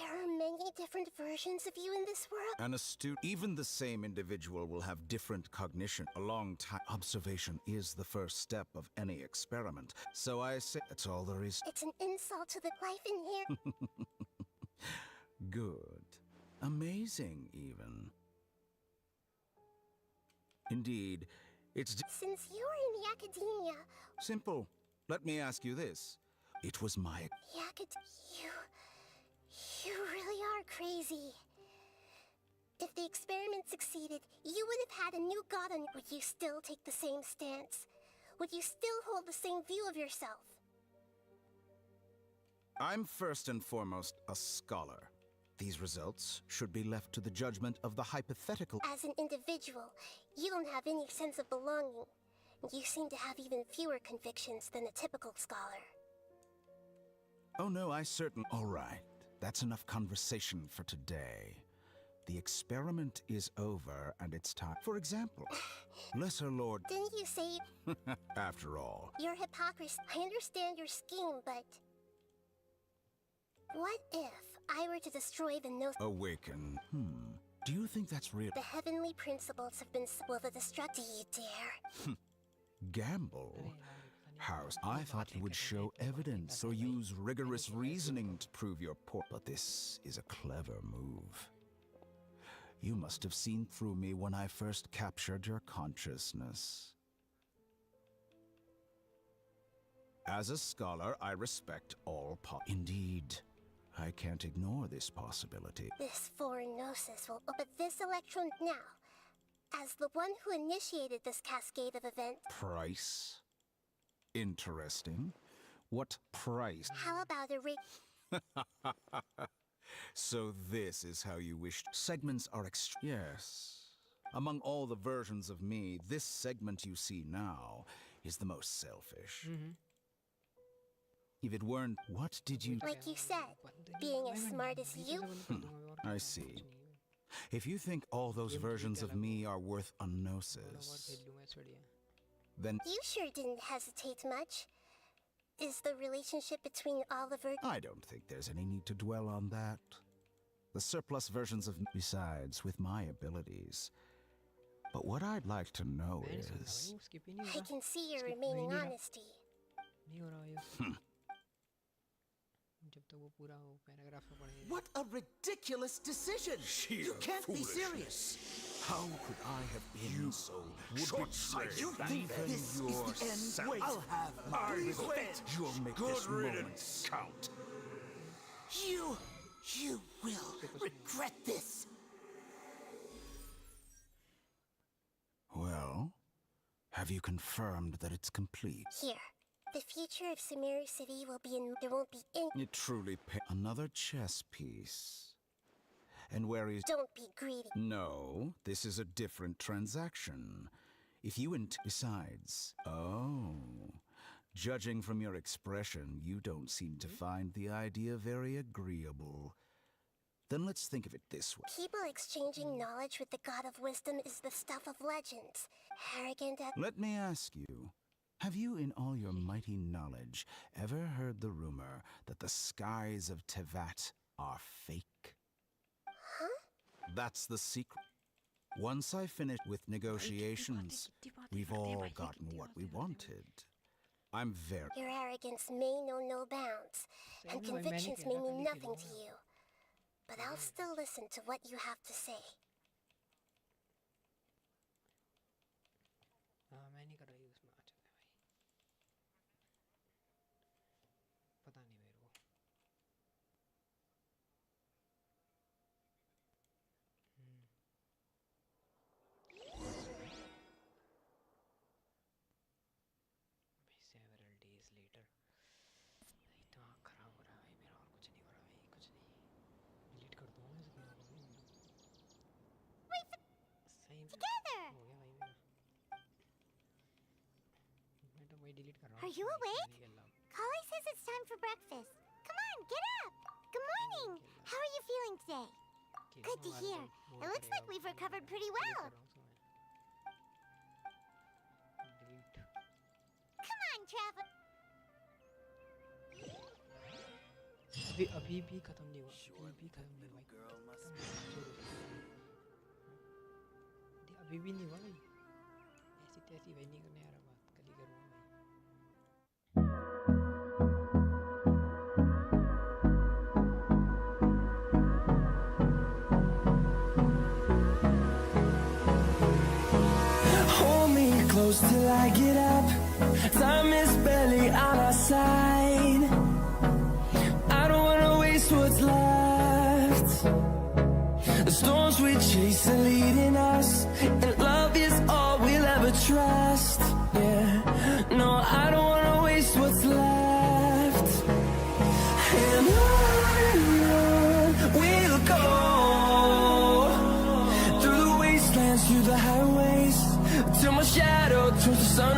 there are many different versions of you in this world?
an astute. Even the same individual will have different cognition. A long time observation is the first step of any experiment. So I say that's all there is.
It's an insult to the life in here.
Good. Amazing, even. Indeed, it's
Since you were in the academia,
simple. Let me ask you this. It was my...
You really are crazy. If the experiment succeeded, you would have had a new god on. Would you still take the same stance? Would you still hold the same view of yourself?
I'm first and foremost a scholar. These results should be left to the judgment of the hypothetical.
As an individual, you don't have any sense of belonging. You seem to have even fewer convictions than a typical scholar.
Oh no, I certainly... All right. That's enough conversation for today. The experiment is over, and it's time. For example, Lesser Lord...
Didn't you say...
After all...
Your hypocrisy. I understand your scheme, but... What if I were to destroy the Gnosis?
Awaken. Do you think that's real?
The heavenly principles have been... Will the destruct... Do you dare?
Gamble? House, I thought you would show evidence or use rigorous reasoning to prove your point. But this is a clever move. You must have seen through me when I first captured your consciousness. As a scholar, I respect all Indeed, I can't ignore this possibility.
This foreign gnosis will... But this electron now, as the one who initiated this cascade of events...
Price? Interesting. What price?
How about a
So this is how you wished. Segments are Yes. Among all the versions of me, this segment you see now is the most selfish. If it weren't, what did you...
Like you said, being as smart as you...
I see. If you think all those versions of me are worth a gnosis, then...
You sure didn't hesitate much. Is the relationship between all the
I don't think there's any need to dwell on that. The surplus versions of... Besides, with my abilities. But what I'd like to know is...
I can see your remaining honesty.
जब तक वो पूरा वो paragraph में पढ़ेगा.
What a ridiculous decision! You can't be serious.
How could I have been so
short-sighted? You think this is the end? Wait, I'll have my quit.
You'll make this moment count.
You will regret this.
Well, have you confirmed that it's complete?
Here. The future of Sumeru City will be in... There won't be any...
It truly another chess piece. And where is...
Don't be greedy.
No, this is a different transaction. If you Besides... Oh... Judging from your expression, you don't seem to find the idea very agreeable. Then let's think of it this way.
People exchanging knowledge with the God of Wisdom is the stuff of legends. Arrogant...
Let me ask you... Have you, in all your mighty knowledge, ever heard the rumor that the skies of Tevat are fake?
Huh?
That's the secret. Once I finish with negotiations, we've all gotten what we wanted. I'm very...
Your arrogance may know no bounds, and convictions may mean nothing to you. But I'll still listen to what you have to say.
मैं नहीं कर रही उसमें. अच्छा भाई पता नहीं मेरे को. Several days later. इतना खराब हो रहा है भाई मेरा, और कुछ नहीं हो रहा भाई, कुछ नहीं. डिलीट कर दूँ मैं इसको. सही
Together.
हो गया भाई मेरा. मैं तो वही डिलीट कर रहा हूँ.
Are you awake? Kali says it's time for breakfast. Come on, get up. Good morning. How are you feeling today? Good to hear. It looks like we've recovered pretty well. Come on, Traveler.
अभी भी खत्म नहीं हुआ. अभी भी खत्म नहीं हुआ. अभी भी नहीं हुआ भाई. ऐसी तैसी भाई नहीं करने आ रहा. बात कल ही करूँगा भाई.
Hold me close till I get up. Time is barely on our side. I don't wanna waste what's left. The storms we chase are leading us, and love is all we'll ever trust. Yeah, no, I don't wanna waste what's left. And on we'll go, through the wastelands, through the highways, till my shadow turns to sun